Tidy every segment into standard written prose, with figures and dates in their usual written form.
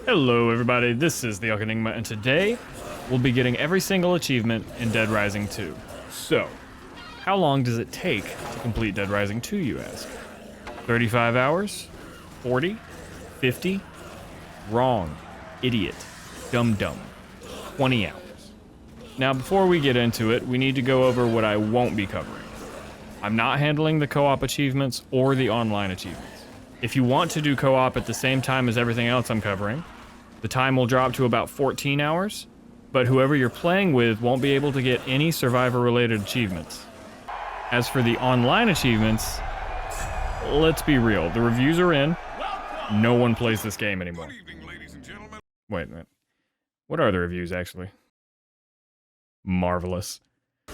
Hello everybody, this is the Enigma, and today we'll be getting every single achievement in Dead Rising 2. So, how long does it take to complete Dead Rising 2, you ask? 35 hours? 40? 50? Wrong. Idiot. Dum-dum. 20 hours. Now before we get into it, we need to go over what I won't be covering. I'm not handling the co-op achievements or the online achievements. If you want to do co-op at the same time as everything else I'm covering, the time will drop to about 14 hours, but whoever you're playing with won't be able to get any survivor-related achievements. As for the online achievements, let's be real, the reviews are in. No one plays this game anymore. Wait a minute. What are the reviews, actually? Marvelous.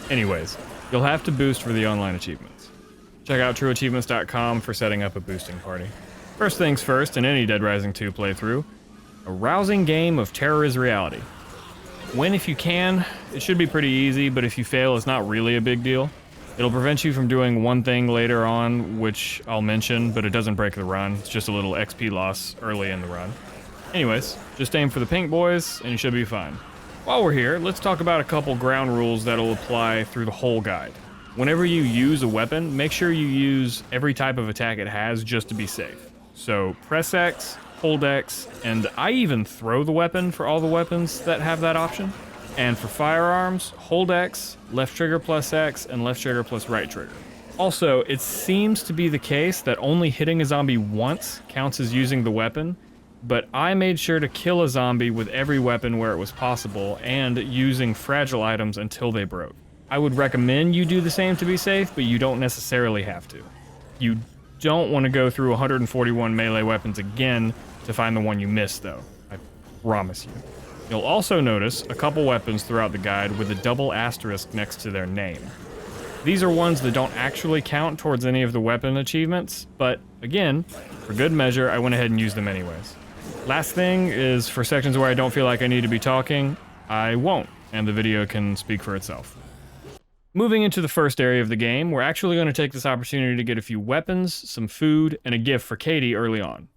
Anyways, you'll have to boost for the online achievements. Check out trueachievements.com for setting up a boosting party. First things first, in any Dead Rising 2 playthrough, a rousing game of terror is reality. Win if you can, it should be pretty easy, but if you fail, it's not really a big deal. It'll prevent you from doing one thing later on, which I'll mention, but it doesn't break the run. It's just a little XP loss early in the run. Anyways, just aim for the pink boys, and you should be fine. While we're here, let's talk about a couple ground rules that'll apply through the whole guide. Whenever you use a weapon, make sure you use every type of attack it has just to be safe. So press X, hold X, and I even throw the weapon for all the weapons that have that option. And for firearms, hold X, left trigger plus X, and left trigger plus right trigger. Also, it seems to be the case that only hitting a zombie once counts as using the weapon, but I made sure to kill a zombie with every weapon where it was possible and using fragile items until they broke. I would recommend you do the same to be safe, but you don't necessarily have to. You don't want to go through 141 melee weapons again to find the one you missed, though. I promise you. You'll also notice a couple weapons throughout the guide with a double asterisk next to their name. These are ones that don't actually count towards any of the weapon achievements, but again, for good measure, I went ahead and used them anyways. Last thing is, for sections where I don't feel like I need to be talking, I won't, and the video can speak for itself. Moving into the first area of the game, we're actually going to take this opportunity to get a few weapons, some food, and a gift for Katie early on.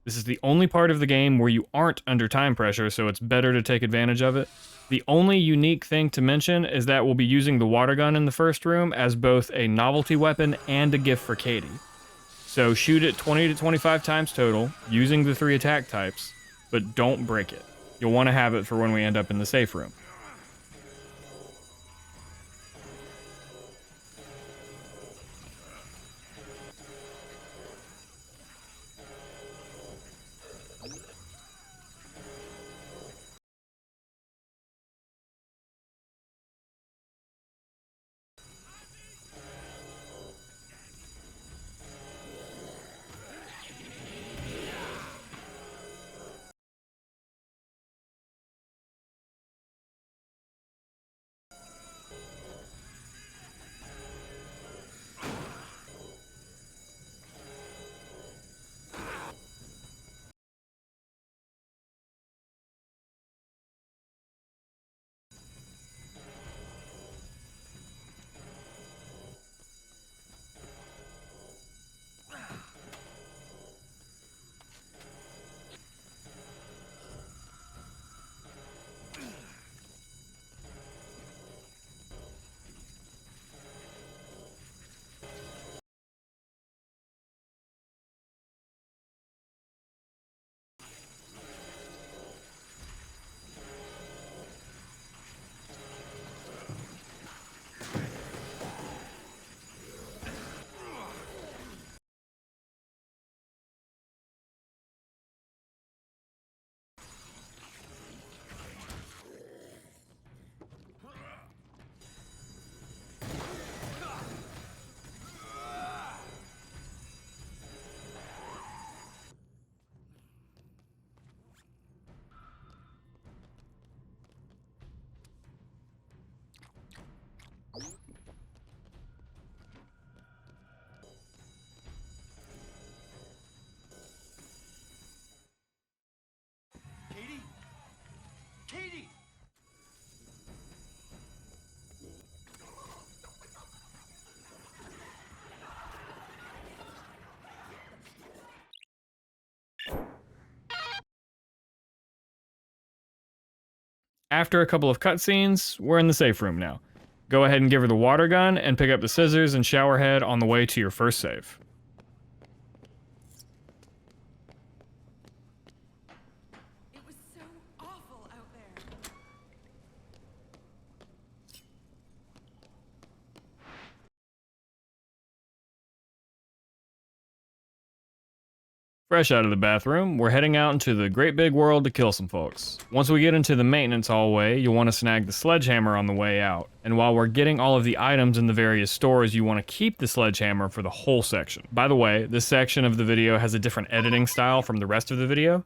This is the only part of the game where you aren't under time pressure, so it's better to take advantage of it. The only unique thing to mention is that we'll be using the water gun in the first room as both a novelty weapon and a gift for Katie. So shoot it 20 to 25 times total, using the 3 attack types, but don't break it. You'll want to have it for when we end up in the safe room. After a couple of cutscenes, we're in the safe room now. Go ahead and give her the water gun and pick up the scissors and shower head on the way to your first save. It was so awful out there. Fresh out of the bathroom, we're heading out into the great big world to kill some folks. Once we get into the maintenance hallway, you'll want to snag the sledgehammer on the way out. And while we're getting all of the items in the various stores, you want to keep the sledgehammer for the whole section. By the way, this section of the video has a different editing style from the rest of the video.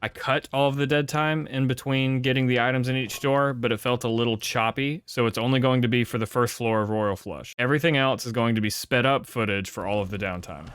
I cut all of the dead time in between getting the items in each store, but it felt a little choppy, so it's only going to be for the first floor of Royal Flush. Everything else is going to be sped up footage for all of the downtime.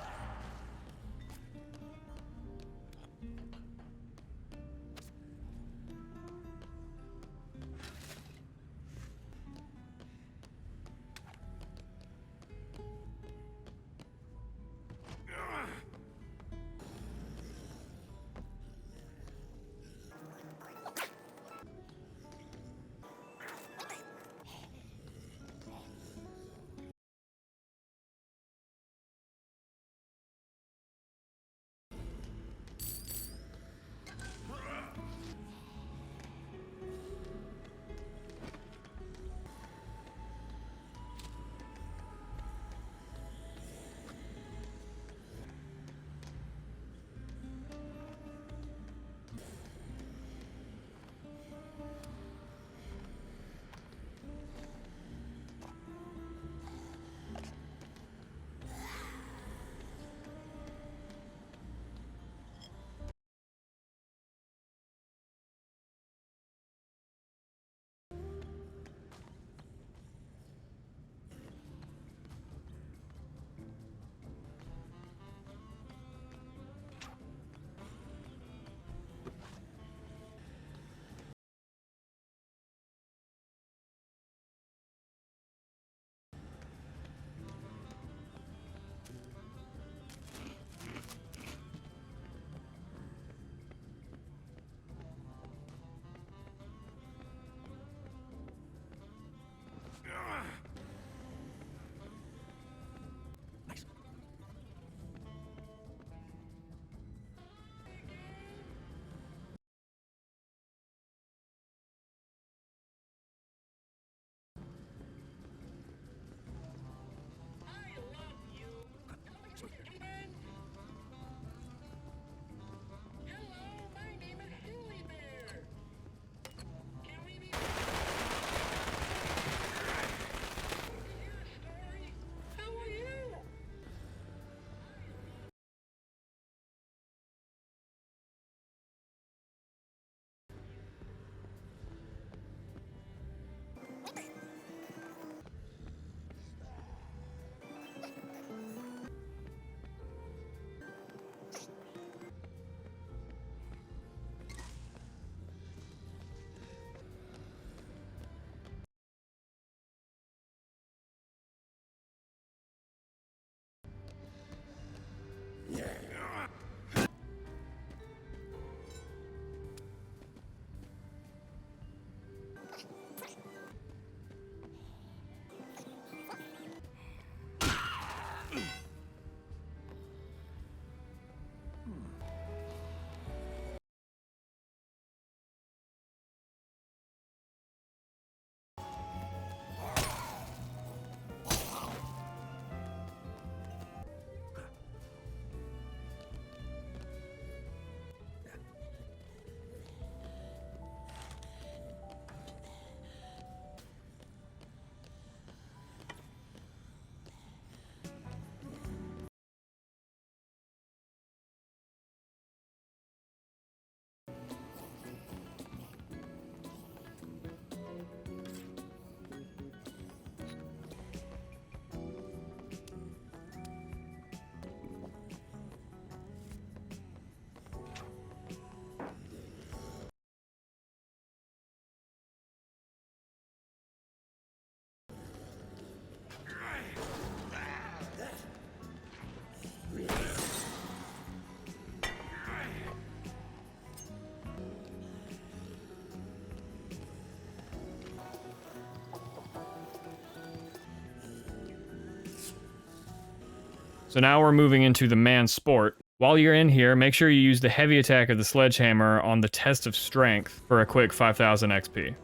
So now we're moving into the man sport. While you're in here, make sure you use the heavy attack of the sledgehammer on the test of strength for a quick 5000 XP.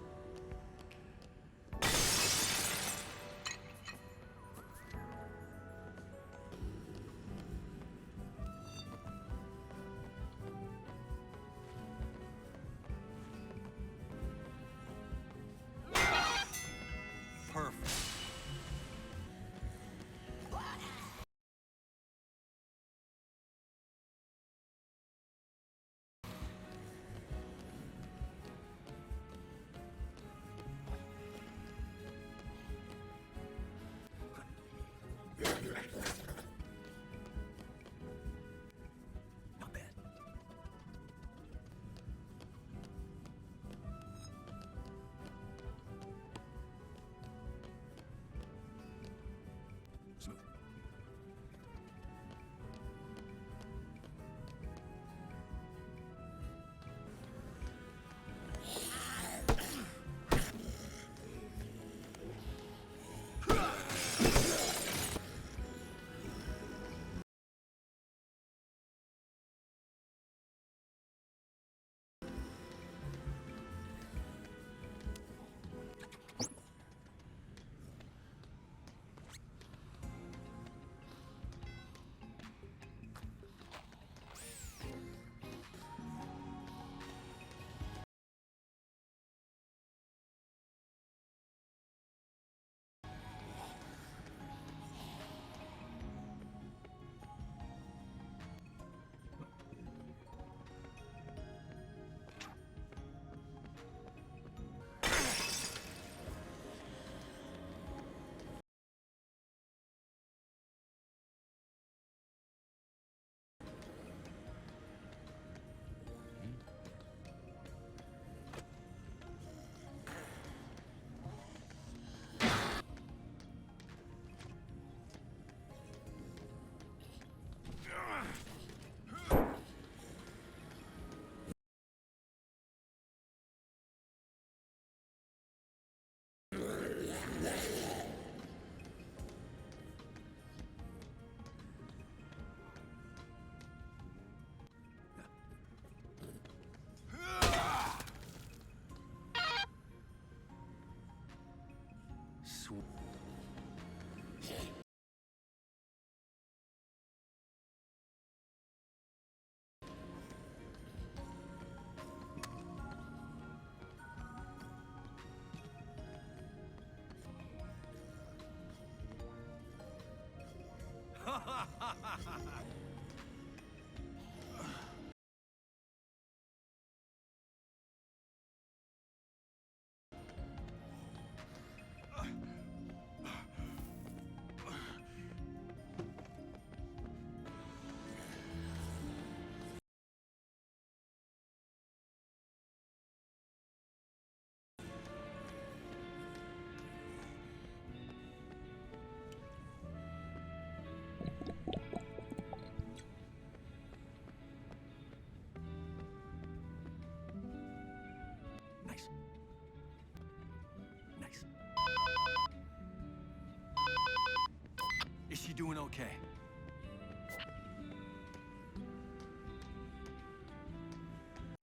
Is she doing okay?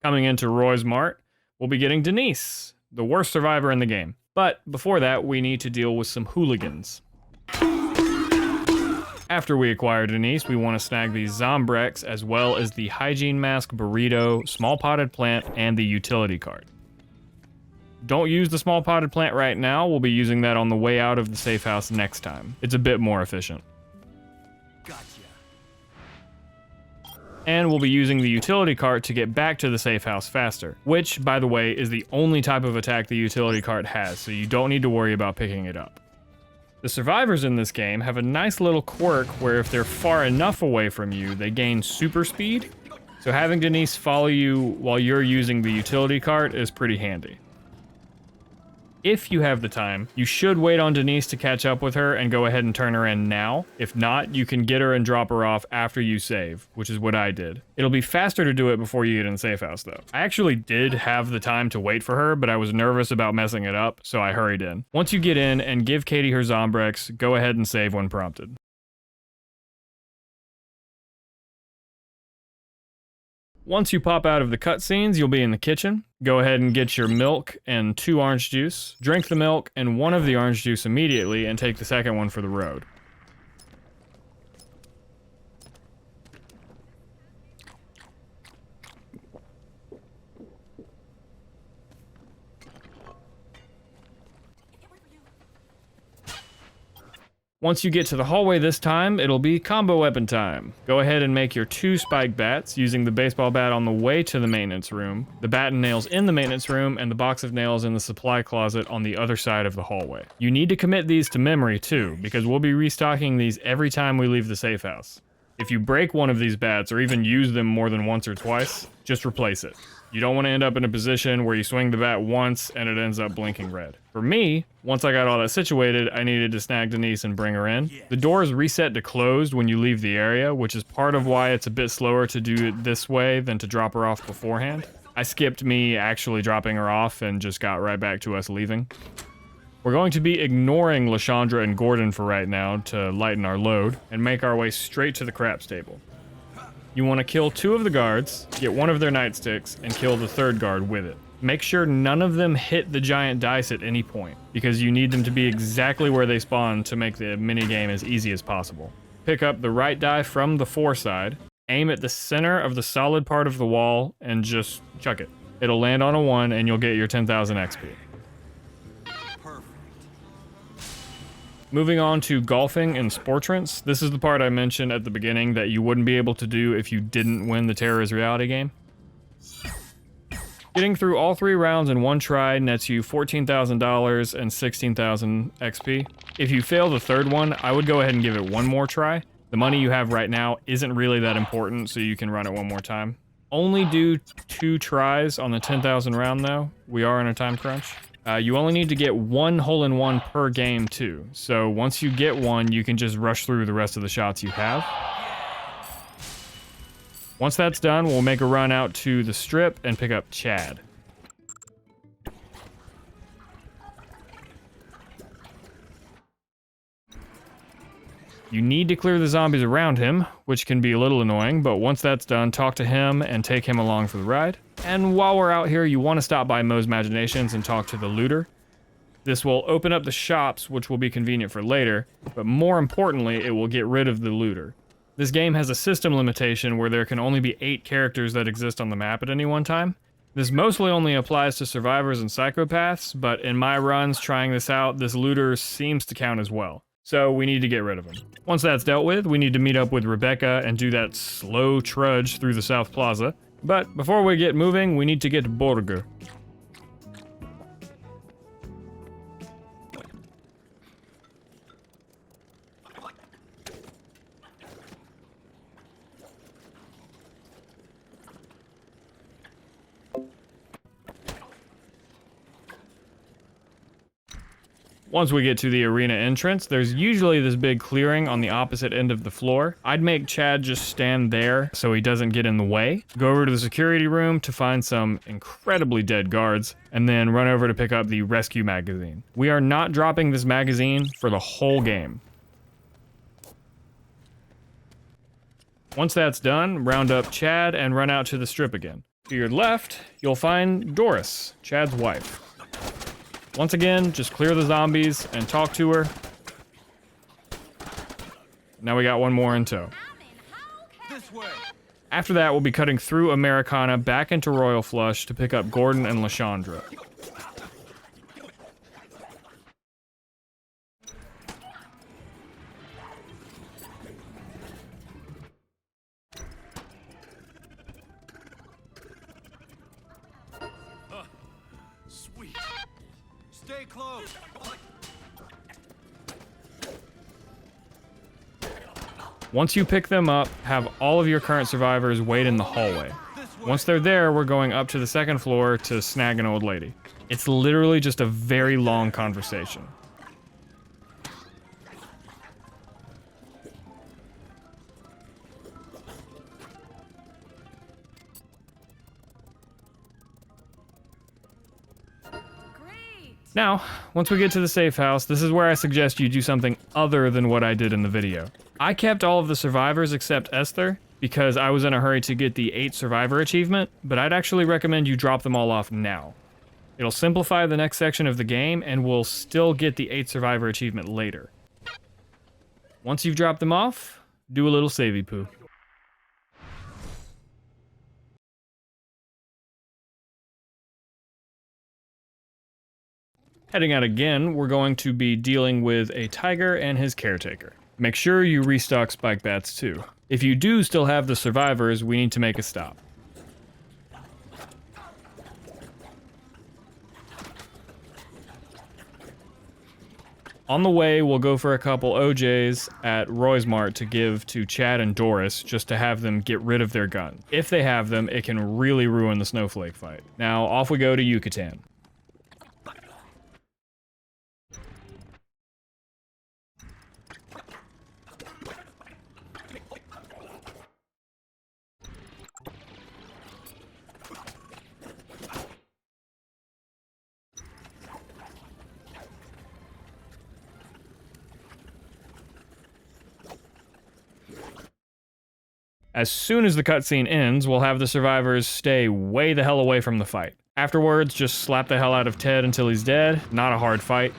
Coming into Roy's Mart, we'll be getting Denise, the worst survivor in the game. But before that, we need to deal with some hooligans. After we acquire Denise, we want to snag the Zombrex as well as the Hygiene Mask, Burrito, Small Potted Plant, and the Utility Cart. Don't use the Small Potted Plant right now, we'll be using that on the way out of the safe house next time. It's a bit more efficient. Gotcha. And we'll be using the Utility Cart to get back to the safe house faster, which, by the way, is the only type of attack the Utility Cart has, so you don't need to worry about picking it up. The survivors in this game have a nice little quirk where if they're far enough away from you, they gain super speed, so having Denise follow you while you're using the Utility Cart is pretty handy. If you have the time, you should wait on Denise to catch up with her and go ahead and turn her in now. If not, you can get her and drop her off after you save, which is what I did. It'll be faster to do it before you get in the safe house though. I actually did have the time to wait for her, but I was nervous about messing it up, so I hurried in. Once you get in and give Katie her Zombrex, go ahead and save when prompted. Once you pop out of the cutscenes, you'll be in the kitchen. Go ahead and get your milk and 2 orange juice. Drink the milk and 1 of the orange juice immediately and take the second one for the road. Once you get to the hallway this time, it'll be combo weapon time. Go ahead and make your 2 spike bats using the baseball bat on the way to the maintenance room, the bat and nails in the maintenance room, and the box of nails in the supply closet on the other side of the hallway. You need to commit these to memory too, because we'll be restocking these every time we leave the safe house. If you break one of these bats or even use them more than once or twice, just replace it. You don't want to end up in a position where you swing the bat once and it ends up blinking red. For me, once I got all that situated, I needed to snag Denise and bring her in. The doors reset to closed when you leave the area, which is part of why it's a bit slower to do it this way than to drop her off beforehand. I skipped me actually dropping her off and just got right back to us leaving. We're going to be ignoring Lashandra and Gordon for right now to lighten our load and make our way straight to the craps table. You want to kill 2 of the guards, get 1 of their nightsticks, and kill the 3rd guard with it. Make sure none of them hit the giant dice at any point, because you need them to be exactly where they spawn to make the minigame as easy as possible. Pick up the right die from the 4 side, aim at the center of the solid part of the wall, and just chuck it. It'll land on a 1 and you'll get your 10,000 XP. Moving on to golfing and sportrance, this is the part I mentioned at the beginning that you wouldn't be able to do if you didn't win the Terror is Reality game. Getting through all 3 rounds in 1 try nets you $14,000 and 16,000 XP. If you fail the 3rd one, I would go ahead and give it 1 more try. The money you have right now isn't really that important, so you can run it 1 more time. Only do 2 tries on the 10,000 round though. We are in a time crunch. You only need to get 1 hole-in-one per game too. So once you get 1, you can just rush through the rest of the shots you have. Once that's done, we'll make a run out to the strip and pick up Chad. You need to clear the zombies around him, which can be a little annoying, but once that's done, talk to him and take him along for the ride. And while we're out here, you want to stop by Moe's Imaginations and talk to the looter. This will open up the shops, which will be convenient for later, but more importantly, it will get rid of the looter. This game has a system limitation where there can only be 8 characters that exist on the map at any one time. This mostly only applies to survivors and psychopaths, but in my runs trying this out, this looter seems to count as well. So we need to get rid of him. Once that's dealt with, we need to meet up with Rebecca and do that slow trudge through the South Plaza. But before we get moving, we need to get Borger. Once we get to the arena entrance, there's usually this big clearing on the opposite end of the floor. I'd make Chad just stand there so he doesn't get in the way. Go over to the security room to find some incredibly dead guards, and then run over to pick up the rescue magazine. We are not dropping this magazine for the whole game. Once that's done, round up Chad and run out to the strip again. To your left, you'll find Doris, Chad's wife. Once again, just clear the zombies and talk to her. Now we got 1 more in tow. This way. After that, we'll be cutting through Americana back into Royal Flush to pick up Gordon and Lashandra. Sweet. Stay close. Once you pick them up, have all of your current survivors wait in the hallway. Once they're there, we're going up to the 2nd floor to snag an old lady. It's literally just a very long conversation. Now, once we get to the safe house, this is where I suggest you do something other than what I did in the video. I kept all of the survivors except Esther, because I was in a hurry to get the 8 survivor achievement, but I'd actually recommend you drop them all off now. It'll simplify the next section of the game, and we'll still get the 8 survivor achievement later. Once you've dropped them off, do a little savey poo. Heading out again, we're going to be dealing with a tiger and his caretaker. Make sure you restock spike bats too. If you do still have the survivors, we need to make a stop. On the way, we'll go for a couple OJs at Roy's Mart to give to Chad and Doris, just to have them get rid of their guns. If they have them, it can really ruin the snowflake fight. Now, off we go to Yucatan. As soon as the cutscene ends, we'll have the survivors stay way the hell away from the fight. Afterwards, just slap the hell out of Ted until he's dead. Not a hard fight.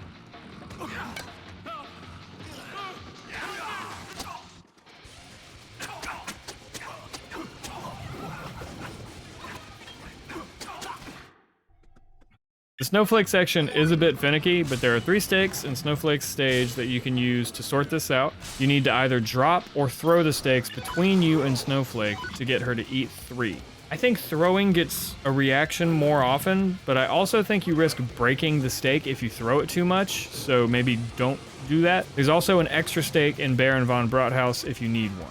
The snowflake section is a bit finicky, but there are 3 stakes in Snowflake's stage that you can use to sort this out. You need to either drop or throw the stakes between you and Snowflake to get her to eat 3. I think throwing gets a reaction more often, but I also think you risk breaking the stake if you throw it too much, so maybe don't do that. There's also an extra stake in Baron von Brothaus if you need one.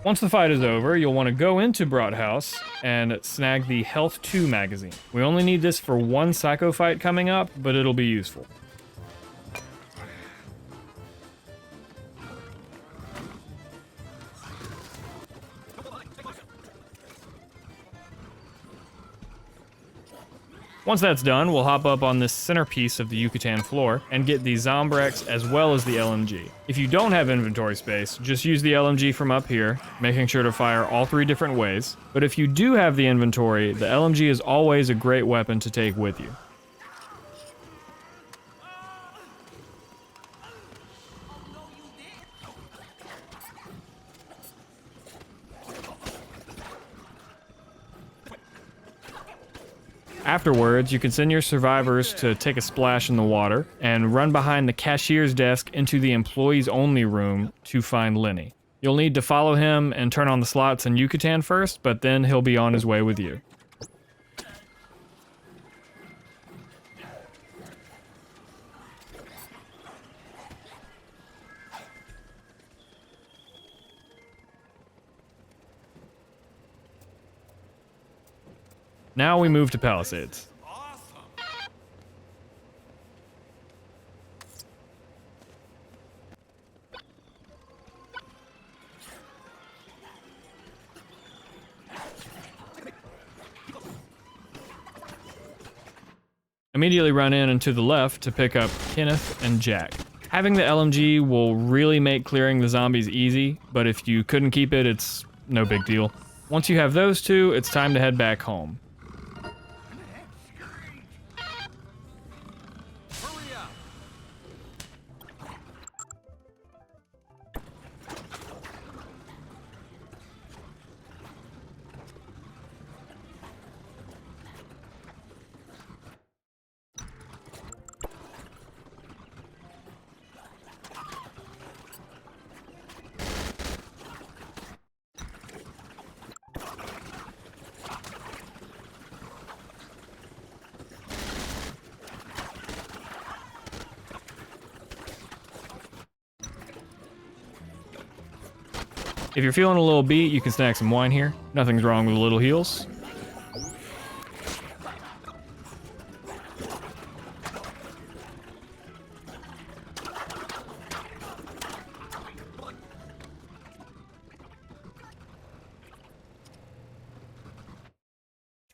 Once the fight is over, you'll want to go into Brothaus and snag the Health 2 magazine. We only need this for one psycho fight coming up, but it'll be useful. Once that's done, we'll hop up on this centerpiece of the Yucatan floor and get the Zombrex as well as the LMG. If you don't have inventory space, just use the LMG from up here, making sure to fire all 3 different ways. But if you do have the inventory, the LMG is always a great weapon to take with you. Afterwards, you can send your survivors to take a splash in the water and run behind the cashier's desk into the employees only room to find Lenny. You'll need to follow him and turn on the slots in Yucatan first, but then he'll be on his way with you. Now we move to Palisades. Immediately run in and to the left to pick up Kenneth and Jack. Having the LMG will really make clearing the zombies easy, but if you couldn't keep it, it's no big deal. Once you have those 2, it's time to head back home. If you're feeling a little beat, you can snack some wine here. Nothing's wrong with little heals.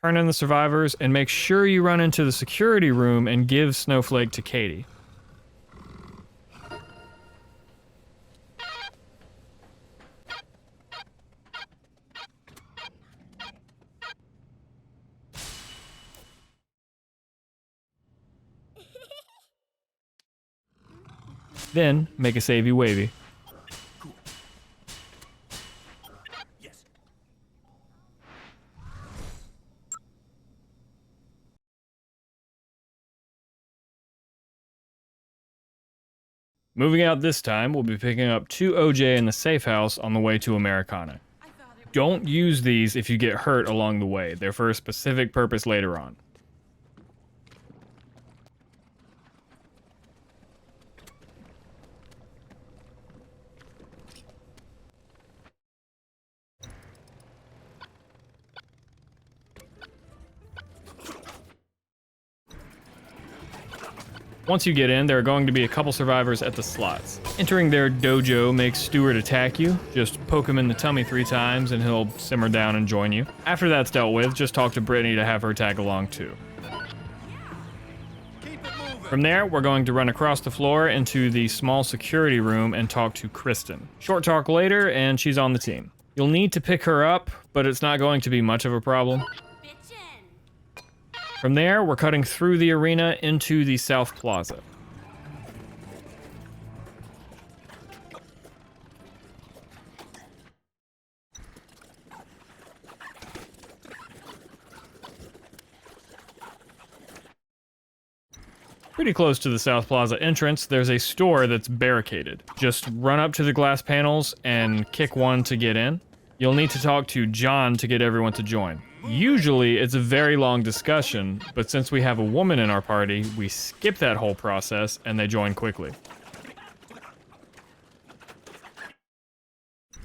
Turn in the survivors and make sure you run into the security room and give Snowflake to Katie. Then make a savey wavy. Yes. Moving out this time, we'll be picking up 2 OJ in the safe house on the way to Americana. Don't use these if you get hurt along the way. They're for a specific purpose later on. Once you get in, there are going to be a couple survivors at the slots. Entering their dojo makes Stuart attack you. Just poke him in the tummy 3 times and he'll simmer down and join you. After that's dealt with, just talk to Brittany to have her tag along too. Keep it moving. From there, we're going to run across the floor into the small security room and talk to Kristen. Short talk later, and she's on the team. You'll need to pick her up, but it's not going to be much of a problem. From there, we're cutting through the arena into the South Plaza. Pretty close to the South Plaza entrance, there's a store that's barricaded. Just run up to the glass panels and kick one to get in. You'll need to talk to John to get everyone to join. Usually, it's a very long discussion, but since we have a woman in our party, we skip that whole process and they join quickly.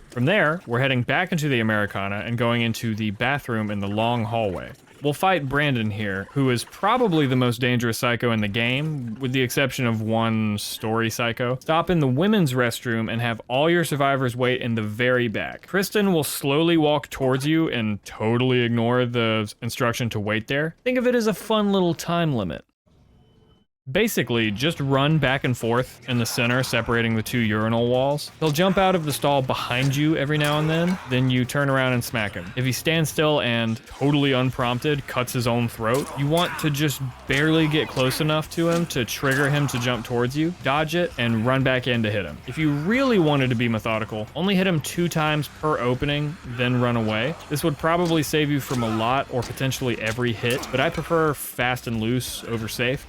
From there, we're heading back into the Americana and going into the bathroom in the long hallway. We'll fight Brandon here, who is probably the most dangerous psycho in the game, with the exception of one story psycho. Stop in the women's restroom and have all your survivors wait in the very back. Kristen will slowly walk towards you and totally ignore the instruction to wait there. Think of it as a fun little time limit. Basically, just run back and forth in the center, separating the 2 urinal walls. He'll jump out of the stall behind you every now and then you turn around and smack him. If he stands still and, totally unprompted, cuts his own throat, you want to just barely get close enough to him to trigger him to jump towards you, dodge it, and run back in to hit him. If you really wanted to be methodical, only hit him 2 times per opening, then run away. This would probably save you from a lot or potentially every hit, but I prefer fast and loose over safe.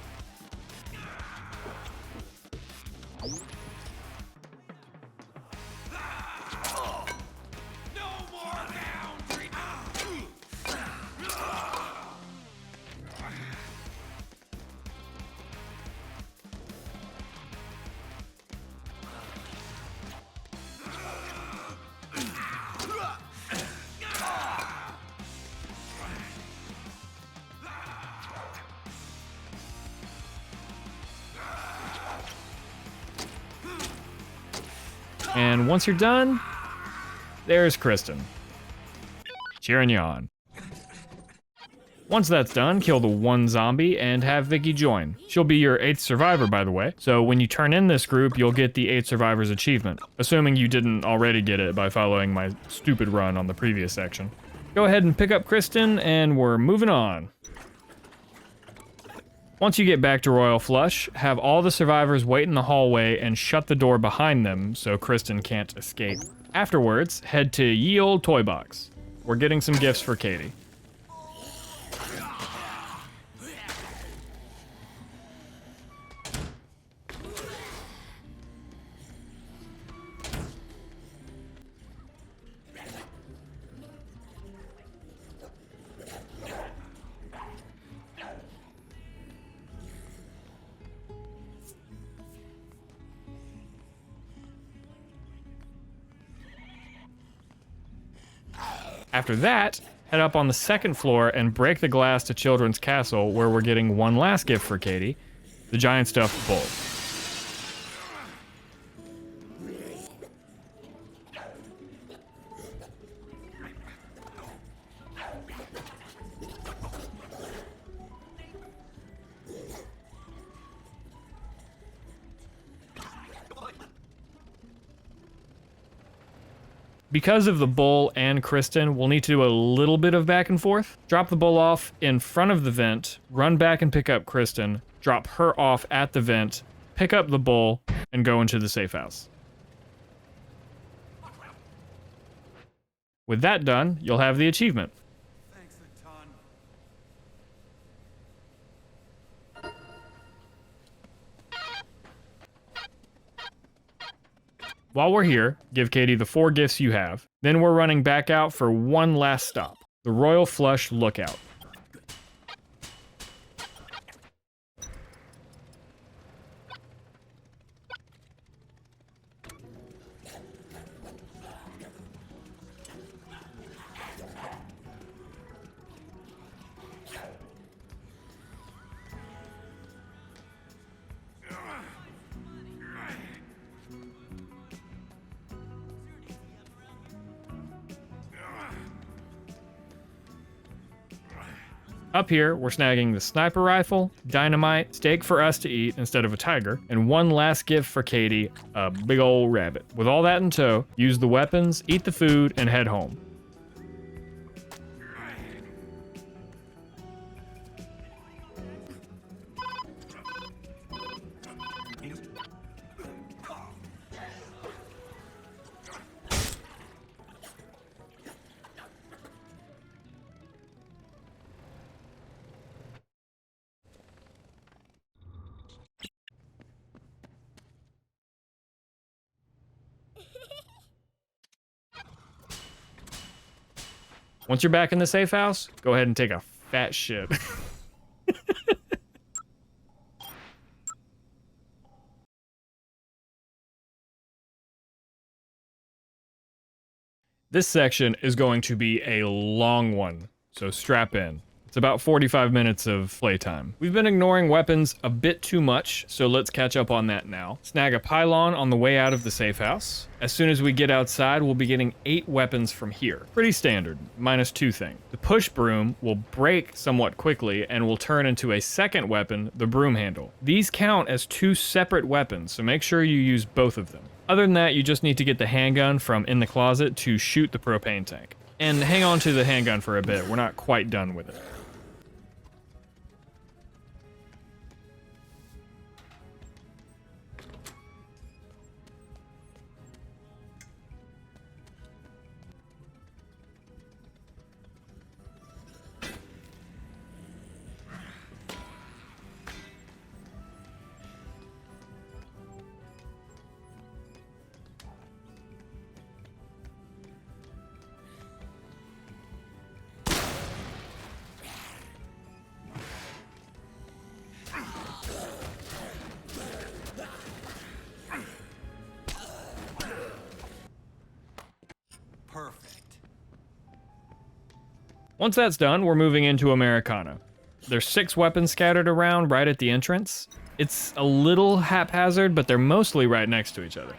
And once you're done, there's Kristen. Cheering you on. Once that's done, kill the 1 zombie and have Vicky join. She'll be your 8th survivor, by the way, so when you turn in this group, you'll get the 8 survivors achievement, assuming you didn't already get it by following my stupid run on the previous section. Go ahead and pick up Kristen, and we're moving on. Once you get back to Royal Flush, have all the survivors wait in the hallway and shut the door behind them so Kristen can't escape. Afterwards, head to Ye Olde Toy Box. We're getting some gifts for Katie. After that, head up on the second floor and break the glass to Children's Castle, where we're getting one last gift for Katie, the giant stuffed bull. Because of the bull and Kristen, we'll need to do a little bit of back and forth. Drop the bull off in front of the vent, run back and pick up Kristen, drop her off at the vent, pick up the bull, and go into the safe house. With that done, you'll have the achievement. Thanks a ton. While we're here, give Katie the 4 gifts you have. Then we're running back out for one last stop, the Royal Flush Lookout. Up here, we're snagging the sniper rifle, dynamite, steak for us to eat instead of a tiger, and one last gift for Katie, a big old rabbit. With all that in tow, use the weapons, eat the food, and head home. Once you're back in the safe house, go ahead and take a fat shit. This section is going to be a long one, so strap in. It's about 45 minutes of playtime. We've been ignoring weapons a bit too much, so let's catch up on that now. Snag a pylon on the way out of the safe house. As soon as we get outside, we'll be getting 8 weapons from here. Pretty standard, minus 2 things. The push broom will break somewhat quickly and will turn into a second weapon, the broom handle. These count as 2 separate weapons, so make sure you use both of them. Other than that, you just need to get the handgun from in the closet to shoot the propane tank. And hang on to the handgun for a bit, we're not quite done with it. Perfect. Once that's done, we're moving into Americana. There's 6 weapons scattered around right at the entrance. It's a little haphazard, but they're mostly right next to each other.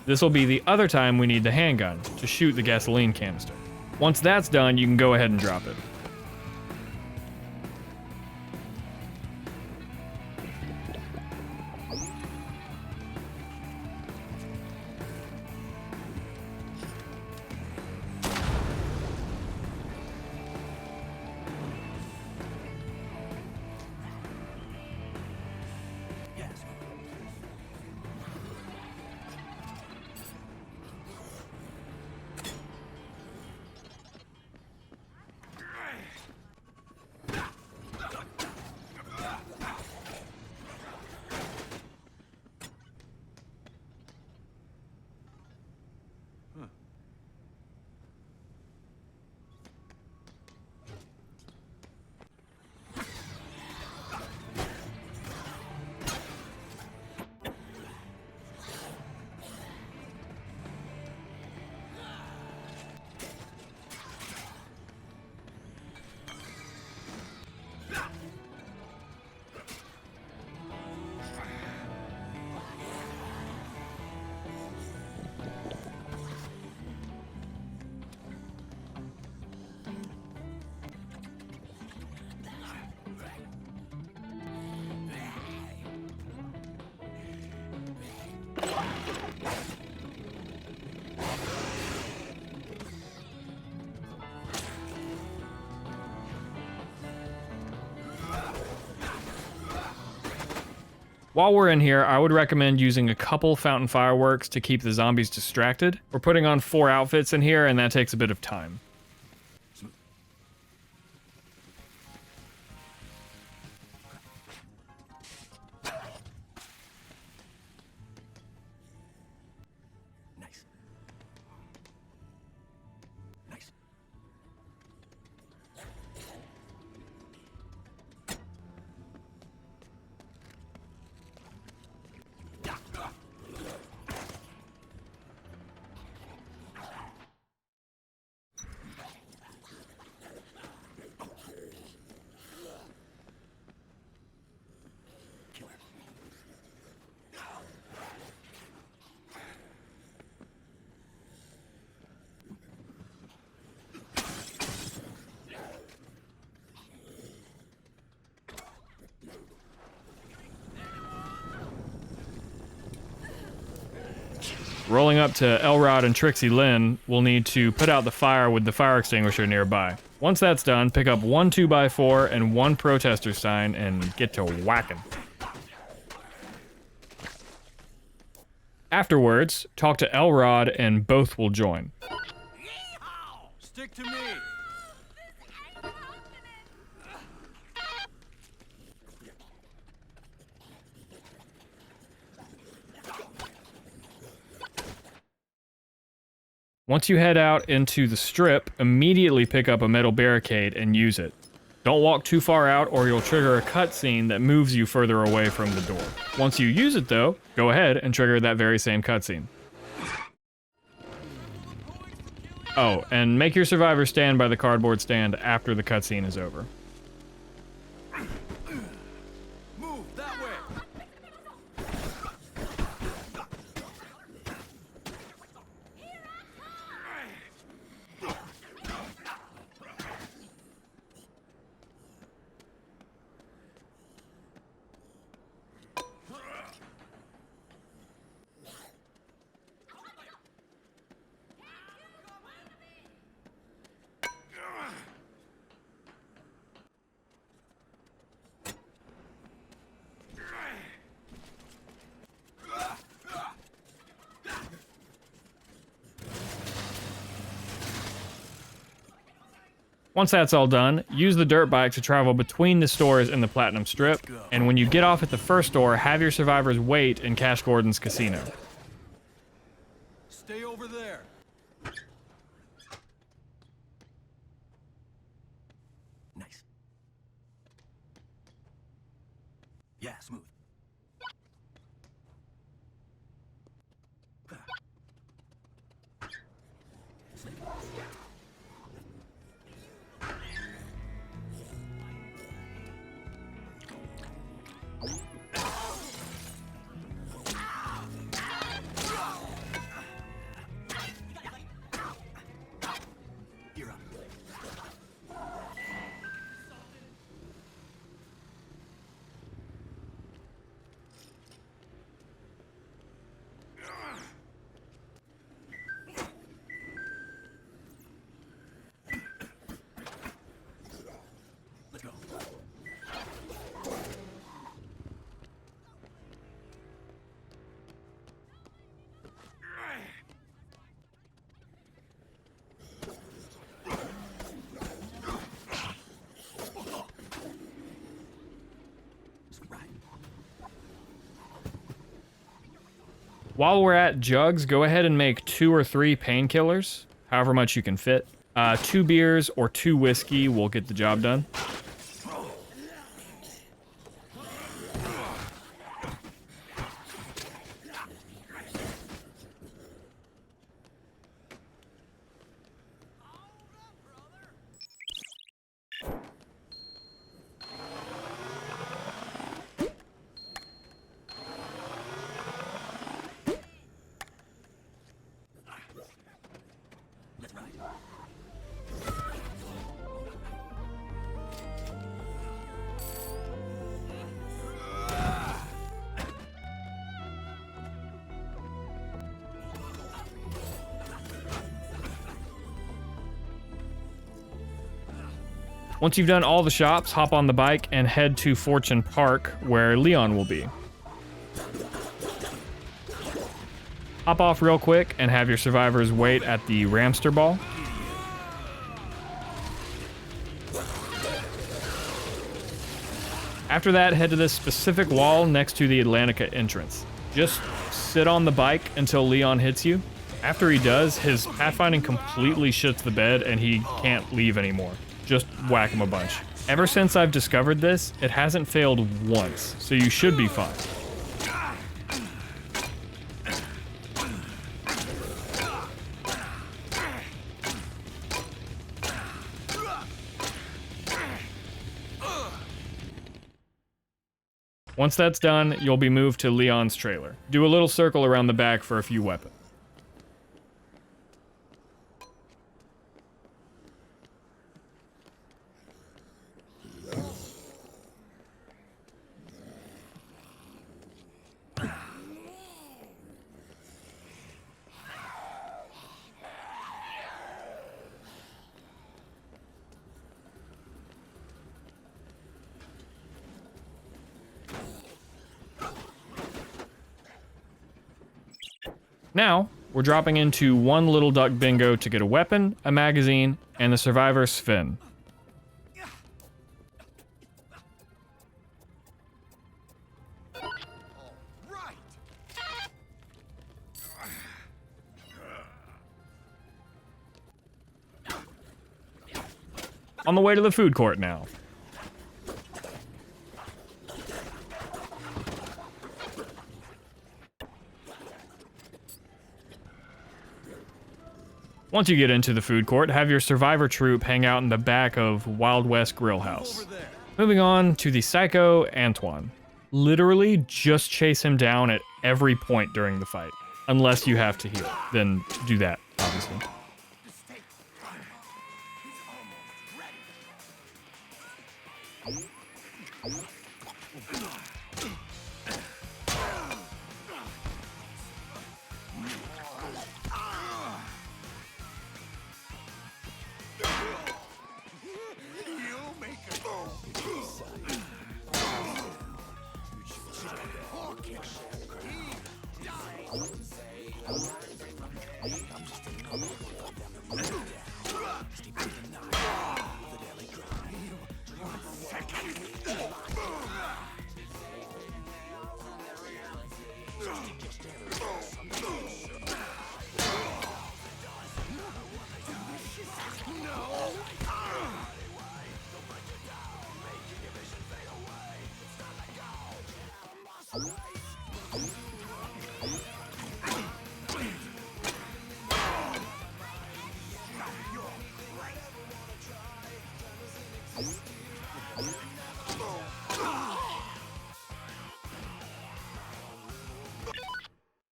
This will be the other time we need the handgun to shoot the gasoline canister. Once that's done, you can go ahead and drop it. Yes. While we're in here, I would recommend using a couple fountain fireworks to keep the zombies distracted. We're putting on 4 outfits in here, and that takes a bit of time. Nice. Nice. Rolling up to Elrod and Trixie Lynn, we'll need to put out the fire with the fire extinguisher nearby. Once that's done, pick up 1 2x4 and 1 protester sign and get to whacking. Afterwards, talk to Elrod and both will join. Stick to me. Once you head out into the strip, immediately pick up a metal barricade and use it. Don't walk too far out or you'll trigger a cutscene that moves you further away from the door. Once you use it though, go ahead and trigger that very same cutscene. Oh, and make your survivor stand by the cardboard stand after the cutscene is over. Move that way. Once that's all done, use the dirt bike to travel between the stores in the Platinum Strip, and when you get off at the first store, have your survivors wait in Cash Gordon's casino. Stay over there. Nice. Yeah, smooth. You're up. Let's go. While we're at jugs, go ahead and make 2 or 3 painkillers, however much you can fit. 2 beers or 2 whiskey will get the job done. Let's ride. Once you've done all the shops, hop on the bike and head to Fortune Park, where Leon will be. Hop off real quick and have your survivors wait at the Ramster Ball. After that, head to this specific wall next to the Atlantica entrance. Just sit on the bike until Leon hits you. After he does, his pathfinding completely shits the bed and he can't leave anymore. Just whack him a bunch. Ever since I've discovered this, it hasn't failed once, so you should be fine. Once that's done, you'll be moved to Leon's trailer. Do a little circle around the back for a few weapons. Now, we're dropping into one little duck bingo to get a weapon, a magazine, and the survivor's fin. On the way to the food court now. Once you get into the food court, have your survivor troop hang out in the back of Wild West Grill House. Moving on to the Psycho Antoine. Literally just chase him down at every point during the fight. Unless you have to heal, then do that, obviously.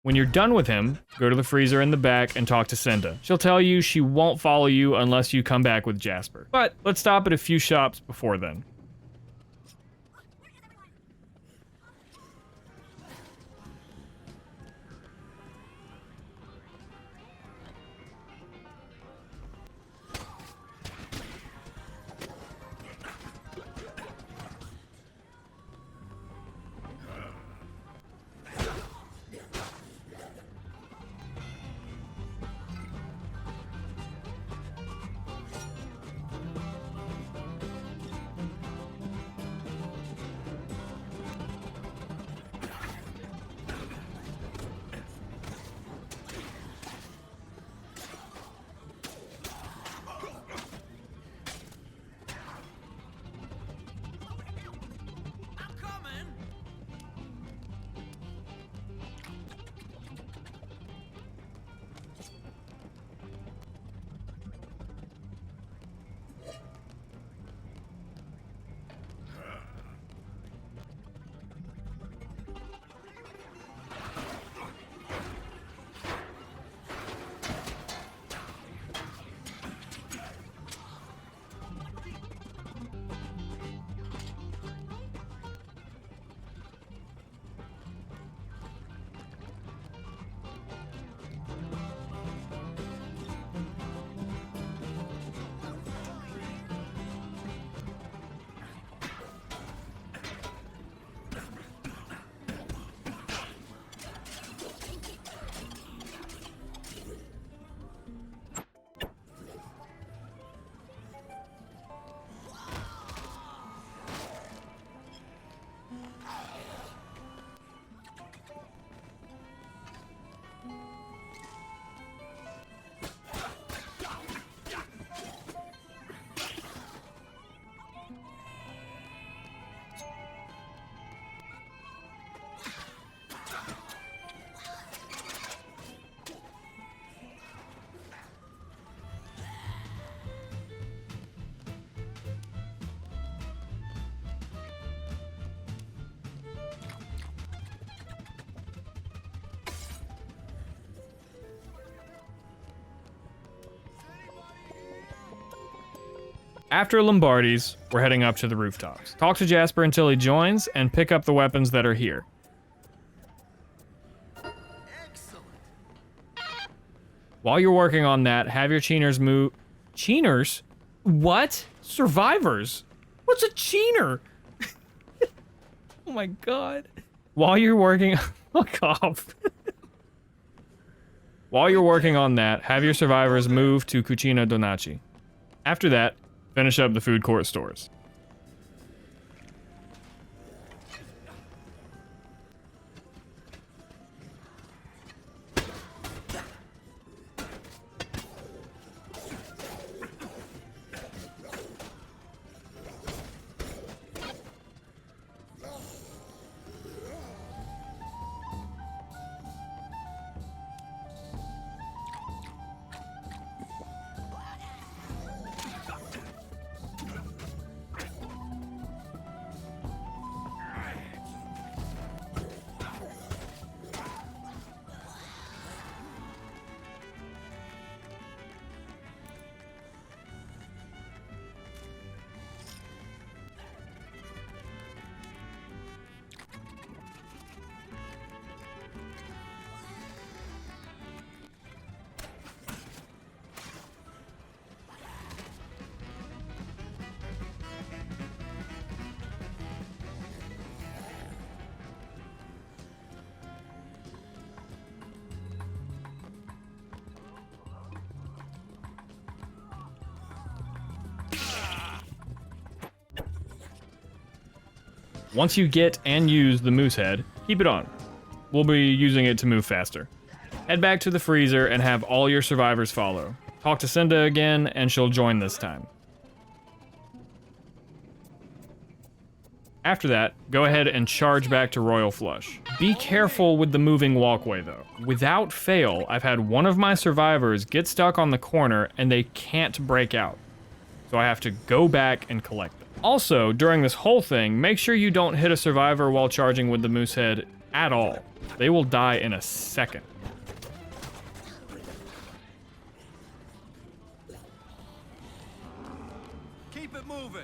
When you're done with him, go to the freezer in the back and talk to Cinda. She'll tell you she won't follow you unless you come back with Jasper. But let's stop at a few shops before then. After Lombardi's, we're heading up to the rooftops. Talk to Jasper until he joins, and pick up the weapons that are here. Excellent. While you're working on that, have your cheeners move... Cheeners? What? Survivors? What's a cheener? Oh my god. While you're working... Fuck off. While you're working on that, have your survivors move to Cucina Donaci. After that, finish up the food court stores. Once you get and use the moose head, keep it on. We'll be using it to move faster. Head back to the freezer and have all your survivors follow. Talk to Cinda again, and she'll join this time. After that, go ahead and charge back to Royal Flush. Be careful with the moving walkway though. Without fail, I've had one of my survivors get stuck on the corner and they can't break out. So I have to go back and collect them. Also, during this whole thing, make sure you don't hit a survivor while charging with the moose head at all. They will die in a second. Keep it moving.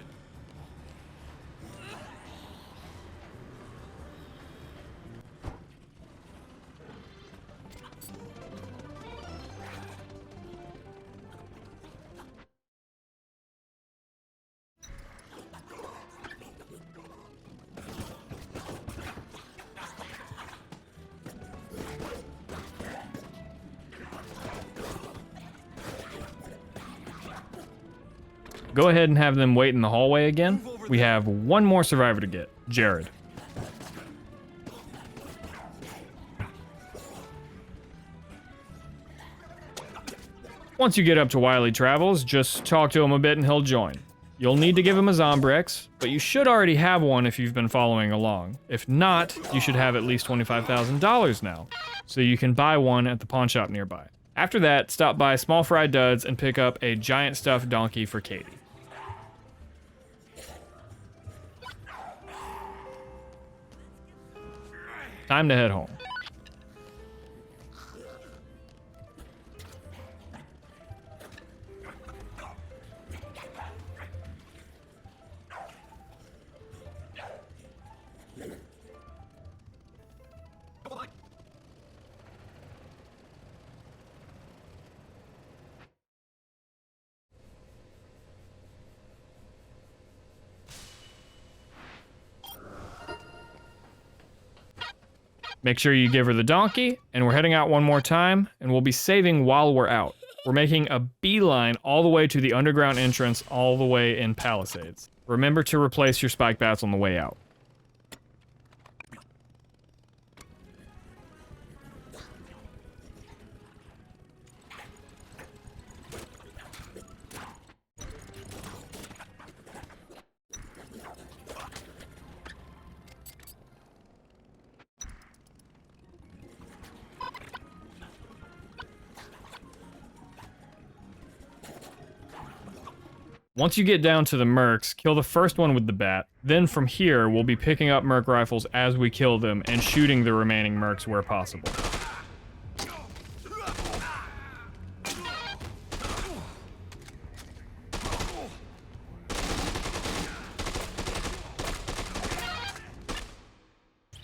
Go ahead and have them wait in the hallway again. We have one more survivor to get, Jared. Once you get up to Wily Travels, just talk to him a bit and he'll join. You'll need to give him a Zombrex, but you should already have one if you've been following along. If not, you should have at least $25,000 now, so you can buy one at the pawn shop nearby. After that, stop by Small Fried Duds and pick up a giant stuffed donkey for Katie. Time to head home. Make sure you give her the donkey, and we're heading out one more time, and we'll be saving while we're out. We're making a beeline all the way to the underground entrance all the way in Palisades. Remember to replace your spike bats on the way out. Once you get down to the mercs, kill the first one with the bat. Then from here, we'll be picking up merc rifles as we kill them and shooting the remaining mercs where possible.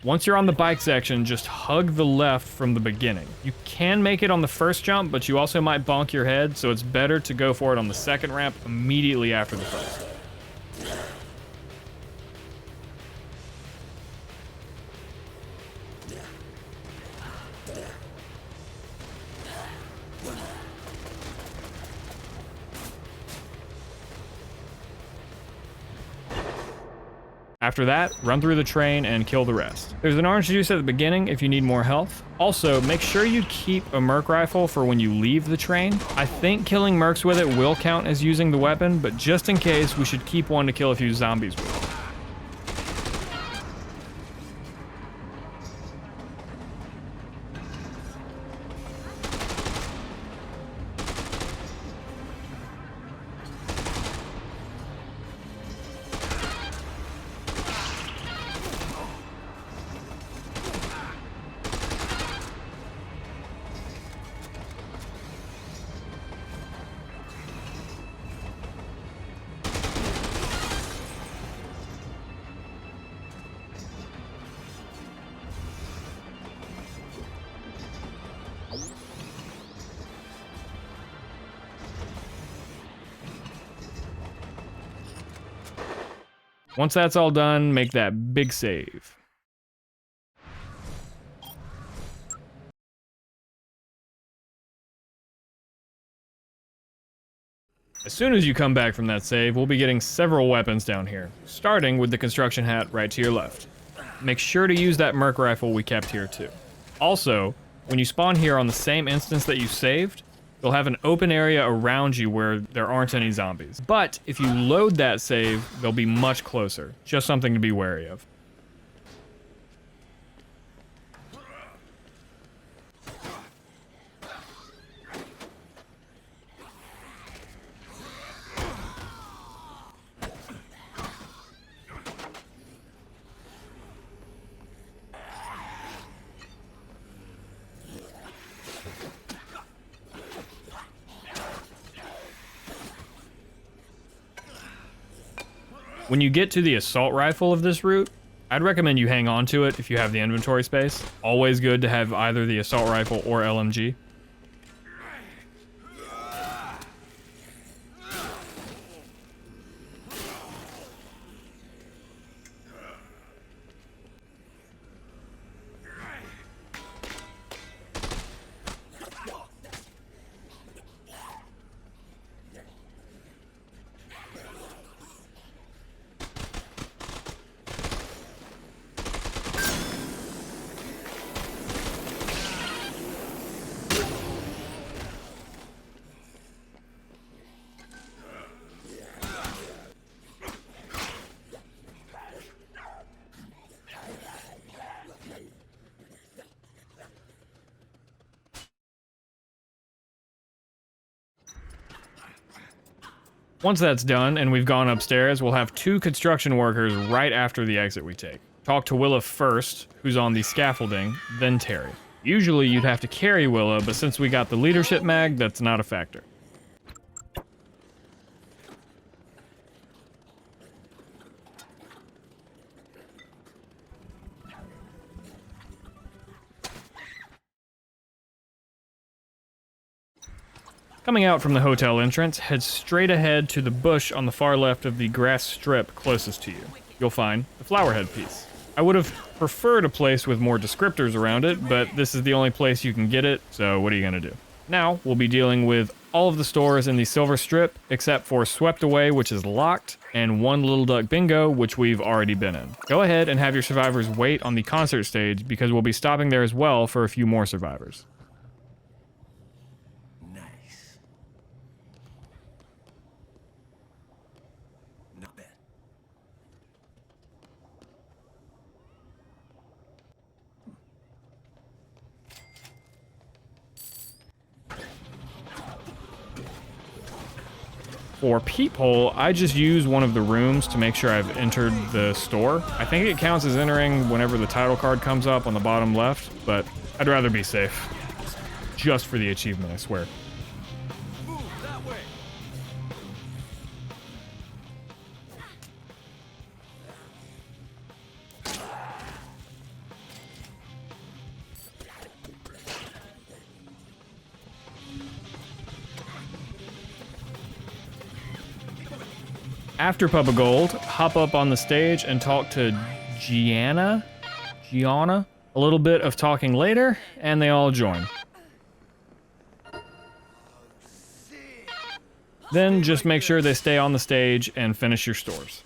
Once you're on the bike section, just hug the left from the beginning. You can make it on the first jump, but you also might bonk your head, so it's better to go for it on the second ramp immediately after the first. After that, run through the train and kill the rest. There's an orange juice at the beginning if you need more health. Also, make sure you keep a merc rifle for when you leave the train. I think killing mercs with it will count as using the weapon, but just in case, we should keep one to kill a few zombies with. Once that's all done, make that big save. As soon as you come back from that save, we'll be getting several weapons down here, starting with the construction hat right to your left. Make sure to use that merc rifle we kept here too. Also, when you spawn here on the same instance that you saved, you'll have an open area around you where there aren't any zombies. But if you load that save, they'll be much closer. Just something to be wary of. When you get to the assault rifle of this route, I'd recommend you hang on to it if you have the inventory space. Always good to have either the assault rifle or LMG. Once that's done and we've gone upstairs, we'll have two construction workers right after the exit we take. Talk to Willa first, who's on the scaffolding, then Terry. Usually you'd have to carry Willa, but since we got the leadership mag, that's not a factor. Coming out from the hotel entrance, head straight ahead to the bush on the far left of the grass strip closest to you. You'll find the flower head piece. I would have preferred a place with more descriptors around it, but this is the only place you can get it, so what are you gonna do? Now, we'll be dealing with all of the stores in the silver strip, except for Swept Away, which is locked, and One Little Duck Bingo, which we've already been in. Go ahead and have your survivors wait on the concert stage, because we'll be stopping there as well for a few more survivors. For Peephole, I just use one of the rooms to make sure I've entered the store. I think it counts as entering whenever the title card comes up on the bottom left, but I'd rather be safe. Just for the achievement, I swear. Move that way. After Pup of Gold, hop up on the stage and talk to Gianna, a little bit of talking later, and they all join. Then just make sure they stay on the stage and finish your stores.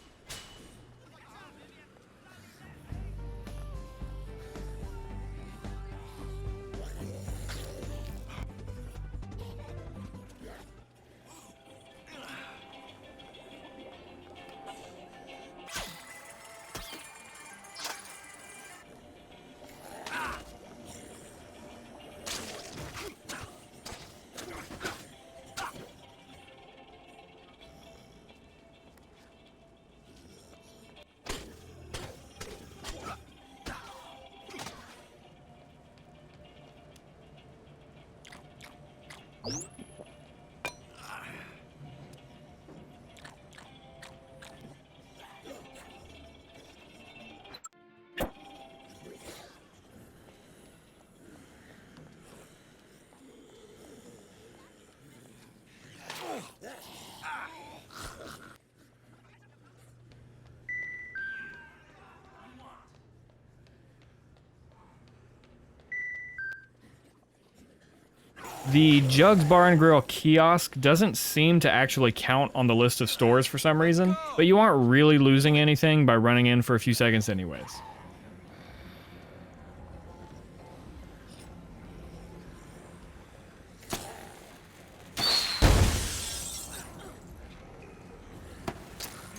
The Jugs Bar and Grill kiosk doesn't seem to actually count on the list of stores for some reason, but you aren't really losing anything by running in for a few seconds anyways.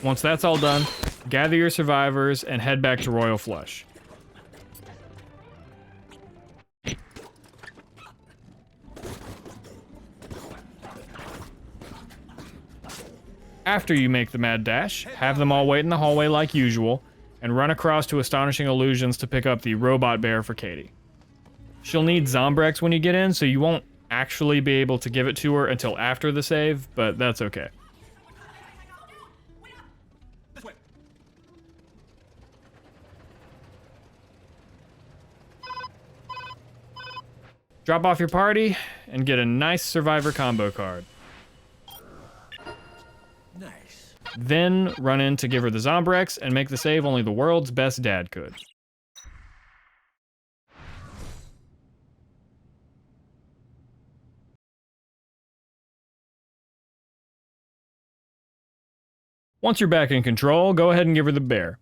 Once that's all done, gather your survivors and head back to Royal Flush. After you make the mad dash, have them all wait in the hallway like usual, and run across to Astonishing Illusions to pick up the robot bear for Katie. She'll need Zombrex when you get in, so you won't actually be able to give it to her until after the save, but that's okay. Drop off your party and get a nice survivor combo card. Nice. Then run in to give her the Zombrex and make the save only the world's best dad could. Once you're back in control, go ahead and give her the bear.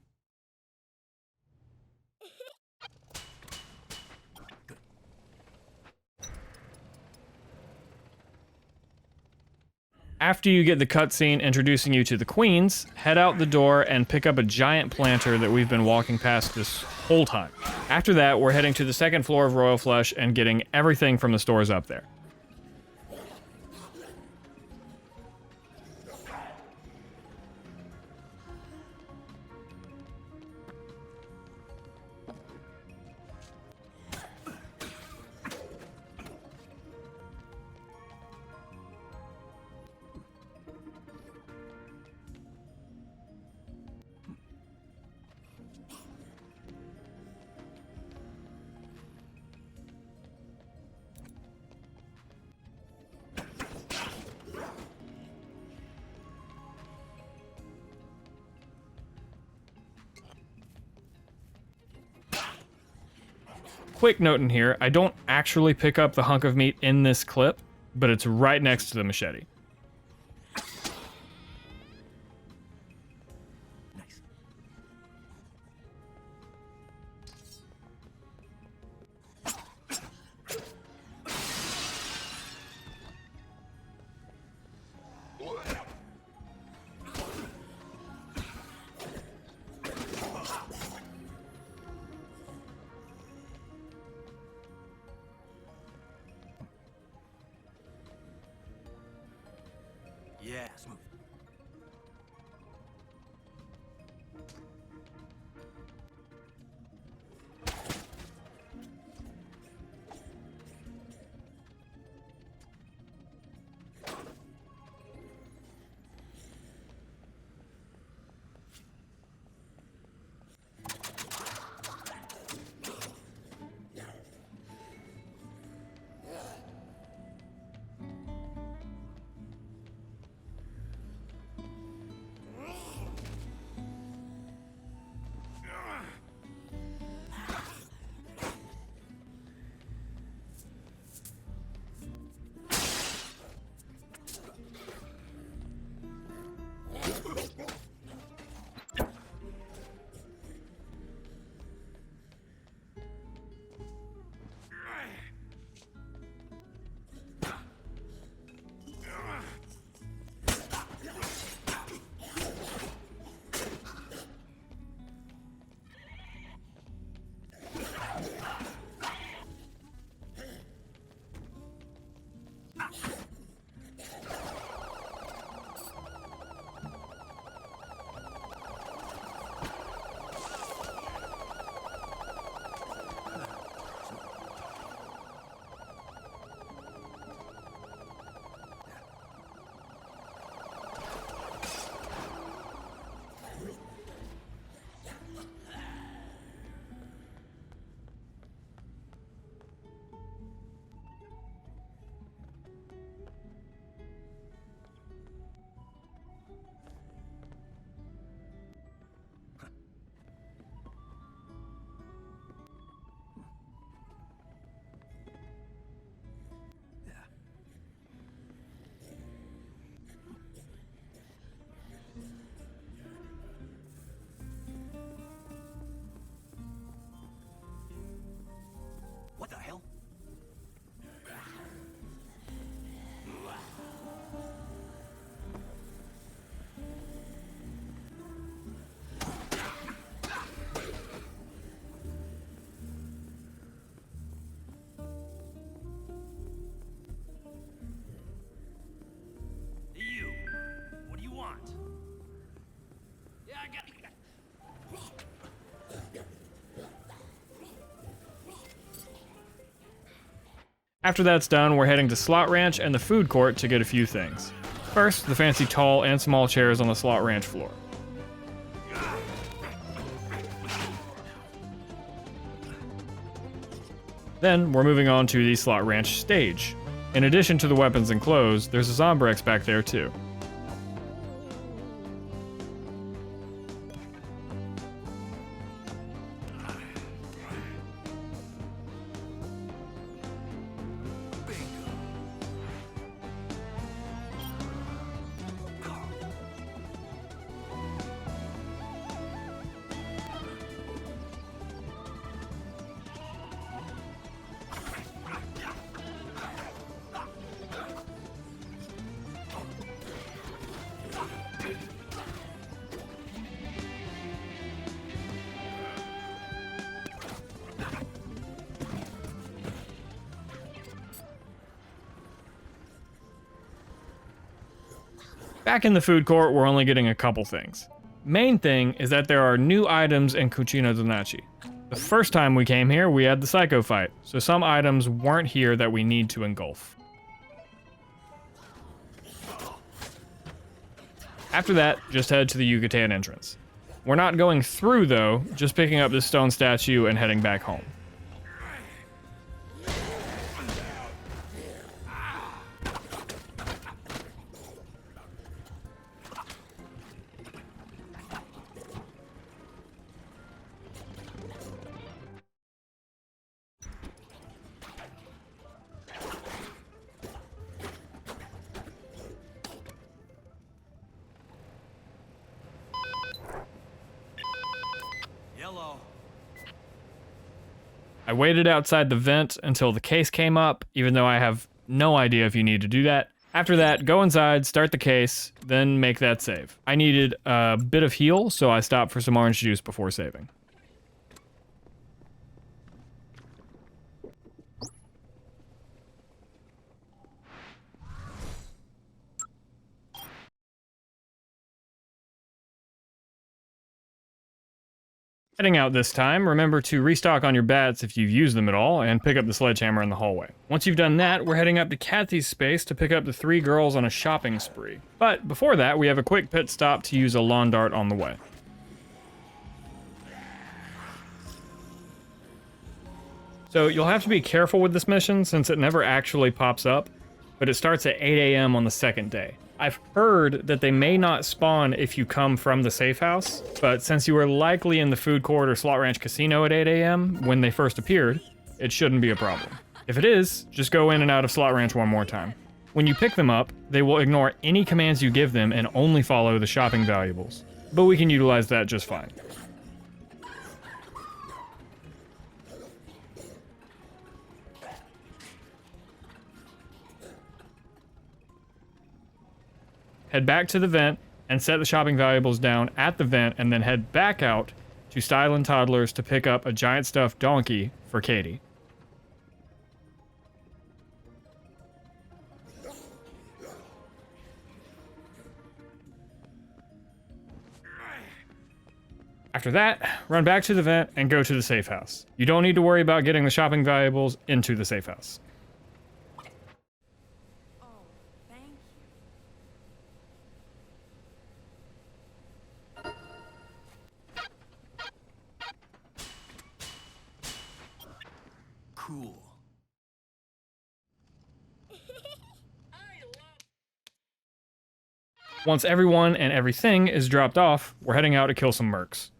After you get the cutscene introducing you to the queens, head out the door and pick up a giant planter that we've been walking past this whole time. After that, we're heading to the second floor of Royal Flush and getting everything from the stores up there. Quick note in here, I don't actually pick up the hunk of meat in this clip, but it's right next to the machete. Nice. Yeah, smooth. What the hell? You. What do you want? Yeah, I got. After that's done, we're heading to Slot Ranch and the food court to get a few things. First, the fancy tall and small chairs on the Slot Ranch floor. Then, we're moving on to the Slot Ranch stage. In addition to the weapons and clothes, there's a Zombrex back there too. Back in the food court, we're only getting a couple things. Main thing is that there are new items in Cucina Donaci. The first time we came here, we had the Psycho fight, so some items weren't here that we need to engulf. After that, just head to the Yucatan entrance. We're not going through though, just picking up this stone statue and heading back home. Yellow. I waited outside the vent until the case came up, even though I have no idea if you need to do that. After that, go inside, start the case, then make that save. I needed a bit of heal, so I stopped for some orange juice before saving. Heading out this time, remember to restock on your bats if you've used them at all, and pick up the sledgehammer in the hallway. Once you've done that, we're heading up to Kathy's space to pick up the 3 girls on a shopping spree. But before that, we have a quick pit stop to use a lawn dart on the way. So you'll have to be careful with this mission since it never actually pops up, but it starts at 8 a.m. on the second day. I've heard that they may not spawn if you come from the safe house, but since you were likely in the food court or Slot Ranch Casino at 8 a.m. when they first appeared, it shouldn't be a problem. If it is, just go in and out of Slot Ranch one more time. When you pick them up, they will ignore any commands you give them and only follow the shopping valuables, but we can utilize that just fine. Head back to the vent and set the shopping valuables down at the vent, and then head back out to Style and Toddlers to pick up a giant stuffed donkey for Katie. After that, run back to the vent and go to the safe house. You don't need to worry about getting the shopping valuables into the safe house. Oh, thank you. Cool. Once everyone and everything is dropped off, we're heading out to kill some mercs.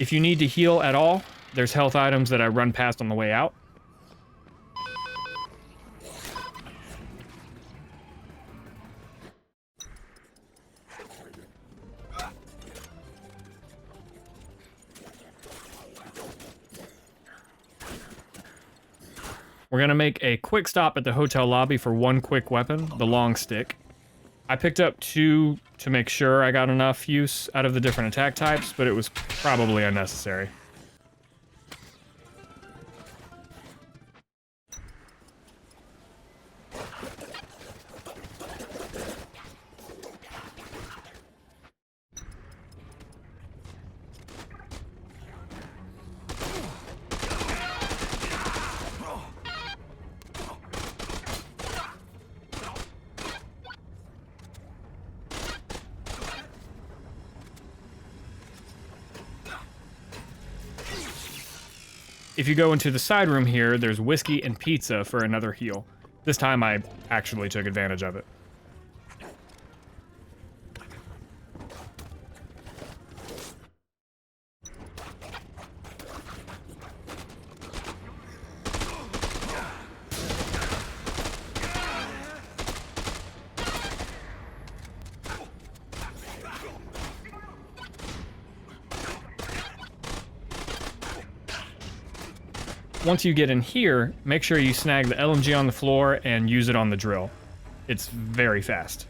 If you need to heal at all, there's health items that I run past on the way out. We're gonna make a quick stop at the hotel lobby for one quick weapon, the long stick. I picked up 2 to make sure I got enough use out of the different attack types, but it was probably unnecessary. If you go into the side room here, there's whiskey and pizza for another heal. This time I actually took advantage of it. Once you get in here, make sure you snag the LMG on the floor and use it on the drill. It's very fast.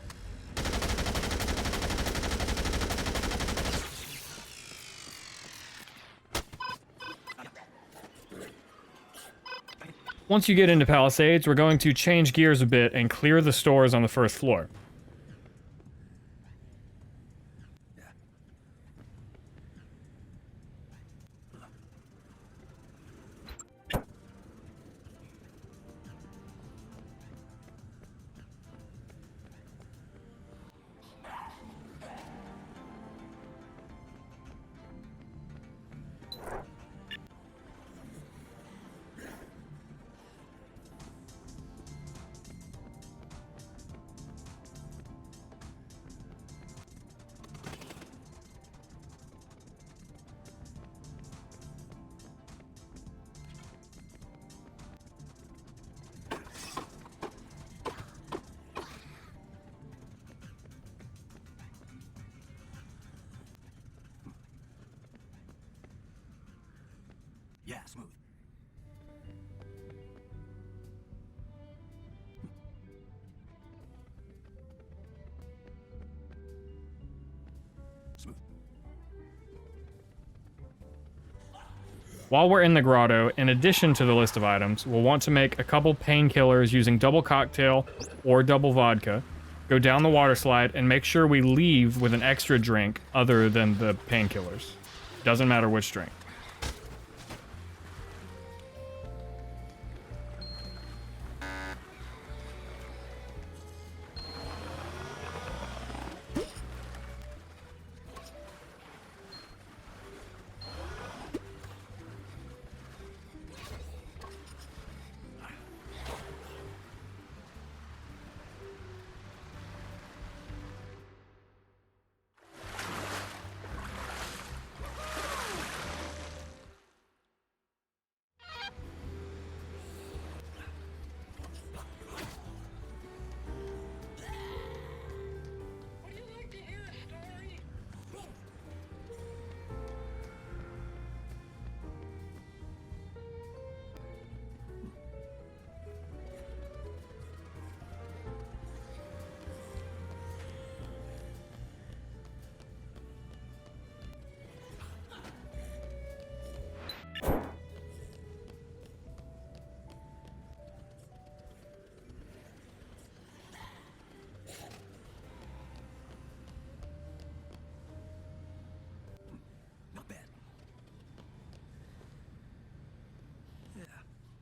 Once you get into Palisades, we're going to change gears a bit and clear the stores on the first floor. Yeah, smooth. Smooth. While we're in the grotto, in addition to the list of items, we'll want to make a couple painkillers using double cocktail or double vodka, go down the water slide, and make sure we leave with an extra drink other than the painkillers. Doesn't matter which drink.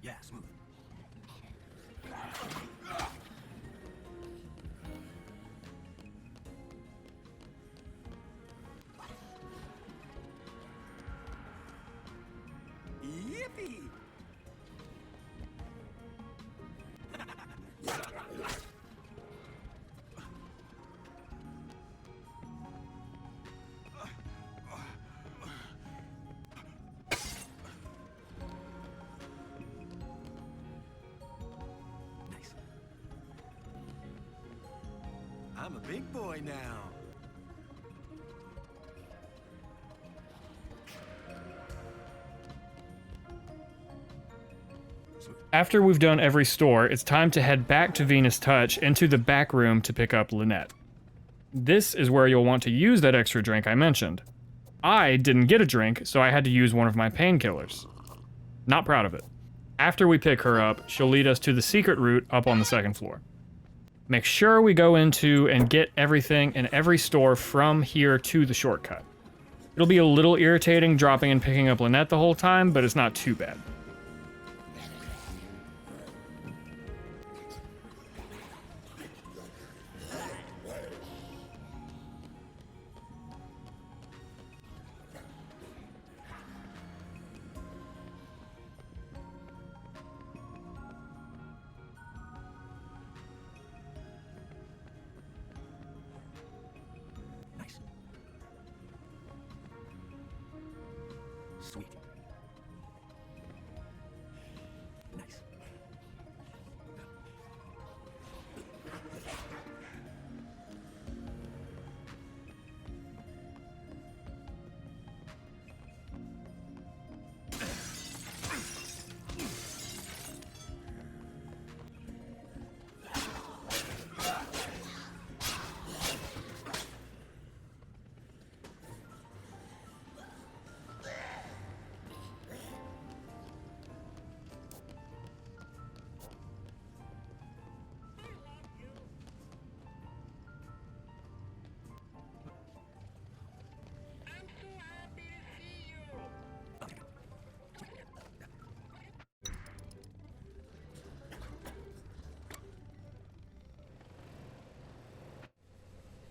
Yeah, smooth. Yippee! Nice. I'm a big boy now. After we've done every store, it's time to head back to Venus Touch into the back room to pick up Lynette. This is where you'll want to use that extra drink I mentioned. I didn't get a drink, so I had to use one of my painkillers. Not proud of it. After we pick her up, she'll lead us to the secret route up on the second floor. Make sure we go into and get everything in every store from here to the shortcut. It'll be a little irritating dropping and picking up Lynette the whole time, but it's not too bad. Nice. Sweet. Nice.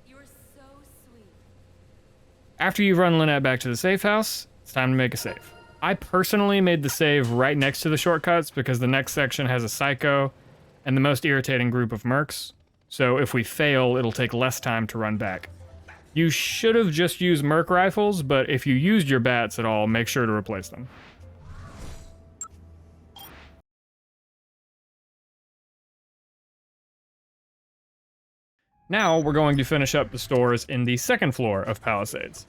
You are so sweet. After you've run Lynette back to the safe house, it's time to make a save. I personally made the save right next to the shortcuts because the next section has a psycho and the most irritating group of mercs, so if we fail, it'll take less time to run back. You should have just used merc rifles, but if you used your bats at all, make sure to replace them. Now we're going to finish up the stores in the second floor of Palisades.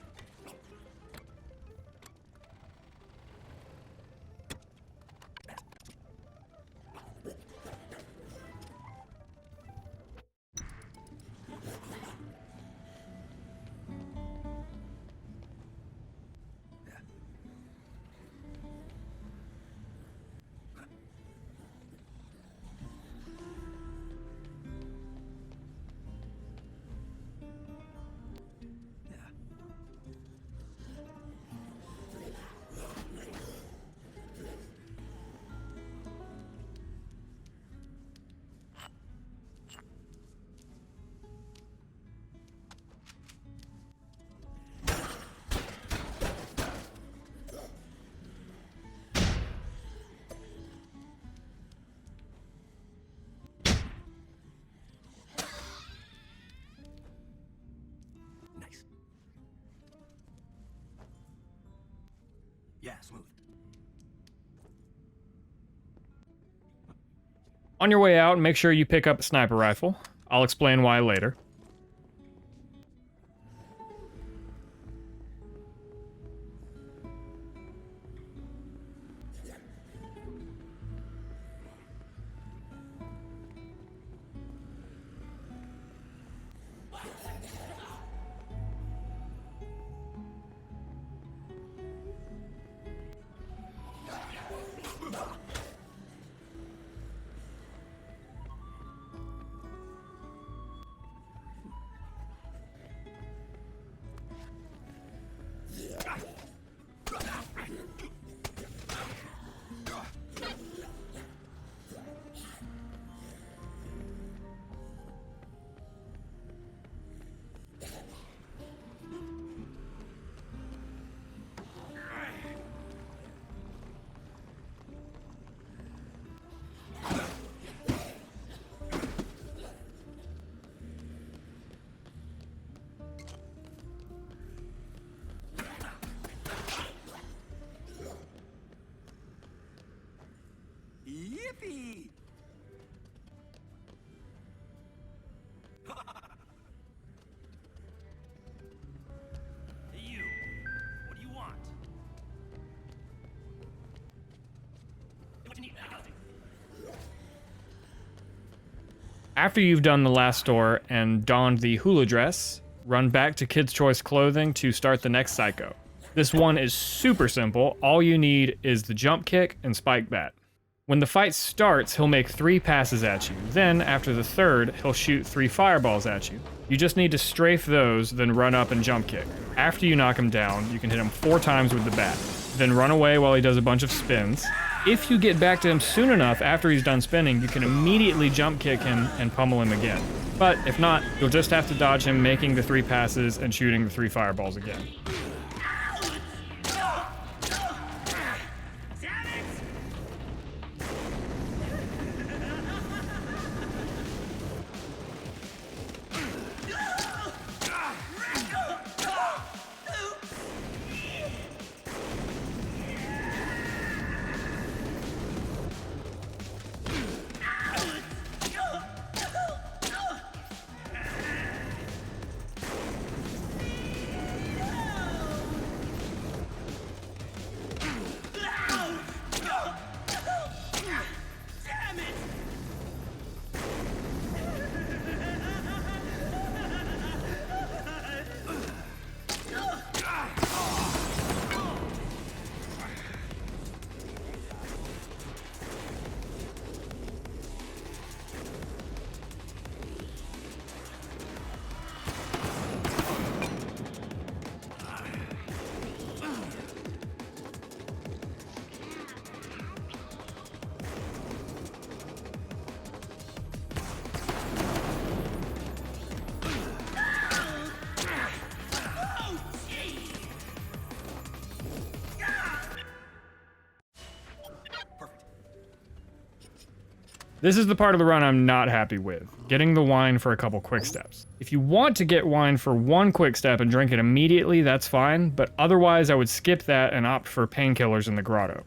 Nice. Yeah, smooth. On your way out, make sure you pick up a sniper rifle. I'll explain why later. Yippee! Hey, you. What do you want? What you need? After you've done the last store and donned the hula dress, run back to Kids Choice Clothing to start the next psycho. This one is super simple. All you need is the jump kick and spike bat. When the fight starts, he'll make 3 passes at you. Then, after the third, he'll shoot 3 fireballs at you. You just need to strafe those, then run up and jump kick. After you knock him down, you can hit him 4 times with the bat. Then run away while he does a bunch of spins. If you get back to him soon enough after he's done spinning, you can immediately jump kick him and pummel him again. But if not, you'll just have to dodge him making the 3 passes and shooting the 3 fireballs again. This is the part of the run I'm not happy with, getting the wine for a couple quick steps. If you want to get wine for 1 quick step and drink it immediately, that's fine, but otherwise I would skip that and opt for painkillers in the grotto.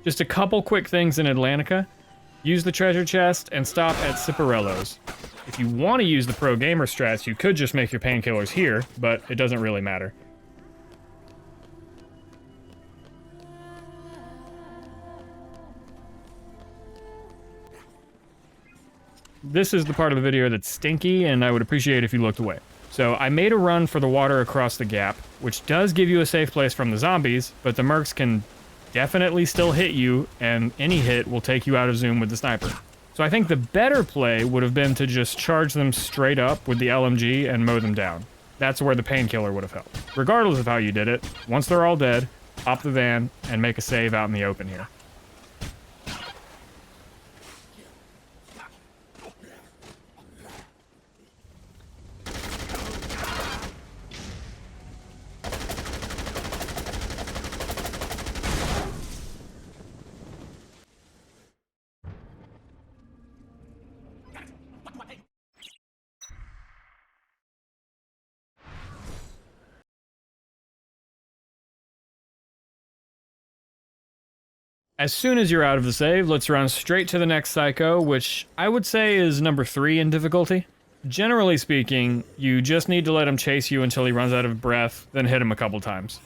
Just a couple quick things in Atlantica. Use the treasure chest and stop at Ciparello's. If you want to use the pro gamer strats, you could just make your painkillers here, but it doesn't really matter. This is the part of the video that's stinky, and I would appreciate if you looked away. So I made a run for the water across the gap, which does give you a safe place from the zombies, but the mercs can definitely still hit you, and any hit will take you out of zoom with the sniper. So I think the better play would have been to just charge them straight up with the LMG and mow them down. That's where the painkiller would have helped. Regardless of how you did it, once they're all dead, hop the van and make a save out in the open here. As soon as you're out of the save, let's run straight to the next psycho, which I would say is number 3 in difficulty. Generally speaking, you just need to let him chase you until he runs out of breath, then hit him a couple times.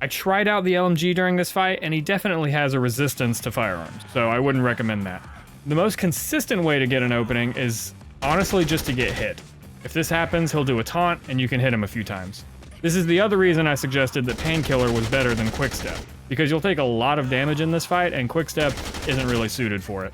I tried out the LMG during this fight, and he definitely has a resistance to firearms, so I wouldn't recommend that. The most consistent way to get an opening is honestly just to get hit. If this happens, he'll do a taunt, and you can hit him a few times. This is the other reason I suggested that Painkiller was better than Quickstep, because you'll take a lot of damage in this fight, and Quickstep isn't really suited for it.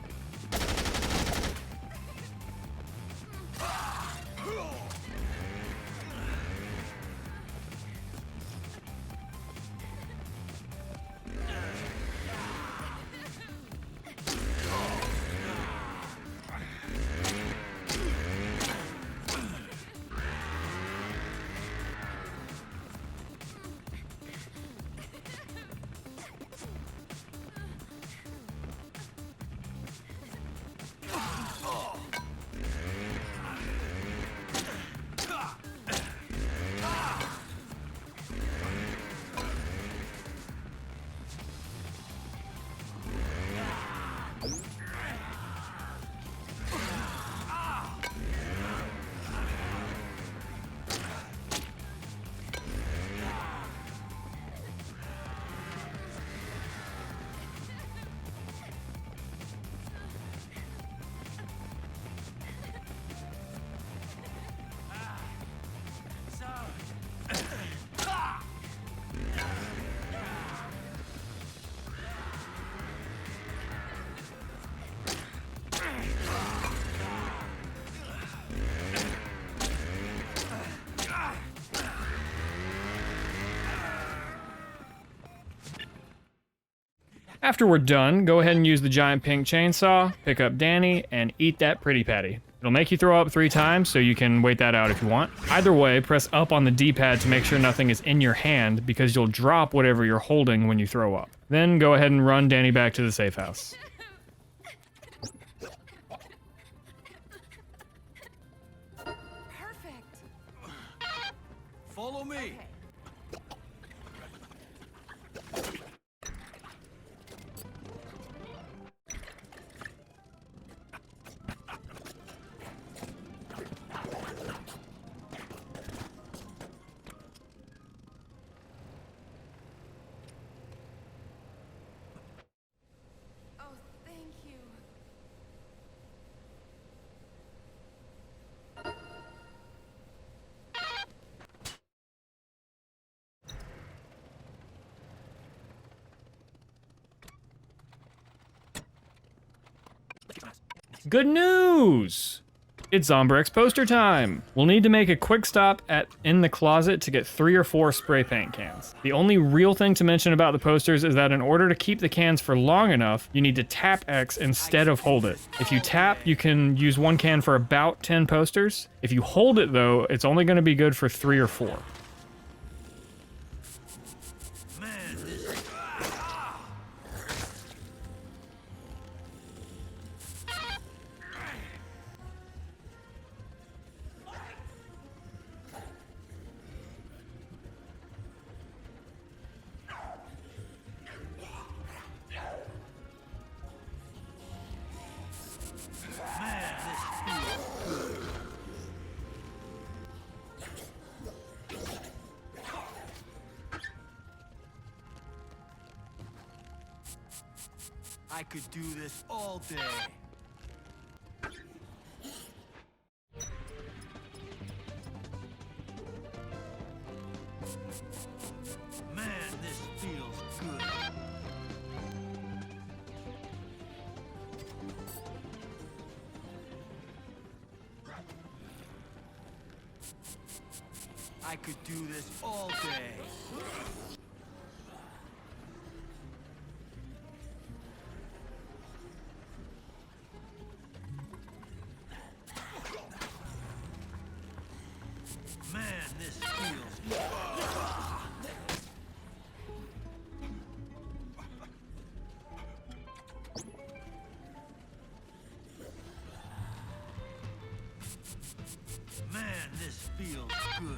After we're done, go ahead and use the giant pink chainsaw, pick up Danny, and eat that pretty patty. It'll make you throw up 3 times, so you can wait that out if you want. Either way, press up on the D-pad to make sure nothing is in your hand, because you'll drop whatever you're holding when you throw up. Then go ahead and run Danny back to the safe house. Perfect. Follow me. Okay. Oh, thank you. Good news! It's Zombrex poster time! We'll need to make a quick stop in the closet to get 3 or 4 spray paint cans. The only real thing to mention about the posters is that in order to keep the cans for long enough, you need to tap X instead of hold it. If you tap, you can use 1 can for about 10 posters. If you hold it though, it's only going to be good for 3 or 4. I could do this all day. Man, this feels good. I could do this all day. Man, this feels good. Man, this feels good.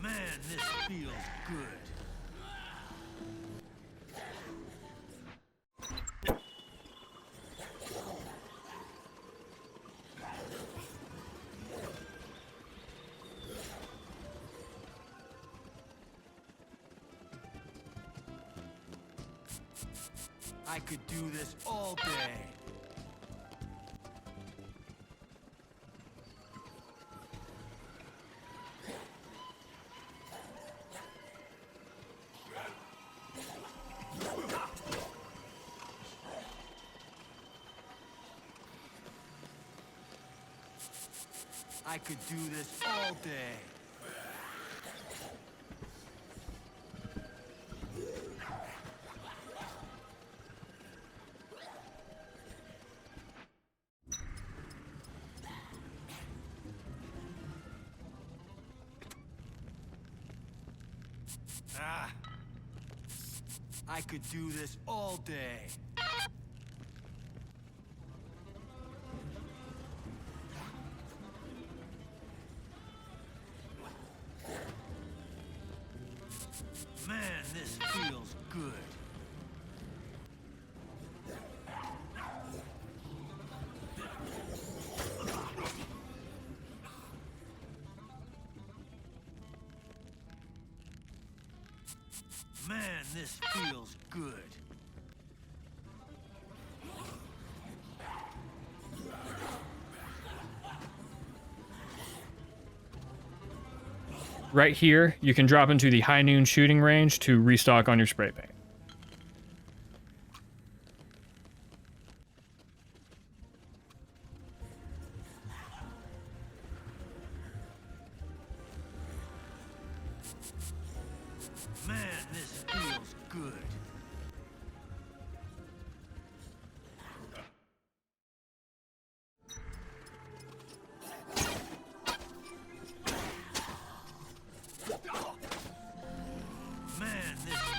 Man, this feels good. I could do this all day. I could do this all day. I could do this all day. Man, this feels good. Man, this feels good. Right here, you can drop into the high noon shooting range to restock on your spray paint.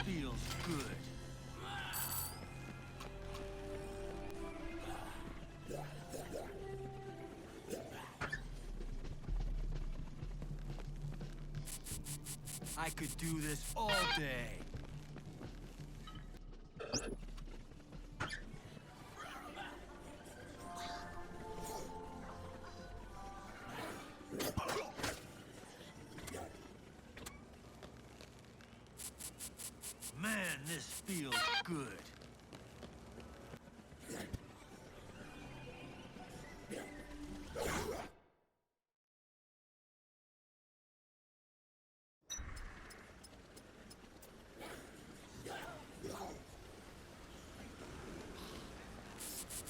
feels good. I could do this all day. Man, this feels good.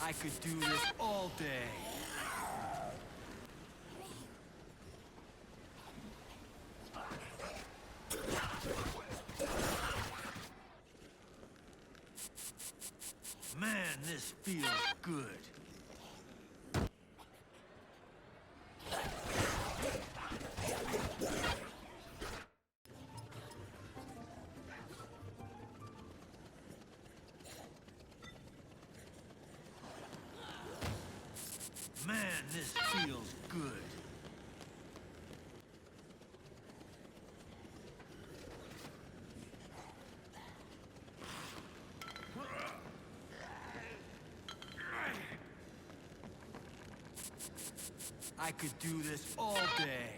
I could do this all day. Man, this feels good. Man, this feels good. I could do this all day.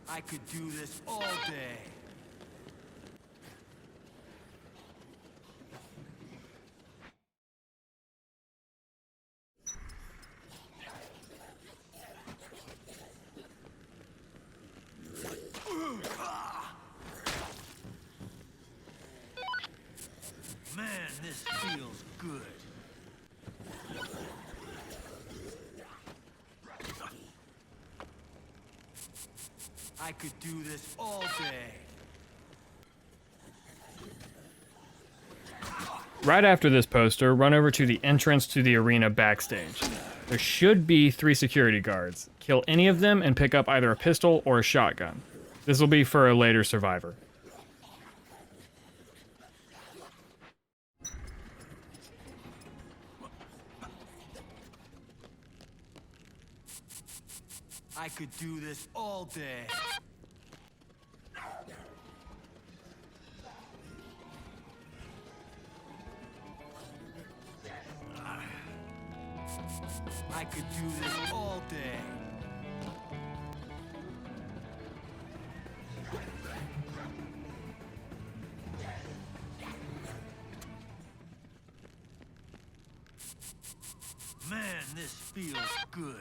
I could do this all day. Man, this feels good. I could do this all day. Right after this poster, run over to the entrance to the arena backstage. There should be 3 security guards. Kill any of them and pick up either a pistol or a shotgun. This will be for a later survivor. I could do this all day. I could do this all day. Man, this feels good.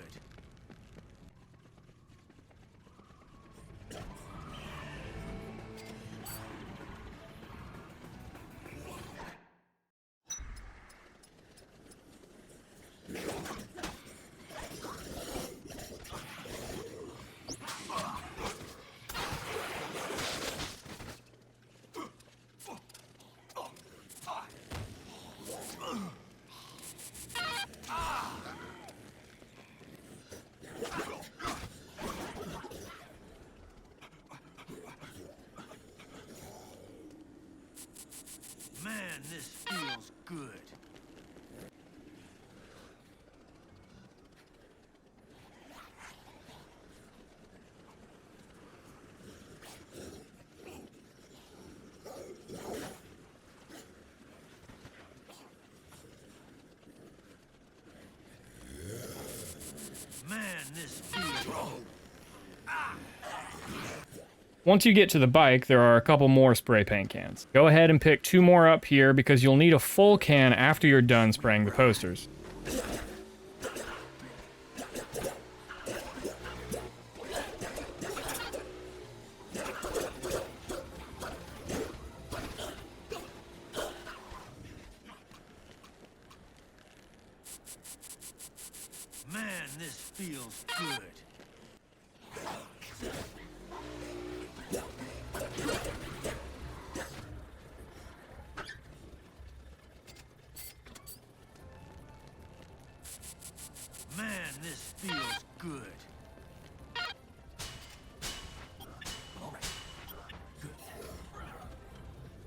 Man, this feels good. Man, this feels... Once you get to the bike, there are a couple more spray paint cans. Go ahead and pick 2 more up here because you'll need a full can after you're done spraying the posters. Man, this feels good. Good.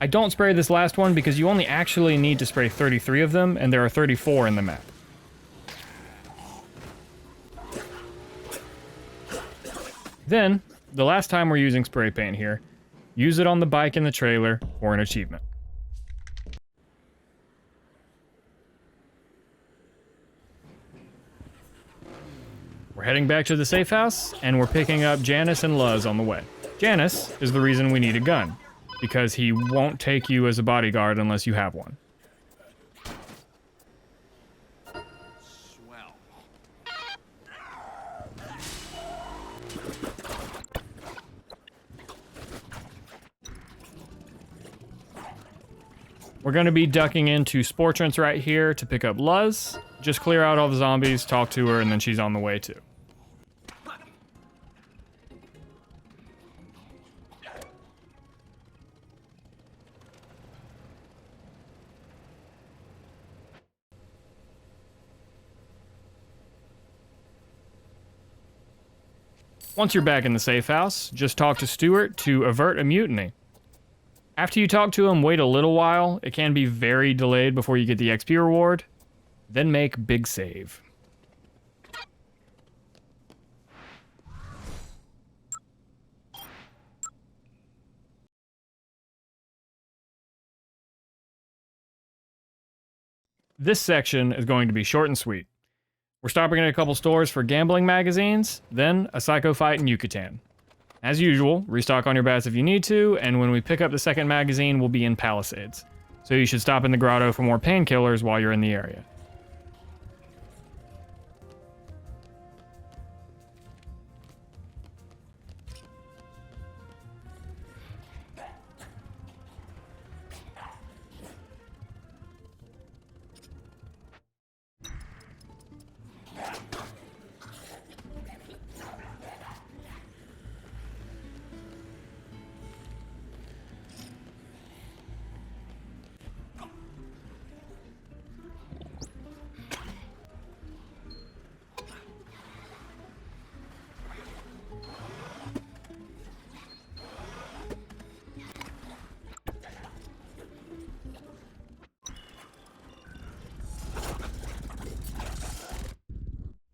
I don't spray this last one because you only actually need to spray 33 of them, and there are 34 in the map. Then, the last time we're using spray paint here, use it on the bike in the trailer for an achievement. We're heading back to the safe house, and we're picking up Janice and Luz on the way. Janice is the reason we need a gun, because he won't take you as a bodyguard unless you have one. Swell. We're going to be ducking into Sportrance right here to pick up Luz. Just clear out all the zombies, talk to her, and then she's on the way too. Once you're back in the safe house, just talk to Stuart to avert a mutiny. After you talk to him, wait a little while. It can be very delayed before you get the XP reward. Then make big save. This section is going to be short and sweet. We're stopping at a couple stores for gambling magazines, then a psycho fight in Yucatan. As usual, restock on your bats if you need to, and when we pick up the second magazine, we'll be in Palisades. So you should stop in the grotto for more painkillers while you're in the area.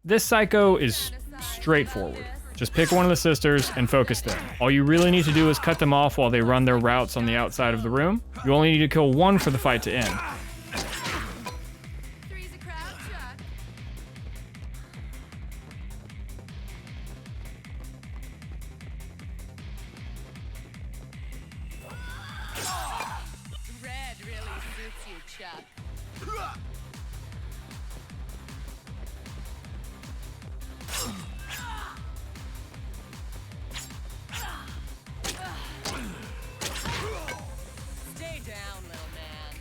This psycho is straightforward. Just pick one of the sisters and focus them. All you really need to do is cut them off while they run their routes on the outside of the room. You only need to kill one for the fight to end. Three's a crowd shot. Red really suits you, Chuck. Stay down, little man.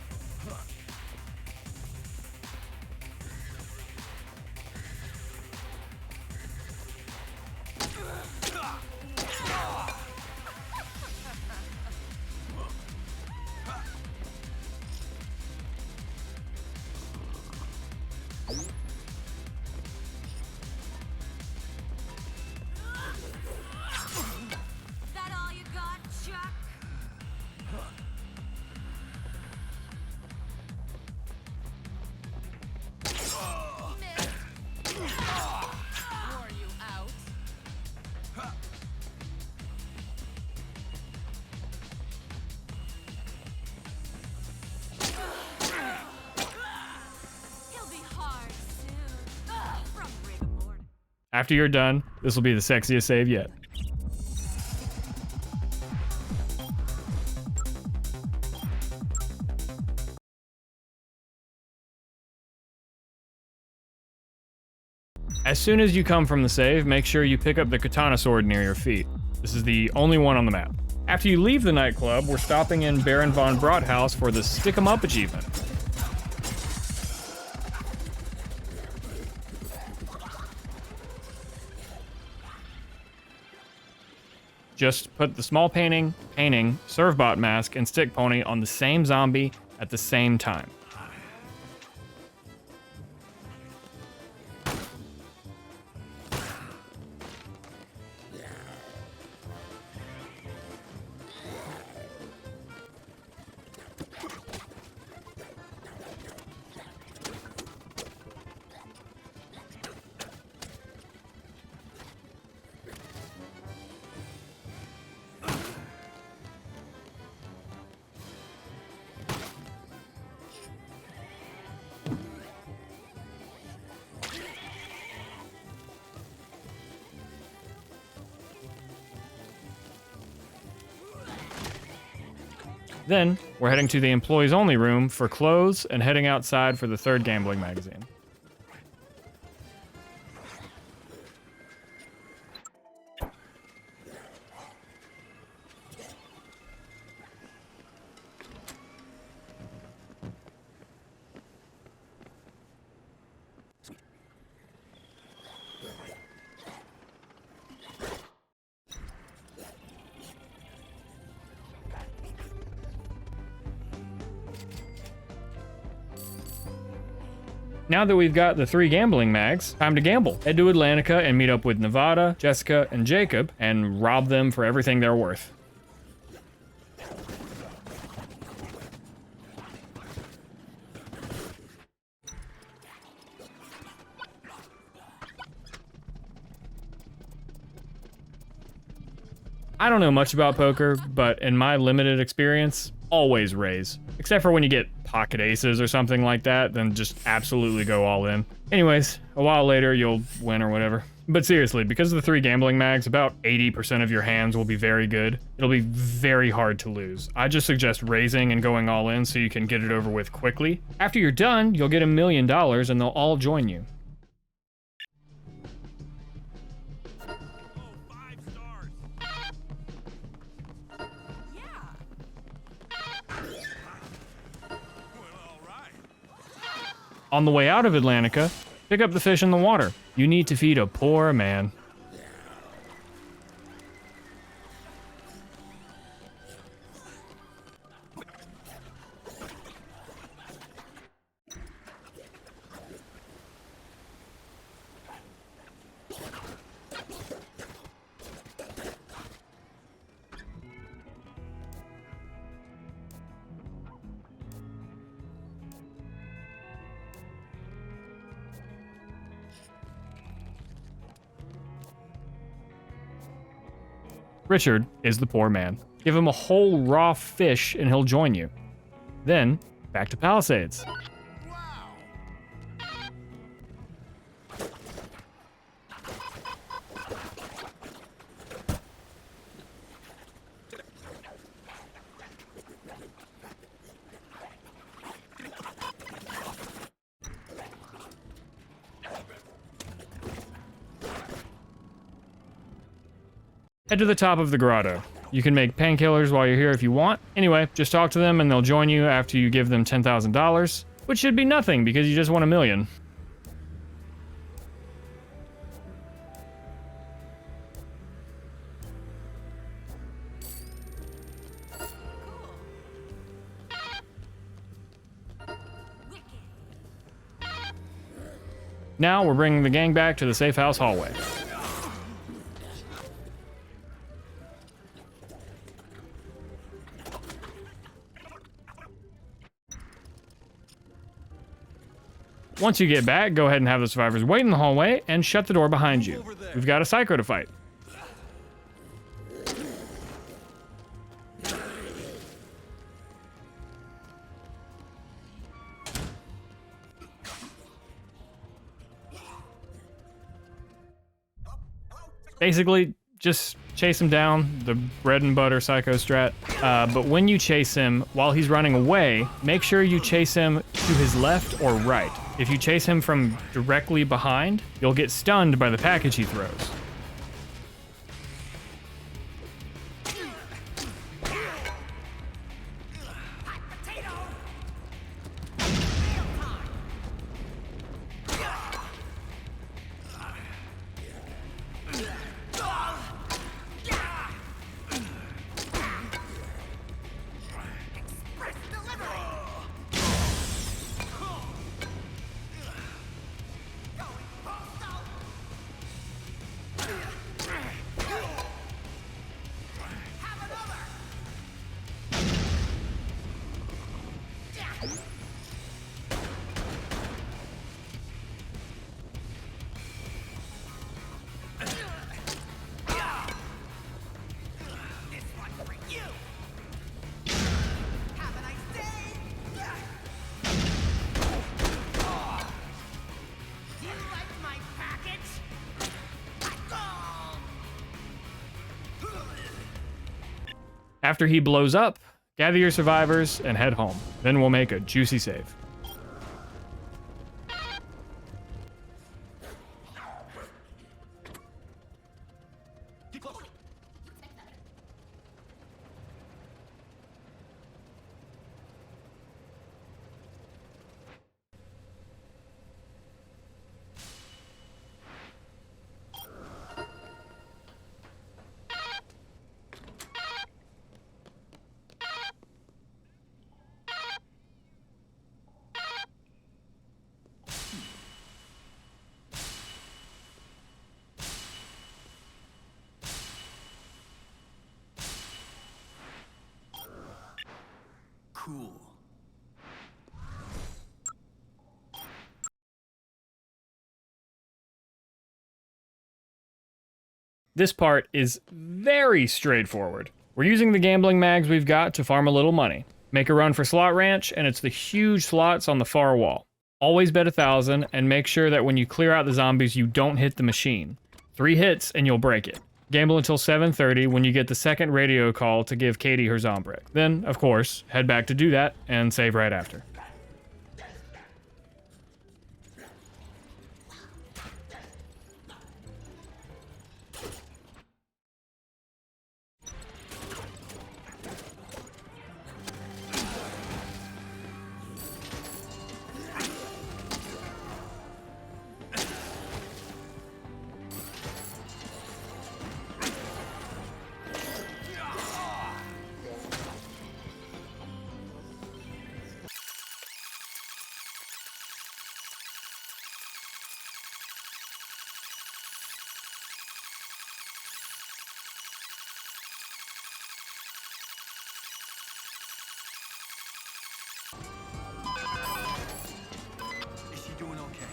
That all you got, Chuck? Missed. Wore you out. He'll be hard soon. From rigor mortis. After you're done, this will be the sexiest save yet. As soon as you come from the save, make sure you pick up the katana sword near your feet. This is the only one on the map. After you leave the nightclub, we're stopping in Baron von Brothaus for the Stick 'em Up achievement. Just put the small painting, Servbot mask, and stick pony on the same zombie at the same time. Then, we're heading to the employees only room for clothes and heading outside for the third gambling magazine. Now that we've got the 3 gambling mags, time to gamble. Head to Atlantica and meet up with Nevada, Jessica, and Jacob and rob them for everything they're worth. I don't know much about poker, but in my limited experience, always raise. Except for when you get pocket aces or something like that, then just absolutely go all in. Anyways, a while later you'll win or whatever. But seriously, because of the 3 gambling mags, about 80% of your hands will be very good. It'll be very hard to lose. I just suggest raising and going all in so you can get it over with quickly. After you're done, you'll get $1 million and they'll all join you. On the way out of Atlantica, pick up the fish in the water. You need to feed a poor man. Richard is the poor man. Give him a whole raw fish and he'll join you. Then, back to Palisades. Head to the top of the grotto. You can make painkillers while you're here if you want. Anyway, just talk to them and they'll join you after you give them $10,000, which should be nothing because you just won $1 million. Now we're bringing the gang back to the safe house hallway. Once you get back, go ahead and have the survivors wait in the hallway and shut the door behind you. We've got a psycho to fight. Basically, just chase him down, the bread and butter psycho strat. But when you chase him, while he's running away, make sure you chase him to his left or right. If you chase him from directly behind, you'll get stunned by the package he throws. After he blows up, Gather your survivors and head home. Then we'll make a juicy save. Get close. Cool. This part is very straightforward. We're using the gambling mags we've got to farm a little money. Make a run for Slot Ranch, and it's the huge slots on the far wall. Always bet 1,000, and make sure that when you clear out the zombies, you don't hit the machine. 3 hits, and you'll break it. Gamble until 7:30 when you get the second radio call to give Katie her Zombrick. Then, of course, head back to do that, and save right after. Is she doing okay?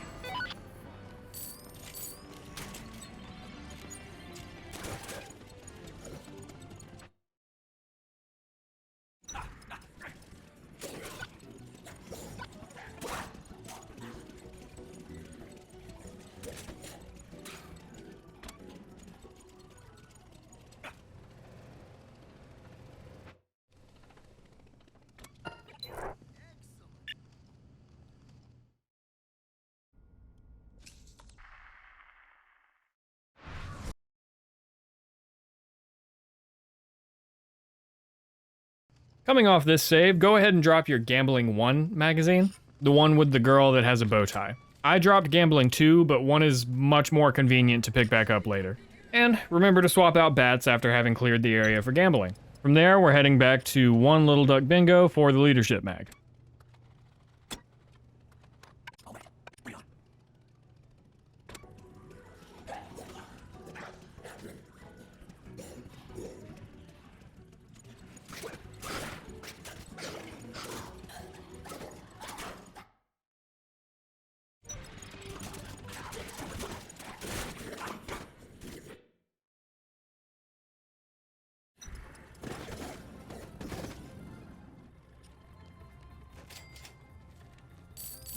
Coming off this save, go ahead and drop your Gambling 1 magazine, the one with the girl that has a bow tie. I dropped Gambling 2, but 1 is much more convenient to pick back up later. And remember to swap out bats after having cleared the area for gambling. From there, we're heading back to One Little Duck Bingo for the leadership mag.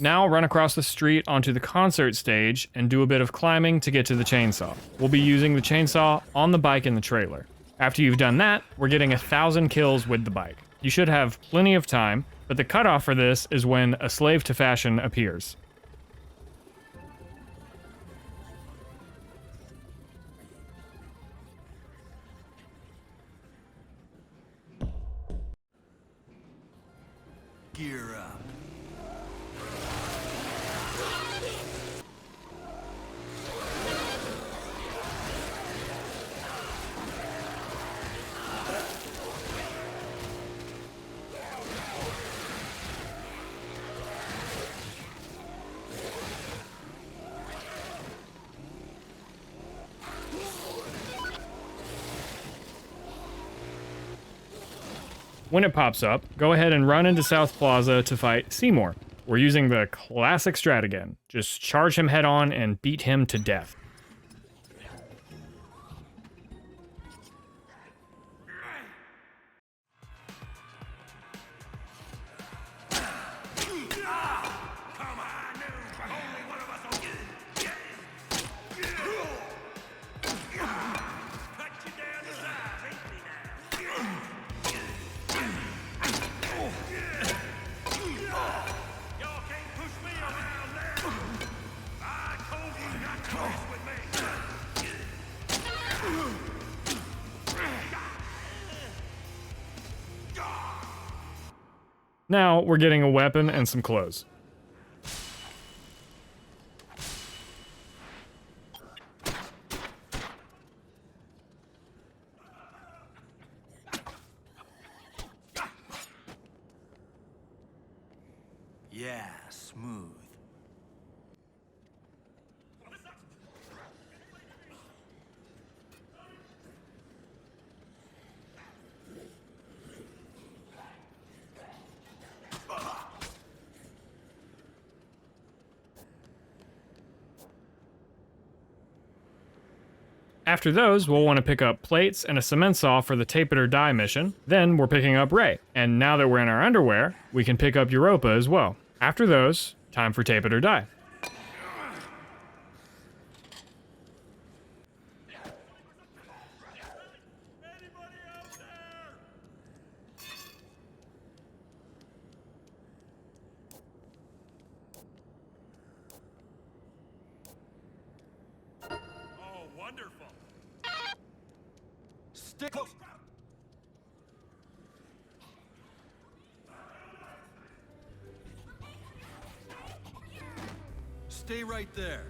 Now run across the street onto the concert stage and do a bit of climbing to get to the chainsaw. We'll be using the chainsaw on the bike in the trailer. After you've done that, we're getting 1,000 kills with the bike. You should have plenty of time, but the cutoff for this is when a slave to fashion appears. Gear up. When it pops up, go ahead and run into South Plaza to fight Seymour. We're using the classic strat again. Just charge him head on and beat him to death. Now we're getting a weapon and some clothes. Yeah, smooth. After those, we'll want to pick up plates and a cement saw for the tape it or die mission. Then we're picking up Ray. And now that we're in our underwear, we can pick up Europa as well. After those, time for tape it or die. Oh, wonderful. Stick close. Stay right there.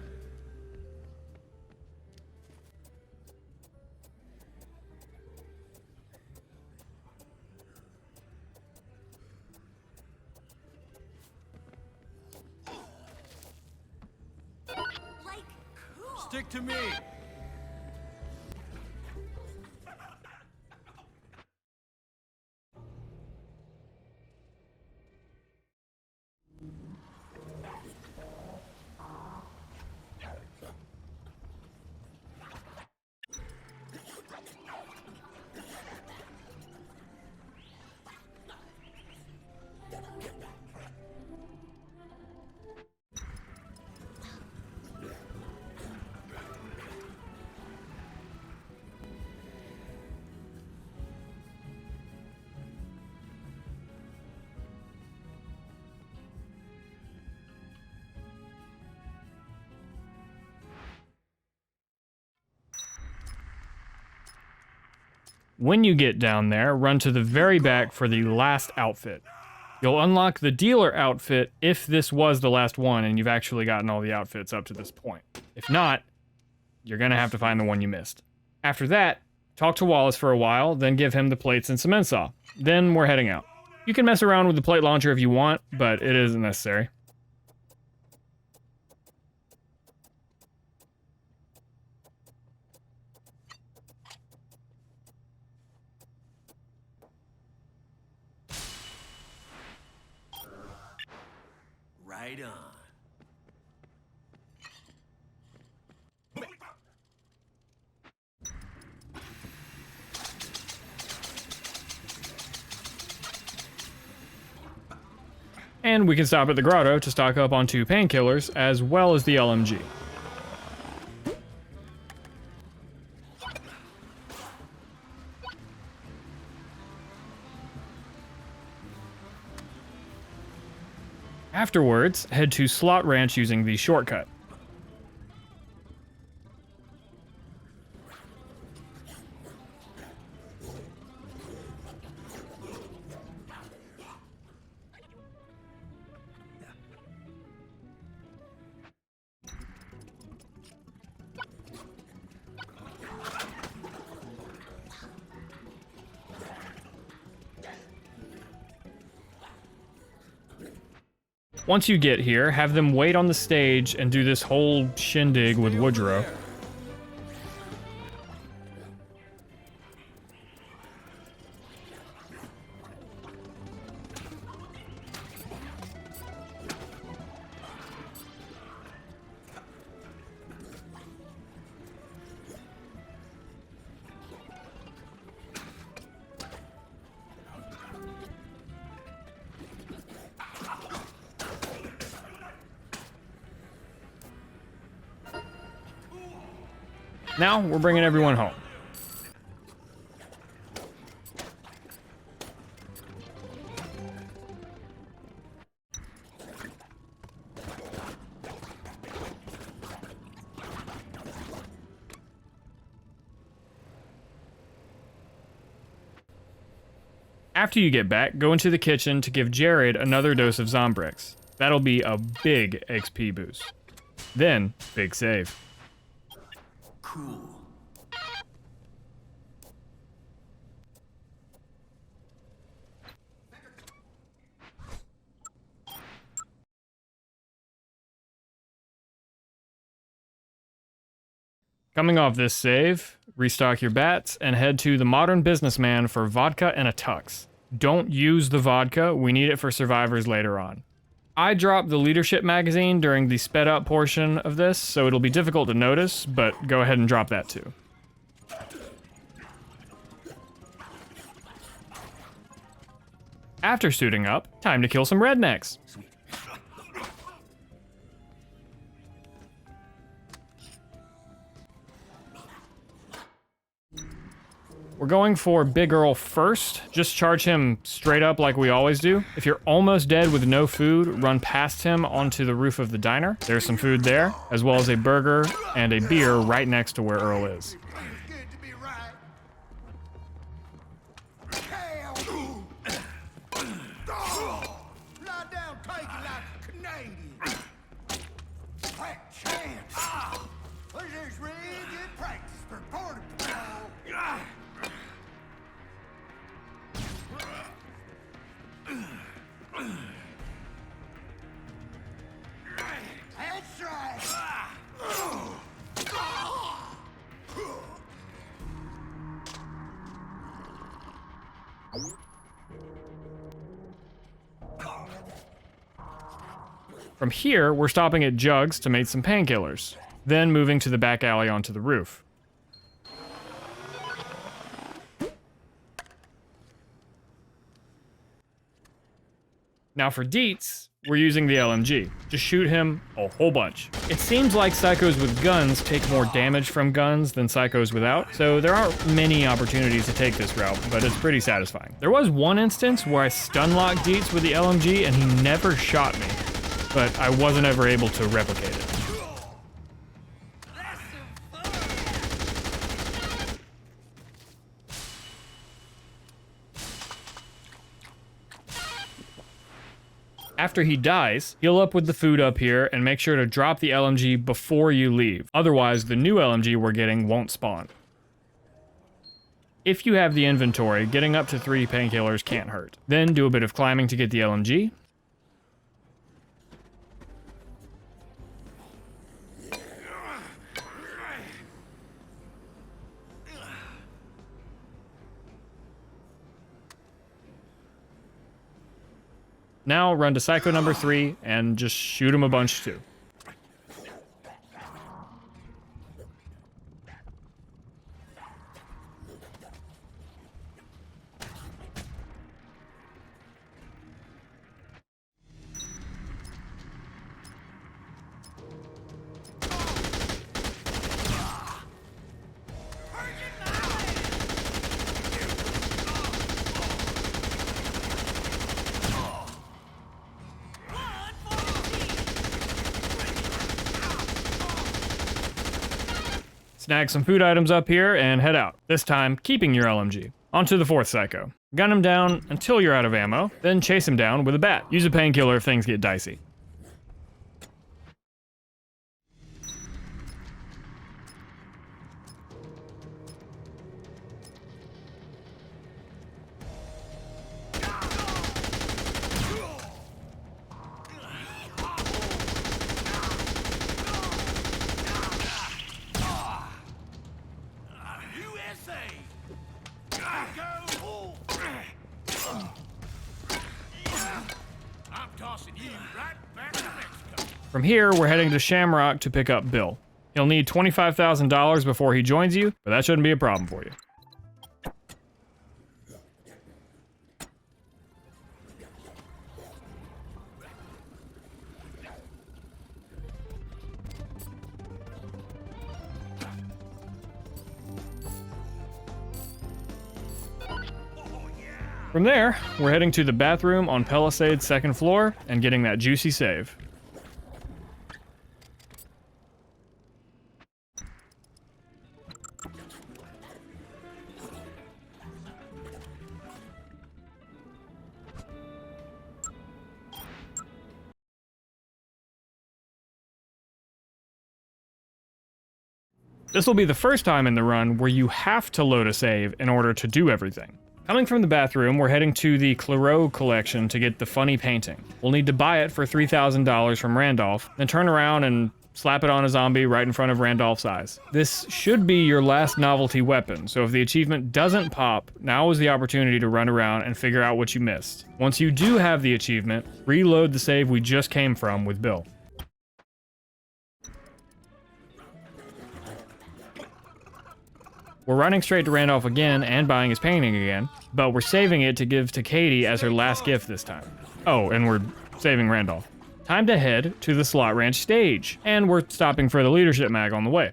Like, cool. Stick to me. When you get down there, run to the very back for the last outfit. You'll unlock the dealer outfit if this was the last one and you've actually gotten all the outfits up to this point. If not, you're gonna have to find the one you missed. After that, talk to Wallace for a while, then give him the plates and cement saw. Then we're heading out. You can mess around with the plate launcher if you want, but it isn't necessary. Right on. And we can stop at the grotto to stock up on 2 painkillers, as well as the LMG. Afterwards, head to Slot Ranch using the shortcut. Once you get here, have them wait on the stage and do this whole shindig with Woodrow. Now, we're bringing everyone home. After you get back, go into the kitchen to give Jared another dose of Zombrex. That'll be a big XP boost. Then, big save. Cool. Coming off this save, restock your bats and head to the Modern Businessman for vodka and a tux. Don't use the vodka, we need it for survivors later on. I dropped the leadership magazine during the sped up portion of this, so it'll be difficult to notice, but go ahead and drop that too. After suiting up, time to kill some rednecks. We're going for Big Earl first. Just charge him straight up like we always do. If you're almost dead with no food, run past him onto the roof of the diner. There's some food there, as well as a burger and a beer right next to where Earl is. Good to be right. Lie down, take it like a Canadian. Crack chance. Well, there's real good practice for border patrol. That's right. From here, we're stopping at Jugs to make some painkillers, then moving to the back alley onto the roof. Now for Dietz, we're using the LMG. Just shoot him a whole bunch. It seems like psychos with guns take more damage from guns than psychos without, so there aren't many opportunities to take this route, but it's pretty satisfying. There was one instance where I stun-locked Dietz with the LMG and he never shot me, but I wasn't ever able to replicate it. After he dies, heal up with the food up here and make sure to drop the LMG before you leave. Otherwise, the new LMG we're getting won't spawn. If you have the inventory, getting up to 3 painkillers can't hurt. Then do a bit of climbing to get the LMG. Now run to Psycho number 3 and just shoot him a bunch too. Snag some food items up here and head out. This time, keeping your LMG. Onto the 4th Psycho. Gun him down until you're out of ammo, then chase him down with a bat. Use a painkiller if things get dicey. From here, we're heading to Shamrock to pick up Bill. He'll need $25,000 before he joins you, but that shouldn't be a problem for you. From there, we're heading to the bathroom on Palisade's 2nd floor and getting that juicy save. This will be the first time in the run where you have to load a save in order to do everything. Coming from the bathroom, we're heading to the Clairot collection to get the funny painting. We'll need to buy it for $3,000 from Randolph, then turn around and slap it on a zombie right in front of Randolph's eyes. This should be your last novelty weapon, so if the achievement doesn't pop, now is the opportunity to run around and figure out what you missed. Once you do have the achievement, reload the save we just came from with Bill. We're running straight to Randolph again and buying his painting again, but we're saving it to give to Katie as her last gift this time. Oh, and we're saving Randolph. Time to head to the Slot Ranch stage, and we're stopping for the leadership mag on the way.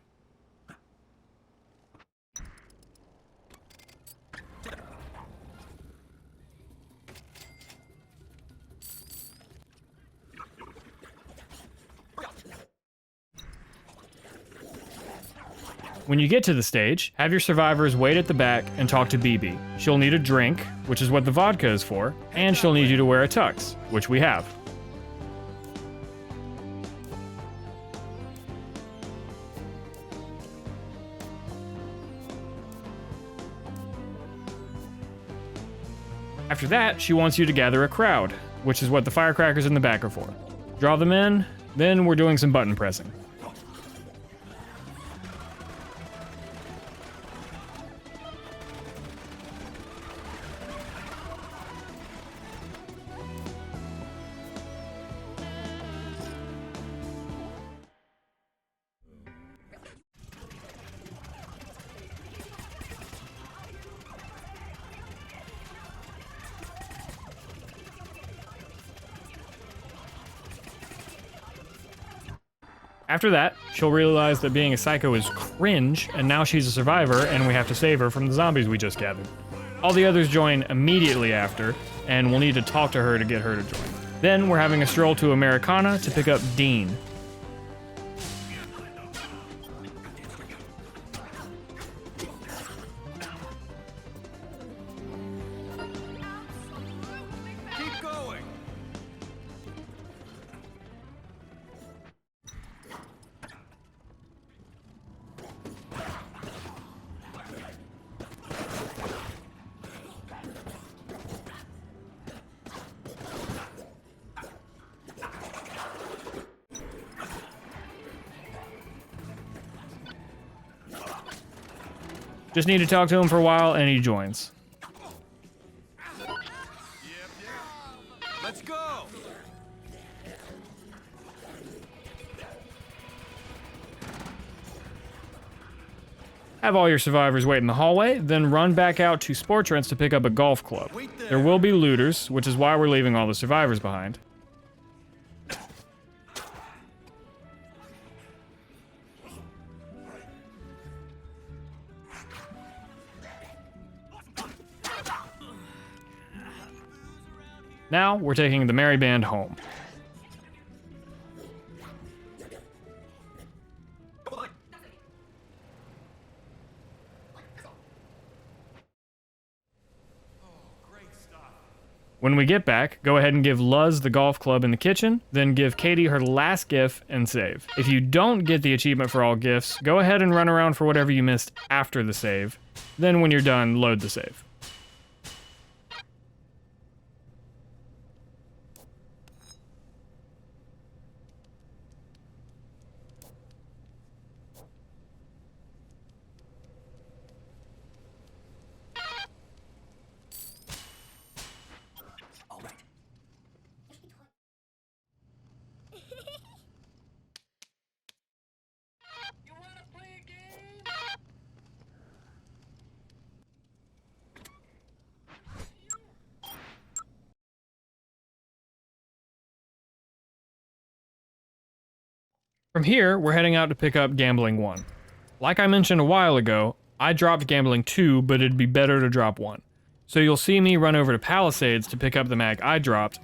When you get to the stage, have your survivors wait at the back and talk to BB. She'll need a drink, which is what the vodka is for, and she'll need you to wear a tux, which we have. After that, she wants you to gather a crowd, which is what the firecrackers in the back are for. Draw them in, then we're doing some button pressing. After that, she'll realize that being a psycho is cringe, and now she's a survivor, and we have to save her from the zombies we just gathered. All the others join immediately after, and we'll need to talk to her to get her to join. Then we're having a stroll to Americana to pick up Dean. Keep going. Just need to talk to him for a while, and he joins. Let's go. Have all your survivors wait in the hallway, then run back out to Sportrents to pick up a golf club. There will be looters, which is why we're leaving all the survivors behind. Now, we're taking the merry band home. When we get back, go ahead and give Luz the golf club in the kitchen, then give Katie her last gift and save. If you don't get the achievement for all gifts, go ahead and run around for whatever you missed after the save. Then when you're done, load the save. From here, we're heading out to pick up Gambling 1. Like I mentioned a while ago, I dropped Gambling 2, but it'd be better to drop 1. So you'll see me run over to Palisades to pick up the mag I dropped,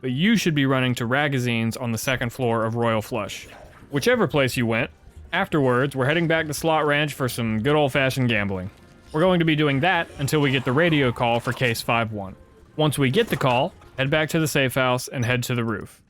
but you should be running to Ragazines on the second floor of Royal Flush. Whichever place you went, afterwards, we're heading back to Slot Ranch for some good old-fashioned gambling. We're going to be doing that until we get the radio call for Case 5-1. Once we get the call, head back to the safe house and head to the roof.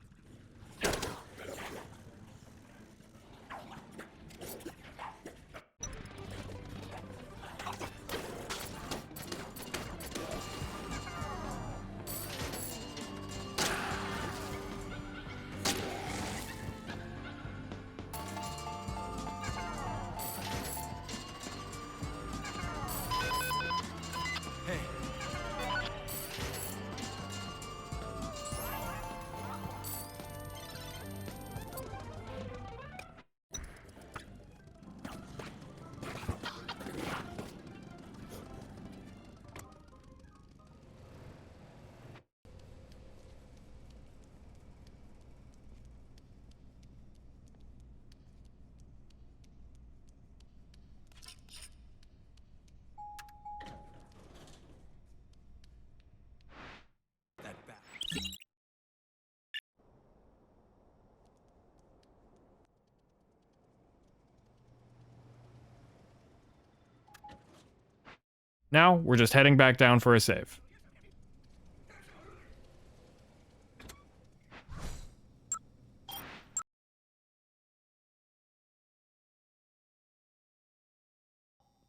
Now, we're just heading back down for a save.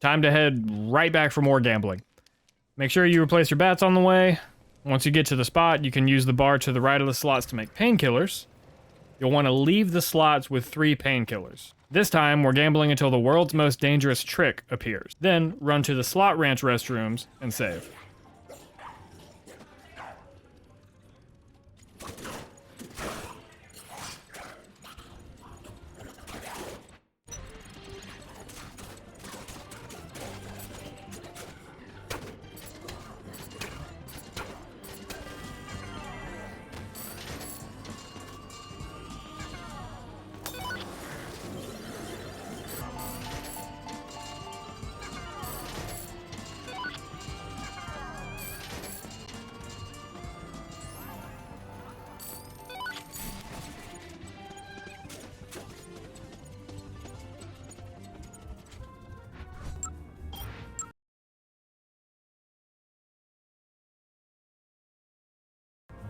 Time to head right back for more gambling. Make sure you replace your bats on the way. Once you get to the spot, you can use the bar to the right of the slots to make painkillers. You'll want to leave the slots with 3 painkillers. This time, we're gambling until the world's most dangerous trick appears. Then, run to the slot ranch restrooms and save.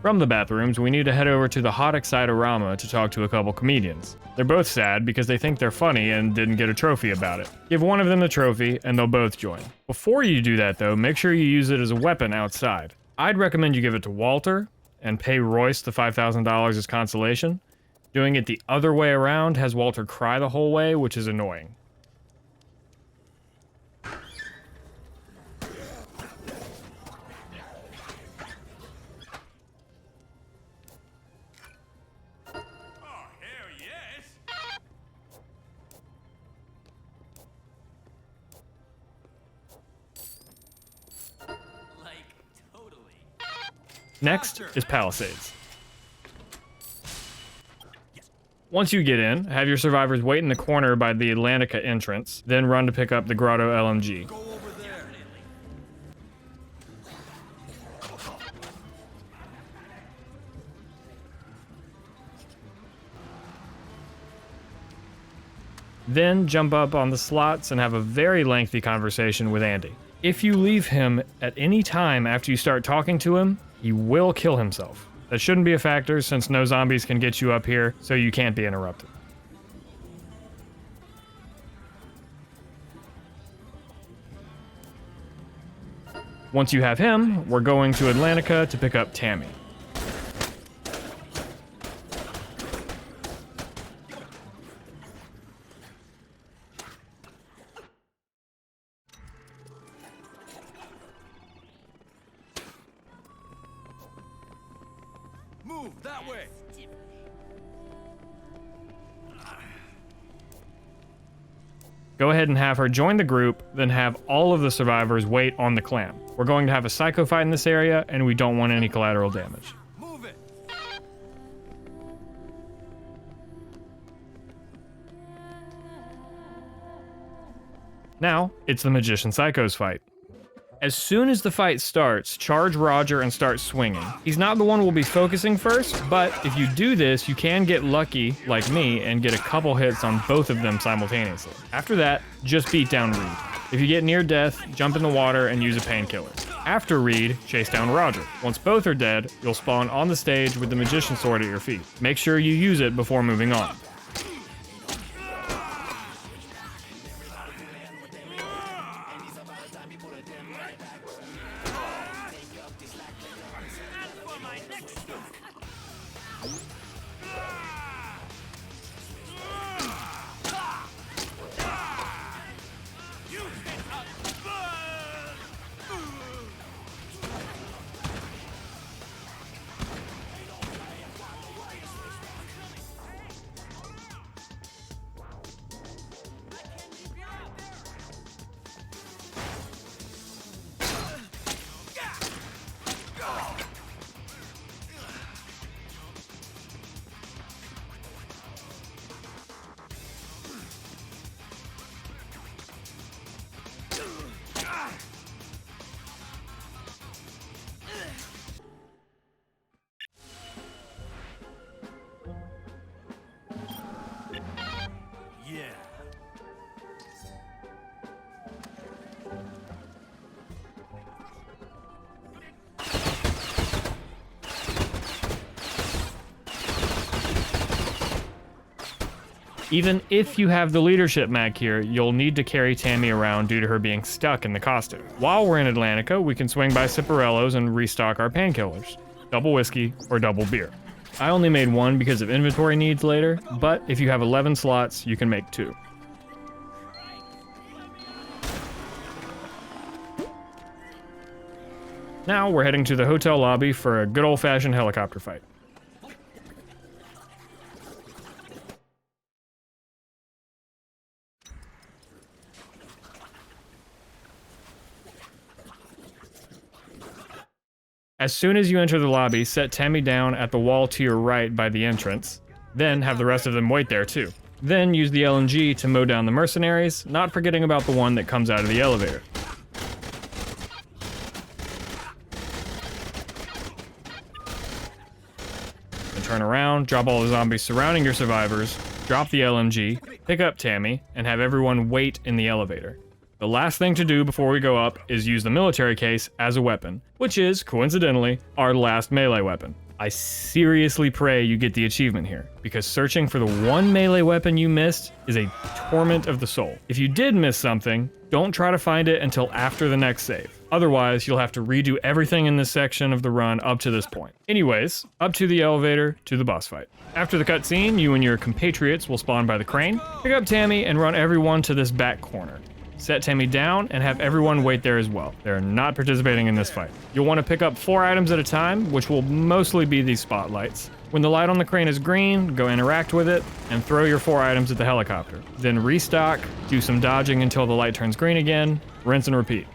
From the bathrooms, we need to head over to the Hot Excite-O-Rama to talk to a couple comedians. They're both sad because they think they're funny and didn't get a trophy about it. Give one of them the trophy and they'll both join. Before you do that though, make sure you use it as a weapon outside. I'd recommend you give it to Walter and pay Royce the $5,000 as consolation. Doing it the other way around has Walter cry the whole way, which is annoying. Next is Palisades. Once you get in, have your survivors wait in the corner by the Atlantica entrance, then run to pick up the Grotto LMG. Go over there. Then jump up on the slots and have a very lengthy conversation with Andy. If you leave him at any time after you start talking to him, he will kill himself. That shouldn't be a factor since no zombies can get you up here, so you can't be interrupted. Once you have him, we're going to Atlantica to pick up Tammy. Move that way. Go ahead and have her join the group, then have all of the survivors wait on the clam. We're going to have a psycho fight in this area, and we don't want any collateral damage. Move it. Now, it's the Magician Psychos fight. As soon as the fight starts, charge Roger and start swinging. He's not the one we'll be focusing first, but if you do this, you can get lucky, like me, and get a couple hits on both of them simultaneously. After that, just beat down Reed. If you get near death, jump in the water and use a painkiller. After Reed, chase down Roger. Once both are dead, you'll spawn on the stage with the Magician Sword at your feet. Make sure you use it before moving on. Even if you have the leadership mag here, you'll need to carry Tammy around due to her being stuck in the costume. While we're in Atlantica, we can swing by Ciparello's and restock our painkillers. Double whiskey or double beer. I only made one because of inventory needs later, but if you have 11 slots, you can make 2. Now we're heading to the hotel lobby for a good old-fashioned helicopter fight. As soon as you enter the lobby, set Tammy down at the wall to your right by the entrance, then have the rest of them wait there too. Then use the LMG to mow down the mercenaries, not forgetting about the one that comes out of the elevator. Then turn around, drop all the zombies surrounding your survivors, drop the LMG, pick up Tammy, and have everyone wait in the elevator. The last thing to do before we go up is use the military case as a weapon, which is, coincidentally, our last melee weapon. I seriously pray you get the achievement here, because searching for the one melee weapon you missed is a torment of the soul. If you did miss something, don't try to find it until after the next save. Otherwise, you'll have to redo everything in this section of the run up to this point. Anyways, up to the elevator to the boss fight. After the cutscene, you and your compatriots will spawn by the crane, pick up Tammy, and run everyone to this back corner. Set Tammy down and have everyone wait there as well. They're not participating in this fight. You'll want to pick up 4 items at a time, which will mostly be these spotlights. When the light on the crane is green, go interact with it, and throw your 4 items at the helicopter. Then restock, do some dodging until the light turns green again, rinse and repeat.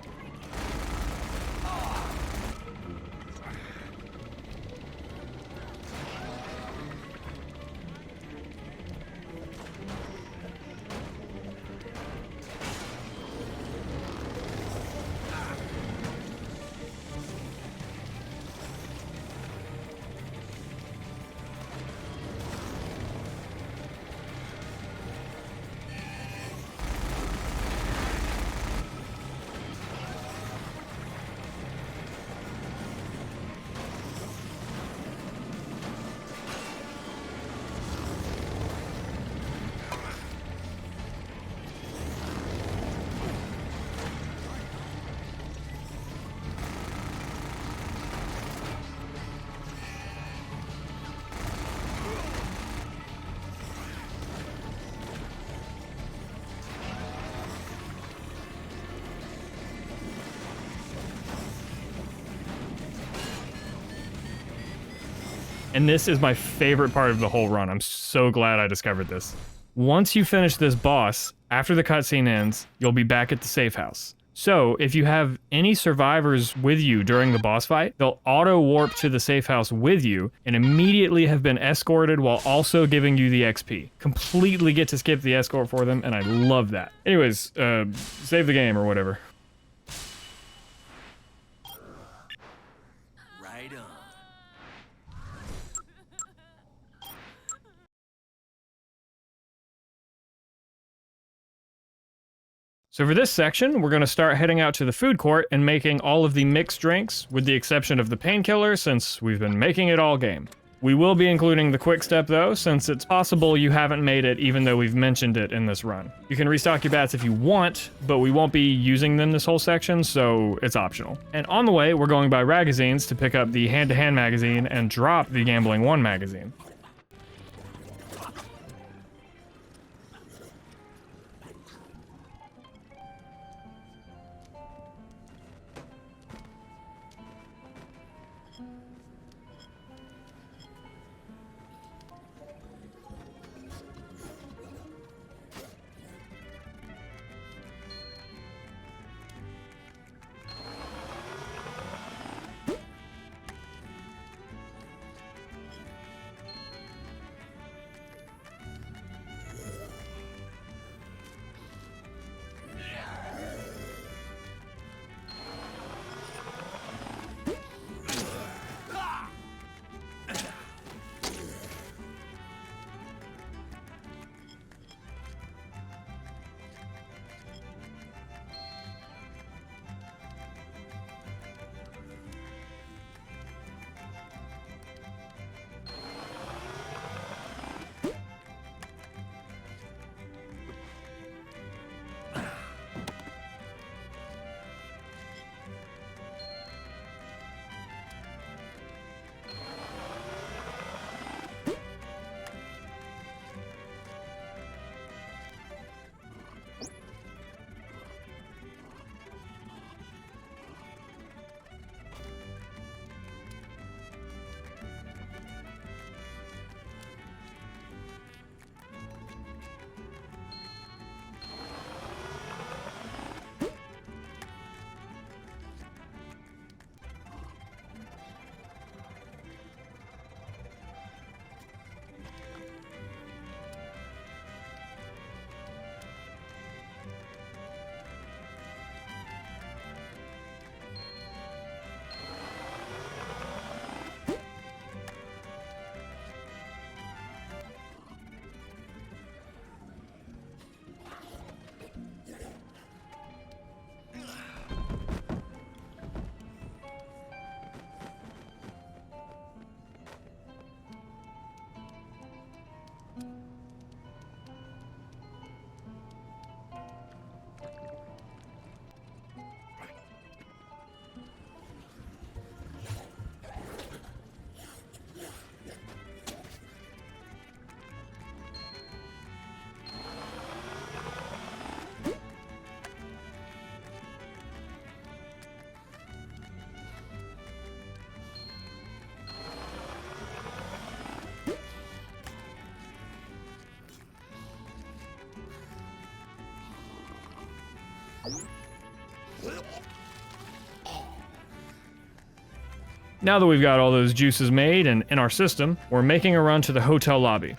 And this is my favorite part of the whole run. I'm so glad I discovered this. Once you finish this boss, after the cutscene ends, you'll be back at the safe house. So, if you have any survivors with you during the boss fight, they'll auto-warp to the safe house with you and immediately have been escorted while also giving you the XP. Completely get to skip the escort for them, and I love that. Anyways, save the game or whatever. Right on. So for this section, we're going to start heading out to the food court and making all of the mixed drinks, with the exception of the painkiller, since we've been making it all game. We will be including the quick step though, since it's possible you haven't made it even though we've mentioned it in this run. You can restock your bats if you want, but we won't be using them this whole section, so it's optional. And on the way, we're going by magazines to pick up the hand-to-hand magazine and drop the Gambling 1 magazine. Now that we've got all those juices made and in our system, we're making a run to the hotel lobby.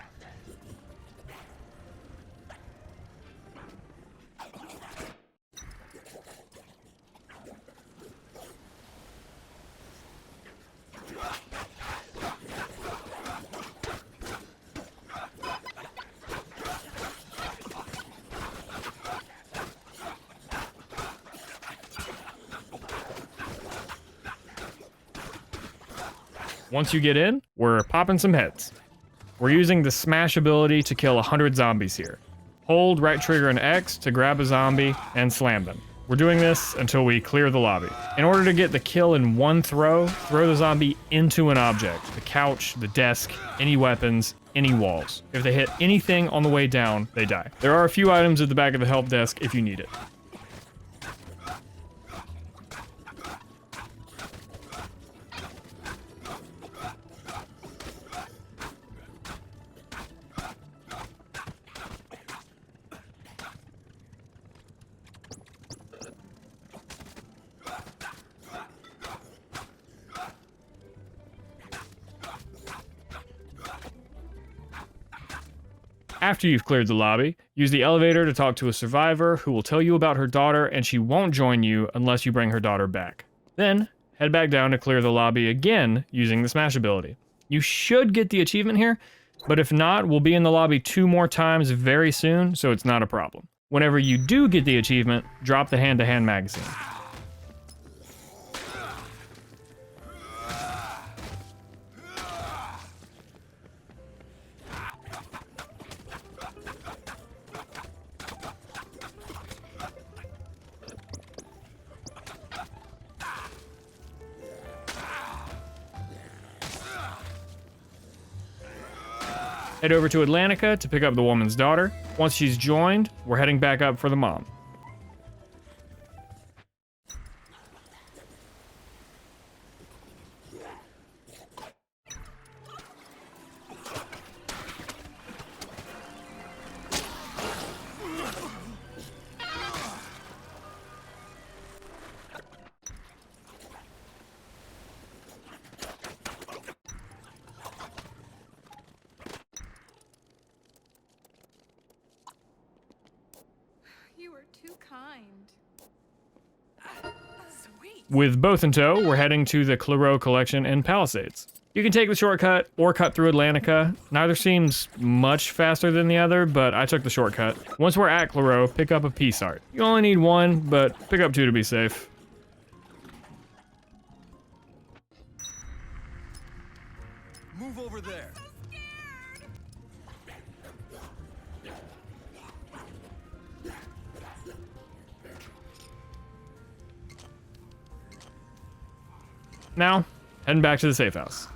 Once you get in, we're popping some heads. We're using the smash ability to kill 100 zombies here. Hold right trigger and X to grab a zombie and slam them. We're doing this until we clear the lobby. In order to get the kill in one throw the zombie into an object. The couch, the desk, any weapons, any walls. If they hit anything on the way down, they die. There are a few items at the back of the help desk if you need it. After you've cleared the lobby, use the elevator to talk to a survivor who will tell you about her daughter, and she won't join you unless you bring her daughter back. Then, head back down to clear the lobby again using the smash ability. You should get the achievement here, but if not, we'll be in the lobby 2 more times very soon, so it's not a problem. Whenever you do get the achievement, drop the hand-to-hand magazine. Head over to Atlantica to pick up the woman's daughter. Once she's joined, we're heading back up for the mom. You were too kind. Sweet. With both in tow, we're heading to the Claro collection in Palisades. You can take the shortcut or cut through Atlantica. Neither seems much faster than the other, but I took the shortcut. Once we're at Claro, pick up a piece art. You only need 1, but pick up 2 to be safe. Move over there. Now, heading back to the safe house.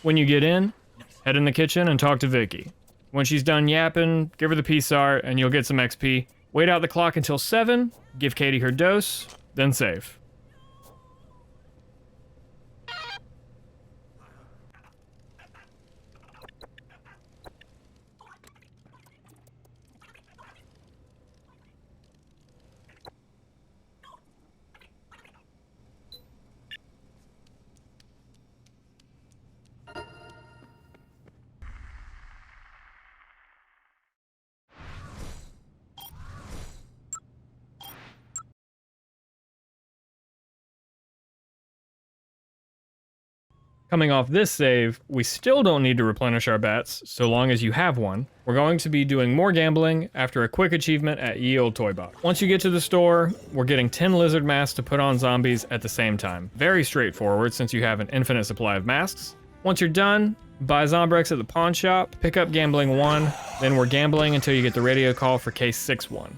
When you get in, head in the kitchen and talk to Vicky. When she's done yapping, give her the piece art and you'll get some XP. Wait out the clock until 7, give Katie her dose, then save. Coming off this save, we still don't need to replenish our bats, so long as you have one. We're going to be doing more gambling after a quick achievement at Ye Olde Toy Box. Once you get to the store, we're getting 10 lizard masks to put on zombies at the same time. Very straightforward since you have an infinite supply of masks. Once you're done, buy Zombrex at the pawn shop, pick up gambling 1, then we're gambling until you get the radio call for case 6-1.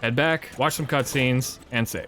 Head back, watch some cutscenes, and save.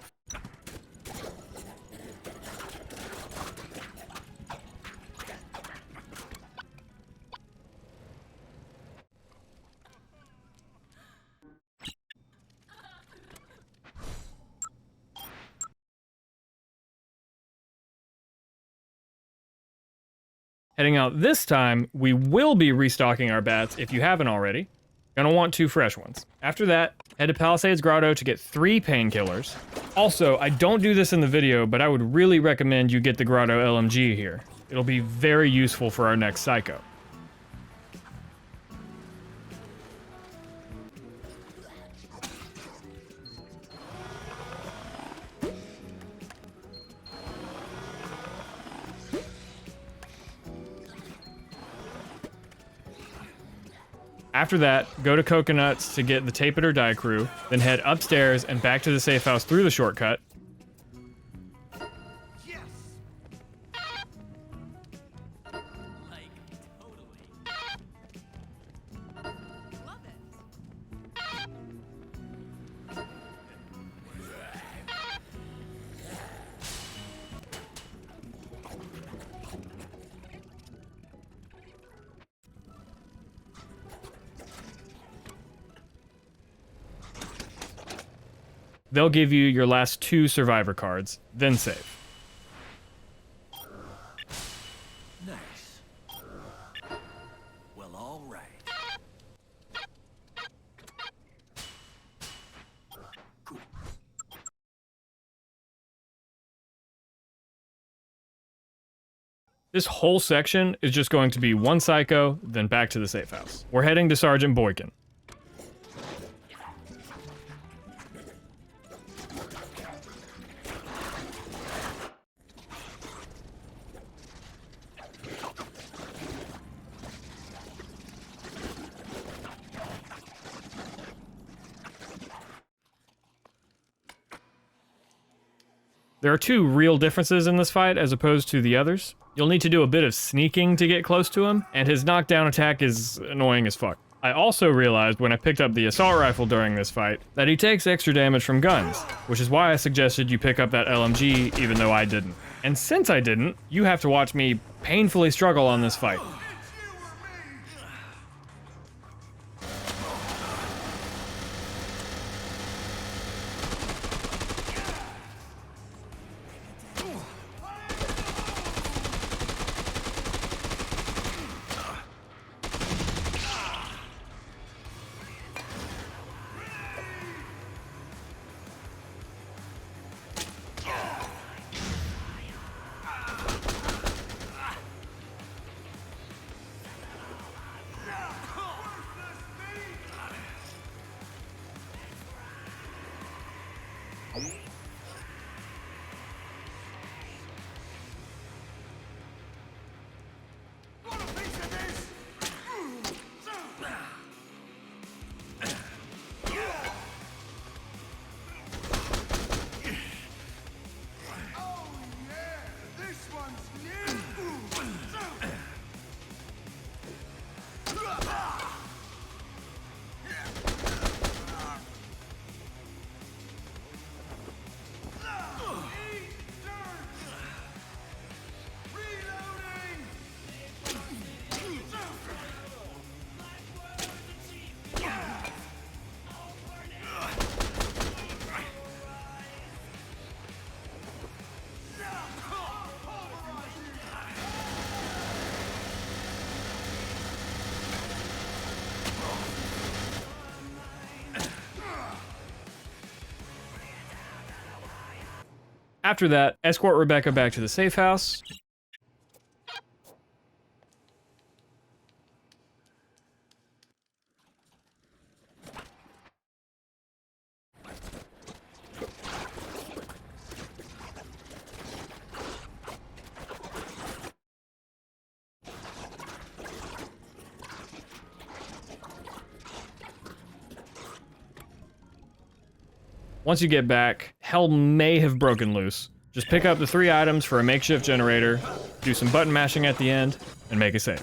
Heading out this time, we will be restocking our bats if you haven't already. Gonna want 2 fresh ones. After that, head to Palisades Grotto to get 3 painkillers. Also, I don't do this in the video, but I would really recommend you get the Grotto LMG here. It'll be very useful for our next Psycho. After that, go to Coconuts to get the Tape It or Die crew, then head upstairs and back to the safe house through the shortcut. Yes! Like, totally. Love it. They'll give you your last 2 survivor cards, then save. Nice. Well, all right. Cool. This whole section is just going to be 1 Psycho, then back to the safe house. We're heading to Sergeant Boykin. There are 2 real differences in this fight as opposed to the others. You'll need to do a bit of sneaking to get close to him, and his knockdown attack is annoying as fuck. I also realized when I picked up the assault rifle during this fight that he takes extra damage from guns, which is why I suggested you pick up that LMG even though I didn't. And since I didn't, you have to watch me painfully struggle on this fight. Want a piece of this? Oh yeah, this one's new. Eat dirt. Reloading. After that, escort Rebecca back to the safe house. Once you get back, hell may have broken loose. Just pick up the 3 items for a makeshift generator, do some button mashing at the end, and make a save.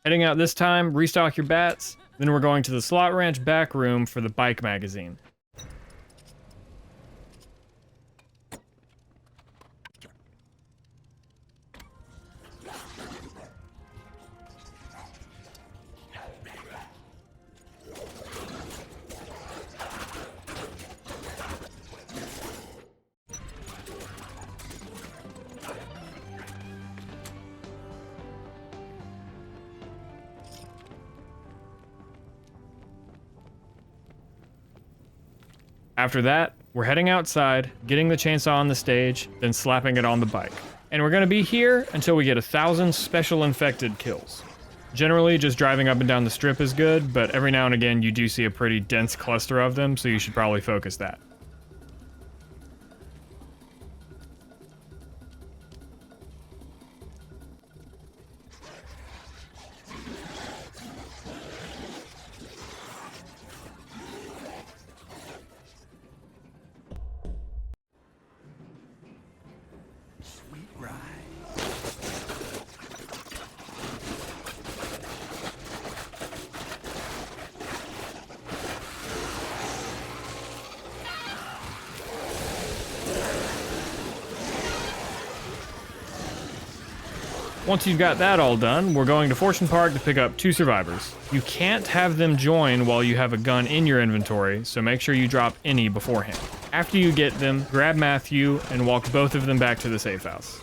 Heading out this time, restock your bats, then we're going to the slot ranch back room for the bike magazine. After that, we're heading outside, getting the chainsaw on the stage, then slapping it on the bike. And we're gonna be here until we get 1,000 special infected kills. Generally, just driving up and down the strip is good, but every now and again you do see a pretty dense cluster of them, so you should probably focus that. Sweet ride. Once you've got that all done, we're going to Fortune Park to pick up 2 survivors. You can't have them join while you have a gun in your inventory, so make sure you drop any beforehand. After you get them, grab Matthew and walk both of them back to the safe house.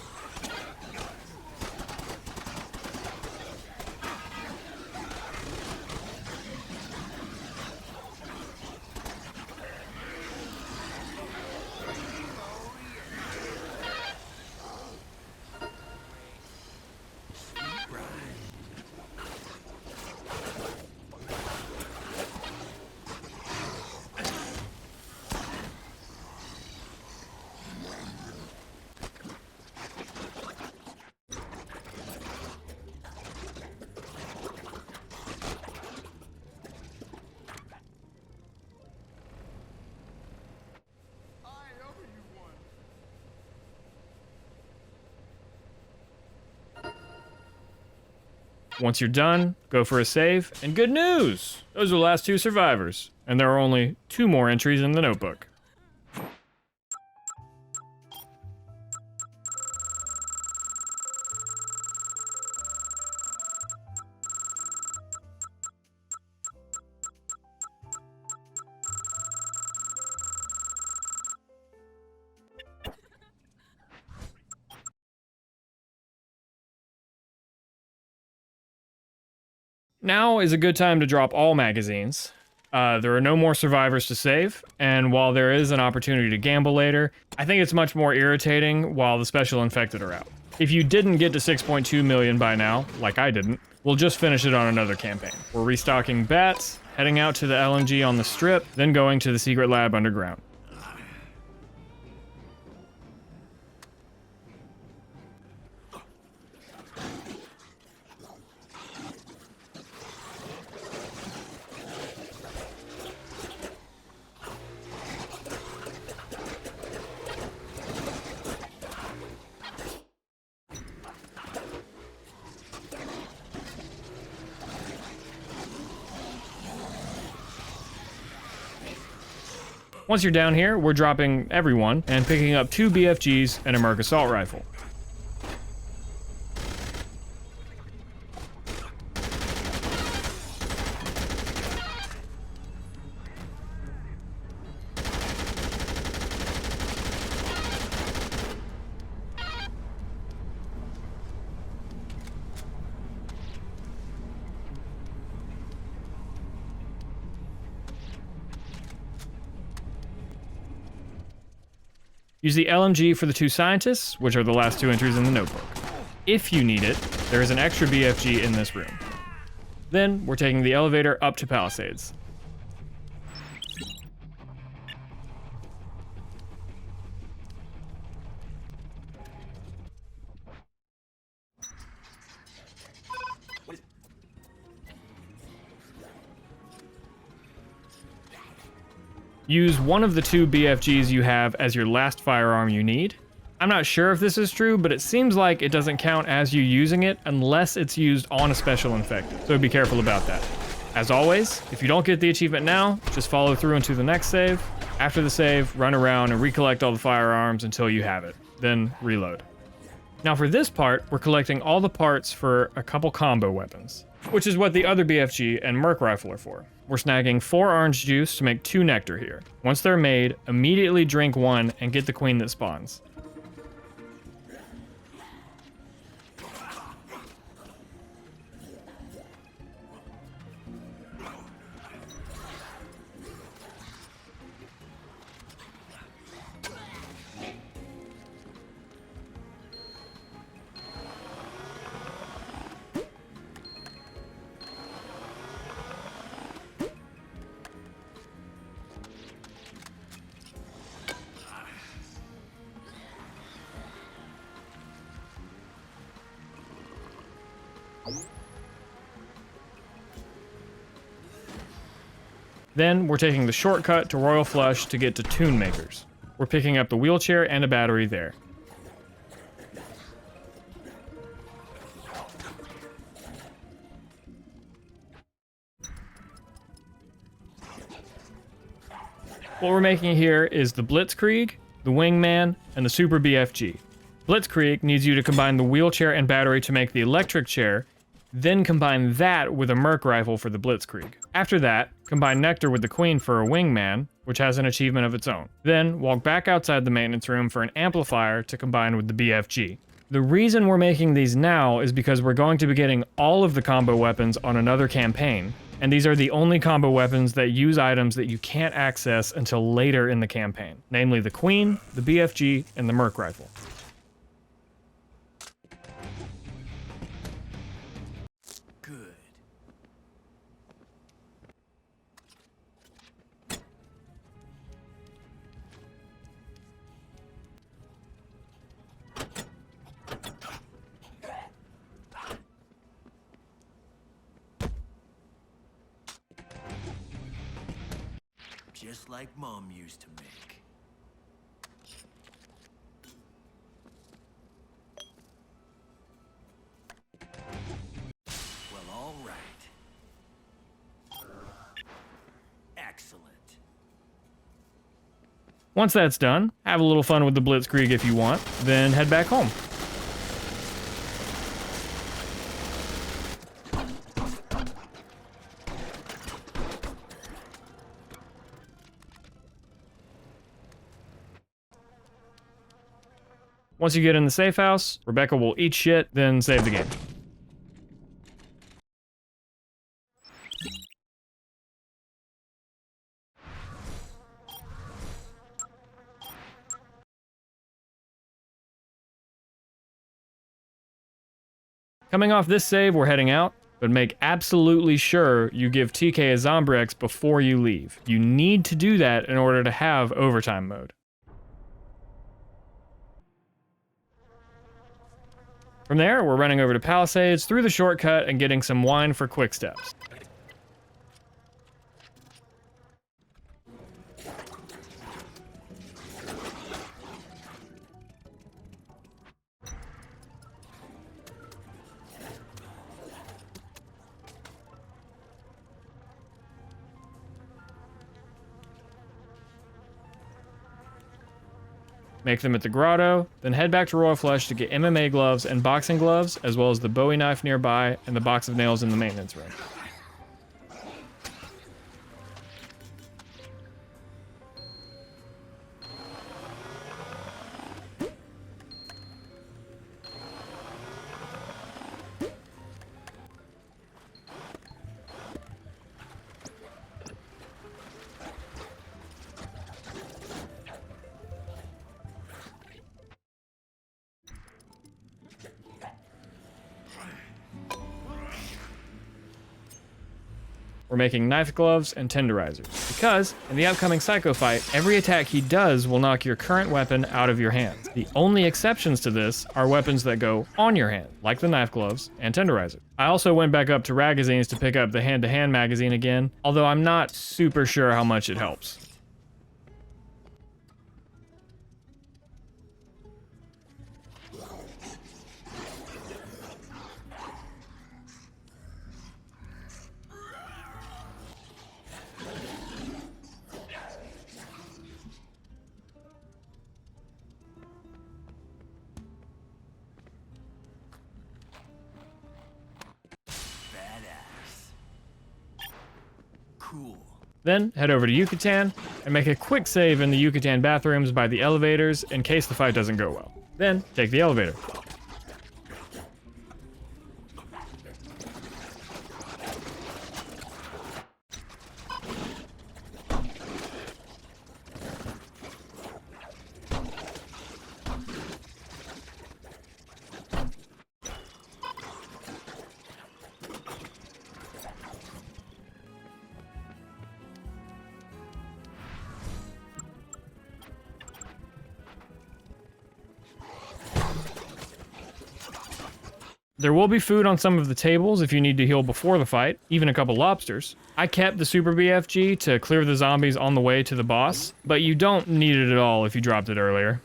Once you're done, go for a save, and good news! Those are the last 2 survivors, and there are only 2 more entries in the notebook. Now is a good time to drop all magazines. There are no more survivors to save, and while there is an opportunity to gamble later, I think it's much more irritating while the special infected are out. If you didn't get to 6.2 million by now, like I didn't, we'll just finish it on another campaign. We're restocking bats, heading out to the LMG on the strip, then going to the secret lab underground. Once you're down here, we're dropping everyone and picking up 2 BFGs and a Merc assault rifle. Use the LMG for the 2 scientists, which are the last 2 entries in the notebook. If you need it, there is an extra BFG in this room. Then, we're taking the elevator up to Palisades. Use one of the 2 BFGs you have as your last firearm you need. I'm not sure if this is true, but it seems like it doesn't count as you using it unless it's used on a special infected, so be careful about that. As always, if you don't get the achievement now, just follow through into the next save. After the save, run around and recollect all the firearms until you have it, then reload. Now for this part, we're collecting all the parts for a couple combo weapons, which is what the other BFG and Merc rifle are for. We're snagging 4 orange juice to make 2 nectar here. Once they're made, immediately drink 1 and get the queen that spawns. Then we're taking the shortcut to Royal Flush to get to Tune Makers. We're picking up the wheelchair and a battery there. What we're making here is the Blitzkrieg, the Wingman, and the Super BFG. Blitzkrieg needs you to combine the wheelchair and battery to make the electric chair, then combine that with a Merc rifle for the Blitzkrieg. After that, combine Nectar with the Queen for a Wingman, which has an achievement of its own. Then, walk back outside the maintenance room for an amplifier to combine with the BFG. The reason we're making these now is because we're going to be getting all of the combo weapons on another campaign, and these are the only combo weapons that use items that you can't access until later in the campaign, namely the Queen, the BFG, and the Merc rifle. Just like Mom used to make. Well, all right. Excellent. Once that's done, have a little fun with the Blitzkrieg if you want, then head back home. Once you get in the safe house, Rebecca will eat shit, then save the game. Coming off this save, we're heading out, but make absolutely sure you give TK a Zombrex before you leave. You need to do that in order to have overtime mode. From there, we're running over to Palisades through the shortcut and getting some wine for quick steps. Make them at the grotto, then head back to Royal Flush to get MMA gloves and boxing gloves, as well as the Bowie knife nearby and the box of nails in the maintenance room. We're making knife gloves and tenderizers, because in the upcoming Psycho fight, every attack he does will knock your current weapon out of your hands. The only exceptions to this are weapons that go on your hand, like the knife gloves and tenderizer. I also went back up to magazines to pick up the hand-to-hand magazine again, although I'm not super sure how much it helps. Then head over to Yucatan and make a quick save in the Yucatan bathrooms by the elevators in case the fight doesn't go well. Then take the elevator. There will be food on some of the tables if you need to heal before the fight, even a couple lobsters. I kept the Super BFG to clear the zombies on the way to the boss, but you don't need it at all if you dropped it earlier.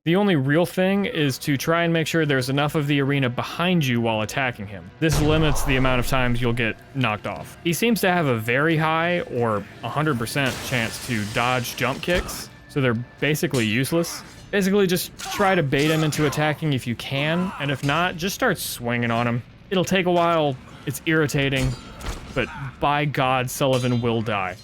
The only real thing is to try and make sure there's enough of the arena behind you while attacking him. This limits the amount of times you'll get knocked off. He seems to have a very high, or 100% chance to dodge jump kicks, so they're basically useless. Basically just try to bait him into attacking if you can, and if not, just start swinging on him. It'll take a while, it's irritating, but by God, Sullivan will die.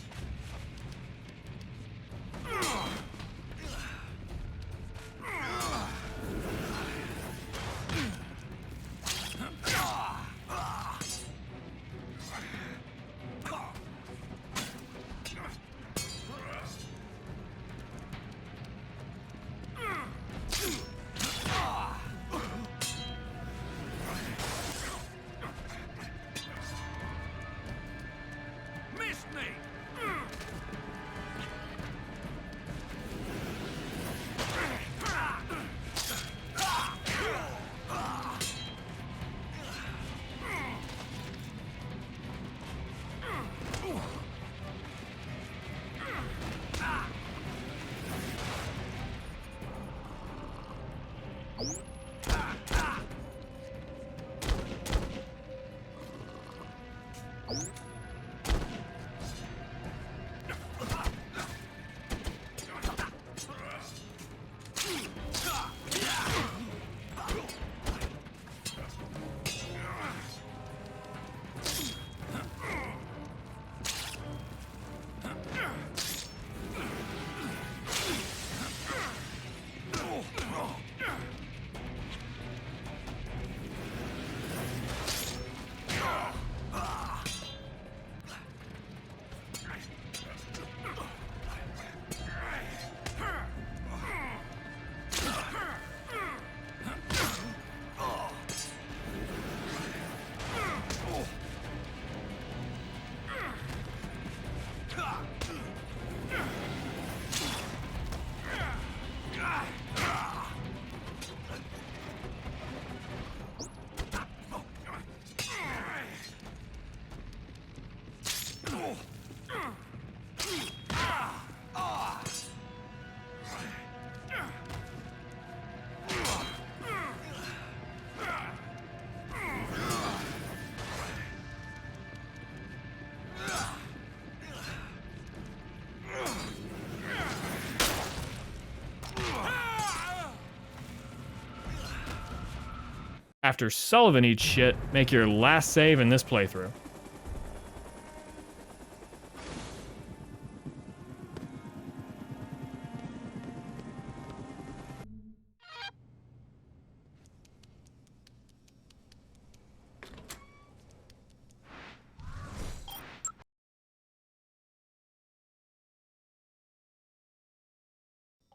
After Sullivan eats shit, make your last save in this playthrough.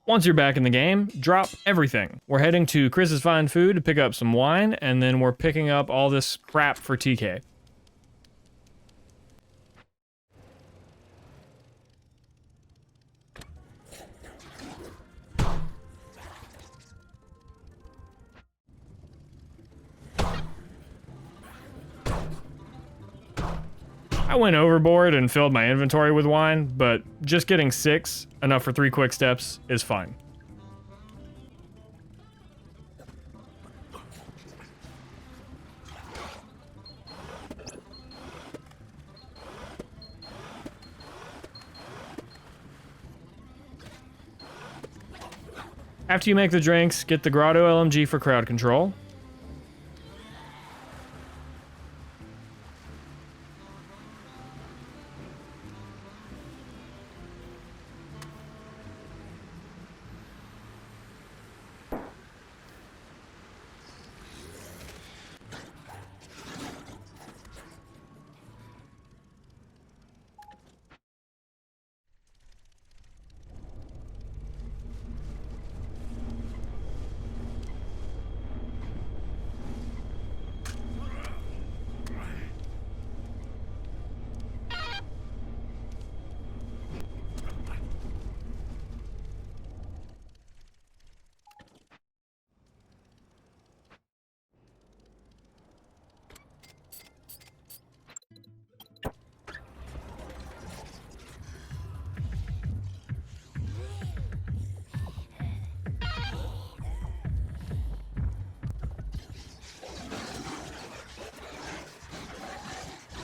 Once you're back in the game, drop everything. We're heading to Chris's Fine Food to pick up some wine, and then we're picking up all this crap for TK. I went overboard and filled my inventory with wine, but just getting 6, enough for 3 quick steps, is fine. After you make the drinks, get the Grotto LMG for crowd control.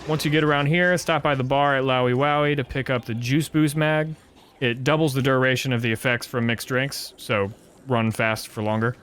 Once you get around here, stop by the bar at Lowy Wowie to pick up the Juice Boost mag. It doubles the duration of the effects from mixed drinks, so run fast for longer.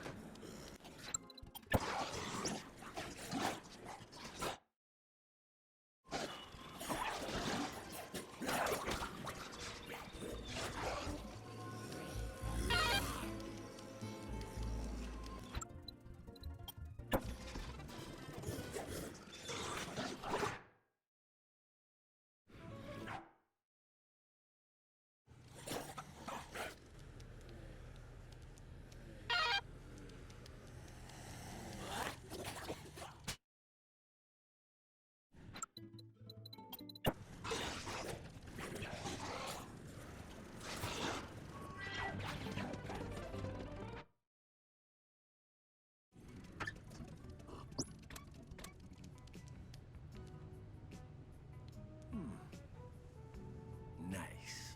Nice.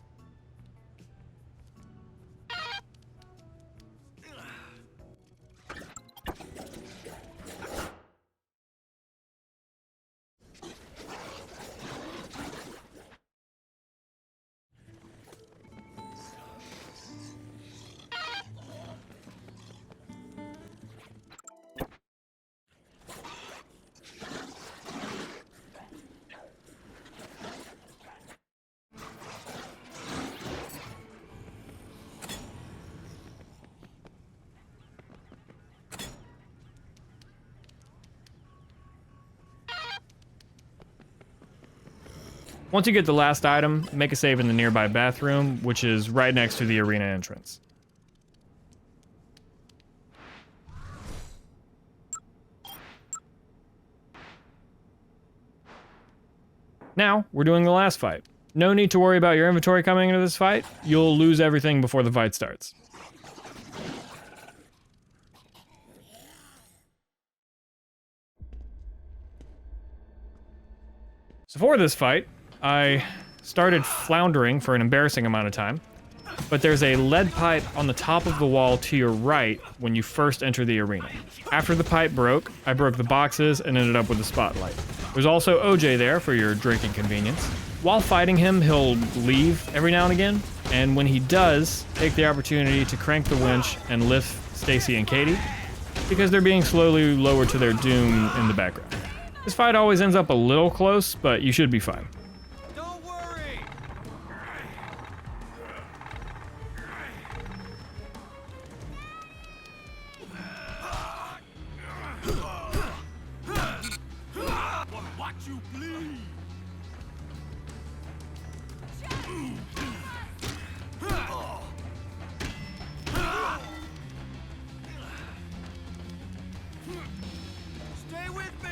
Once you get the last item, make a save in the nearby bathroom, which is right next to the arena entrance. Now, we're doing the last fight. No need to worry about your inventory coming into this fight. You'll lose everything before the fight starts. So for this fight, I started floundering for an embarrassing amount of time, but there's a lead pipe on the top of the wall to your right when you first enter the arena. After the pipe broke, I broke the boxes and ended up with a spotlight. There's also OJ there for your drinking convenience. While fighting him, he'll leave every now and again, and when he does, take the opportunity to crank the winch and lift Stacy and Katie, because they're being slowly lowered to their doom in the background. This fight always ends up a little close, but you should be fine. Don't worry. Watch you bleed. Stay with me.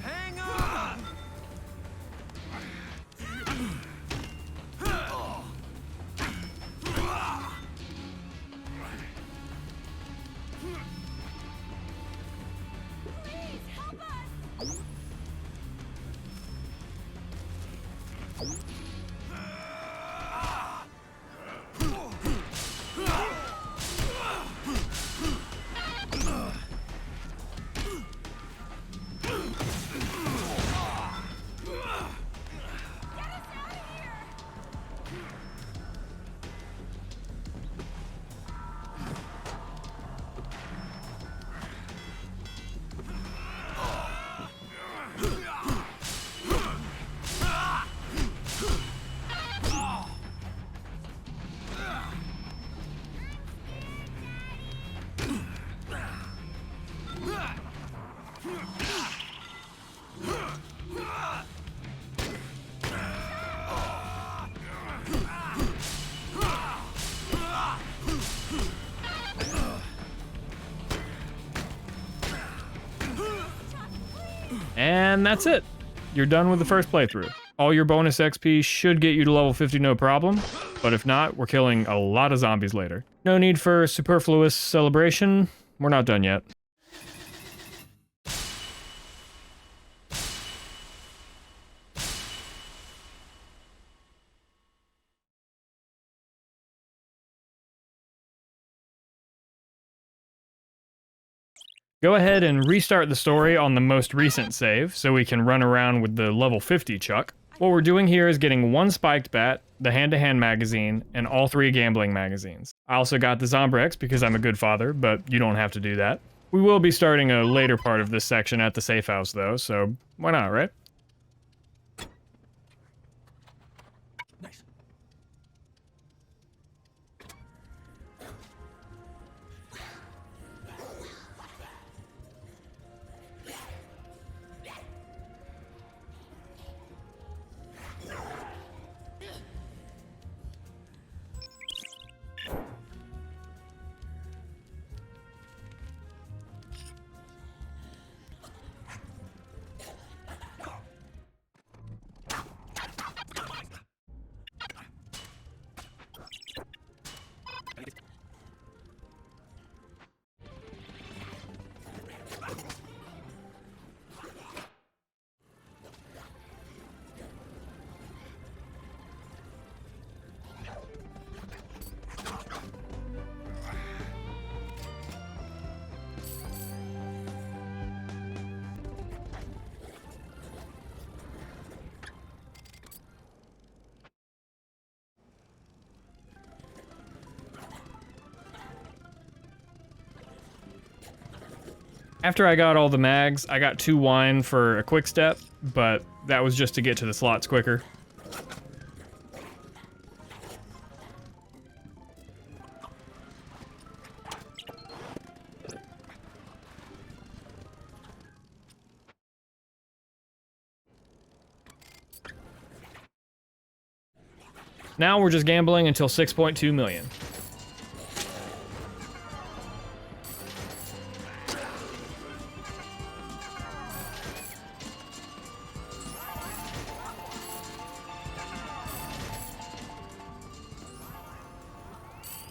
Hang on. And that's it. You're done with the first playthrough. All your bonus XP should get you to level 50 no problem, but if not, we're killing a lot of zombies later. No need for superfluous celebration. We're not done yet. Go ahead and restart the story on the most recent save, so we can run around with the level 50 Chuck. What we're doing here is getting 1 spiked bat, the hand-to-hand magazine, and all 3 gambling magazines. I also got the Zombrex because I'm a good father, but you don't have to do that. We will be starting a later part of this section at the safe house though, so why not, right? Nice. After I got all the mags, I got 2 wine for a quick step, but that was just to get to the slots quicker. Now we're just gambling until 6.2 million.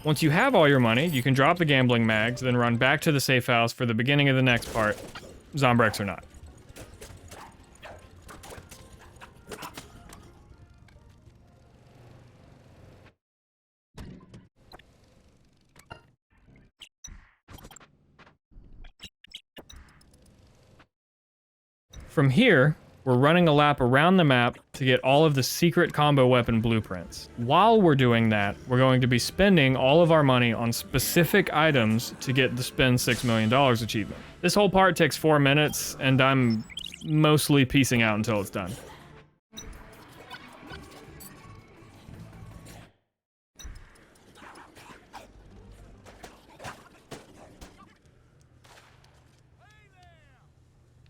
Once you have all your money, you can drop the gambling mags, then run back to the safe house for the beginning of the next part, Zombrex or not. From here, we're running a lap around the map to get all of the secret combo weapon blueprints. While we're doing that, we're going to be spending all of our money on specific items to get the spend $6 million achievement. This whole part takes 4 minutes, and I'm mostly piecing out until it's done.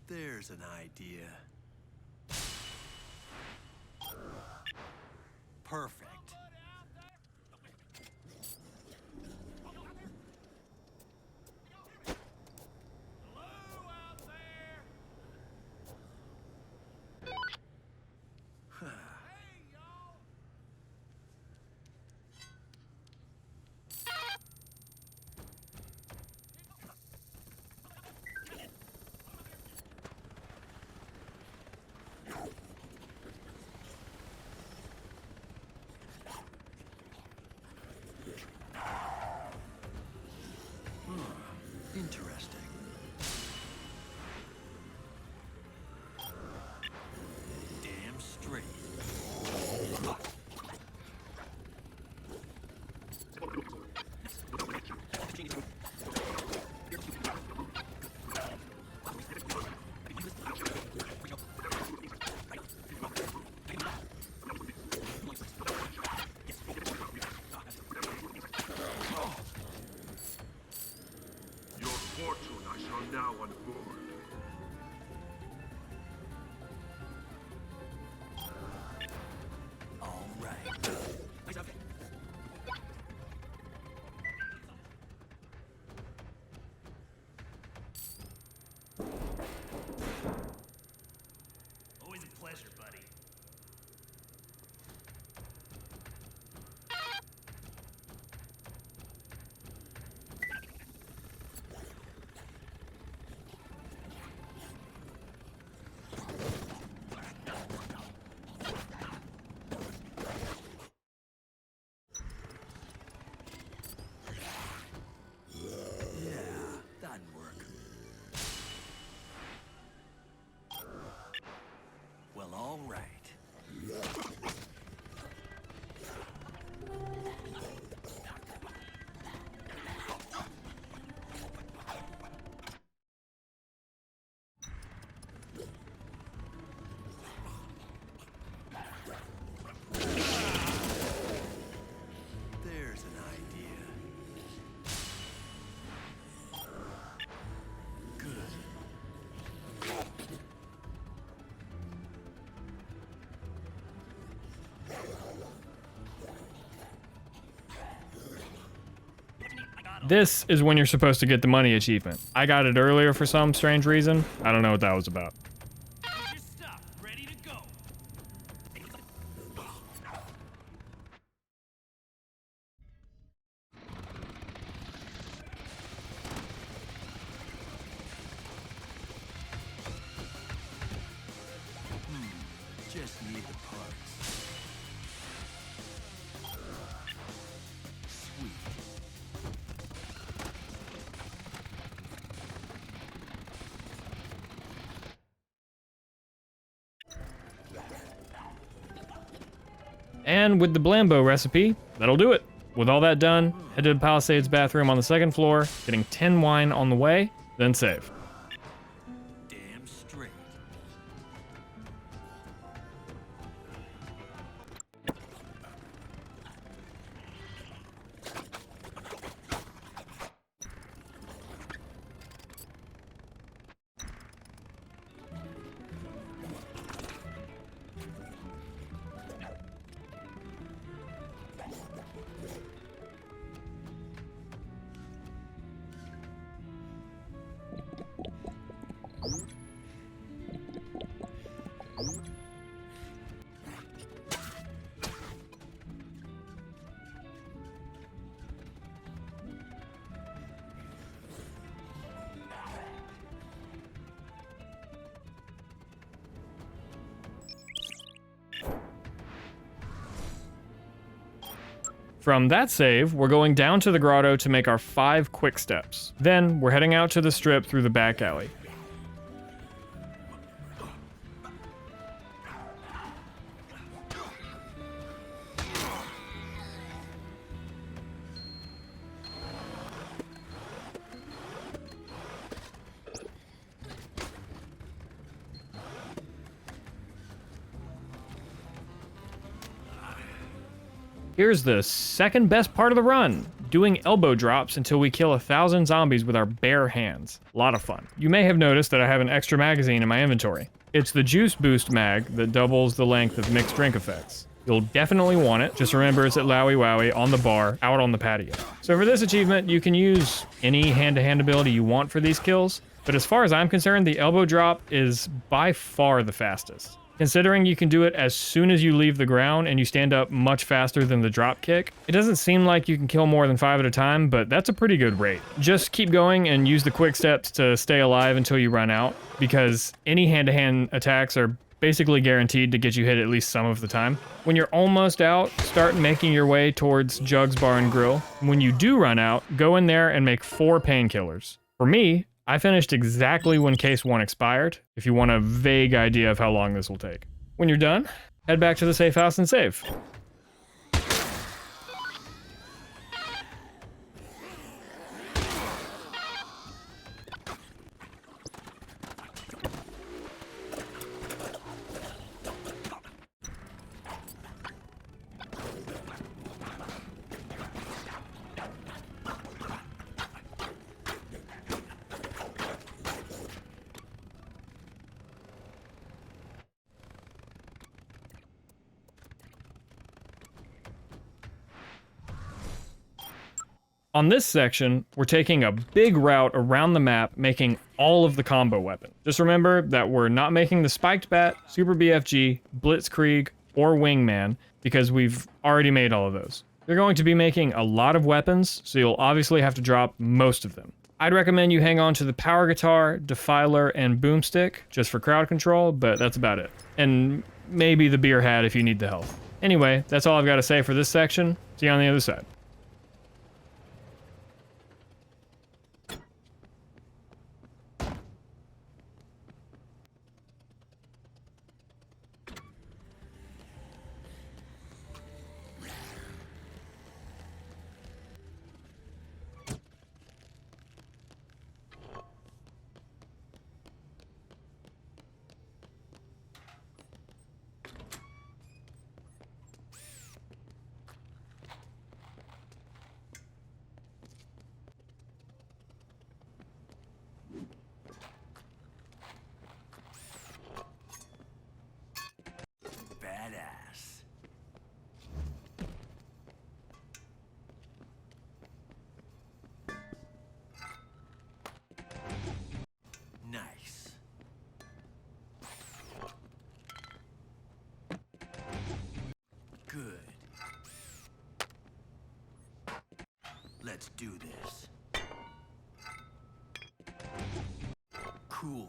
There's an idea. Perfect. Interesting. Damn straight. Your fortune I shall now unfold. All right. There's an idea. Good. This is when you're supposed to get the money achievement. I got it earlier for some strange reason. I don't know what that was about. Here's your stuff, ready to go. Just need the parts. Sweet. And with the Blambo recipe, that'll do it. With all that done, head to the Palisades bathroom on the second floor, getting 10 wine on the way, then save. Damn straight. From that save, we're going down to the grotto to make our 5 quick steps. Then, we're heading out to the strip through the back alley. Here's the second best part of the run, doing elbow drops until we kill 1,000 zombies with our bare hands. A lot of fun. You may have noticed that I have an extra magazine in my inventory. It's the Juice Boost mag that doubles the length of mixed drink effects. You'll definitely want it. Just remember it's at Lowy Wowie on the bar, out on the patio. So for this achievement, you can use any hand-to-hand ability you want for these kills, but as far as I'm concerned, the elbow drop is by far the fastest. Considering you can do it as soon as you leave the ground and you stand up much faster than the drop kick, it doesn't seem like you can kill more than 5 at a time, but that's a pretty good rate. Just keep going and use the quick steps to stay alive until you run out, because any hand-to-hand attacks are basically guaranteed to get you hit at least some of the time. When you're almost out, start making your way towards Jug's Bar and Grill. When you do run out, go in there and make 4 painkillers. For me, I finished exactly when Case 1 expired, if you want a vague idea of how long this will take. When you're done, head back to the safe house and save. On this section, we're taking a big route around the map, making all of the combo weapons. Just remember that we're not making the Spiked Bat, Super BFG, Blitzkrieg, or Wingman, because we've already made all of those. You're going to be making a lot of weapons, so you'll obviously have to drop most of them. I'd recommend you hang on to the Power Guitar, Defiler, and Boomstick, just for crowd control, but that's about it. And maybe the Beer Hat if you need the health. Anyway, that's all I've got to say for this section. See you on the other side. Let's do this. Cool.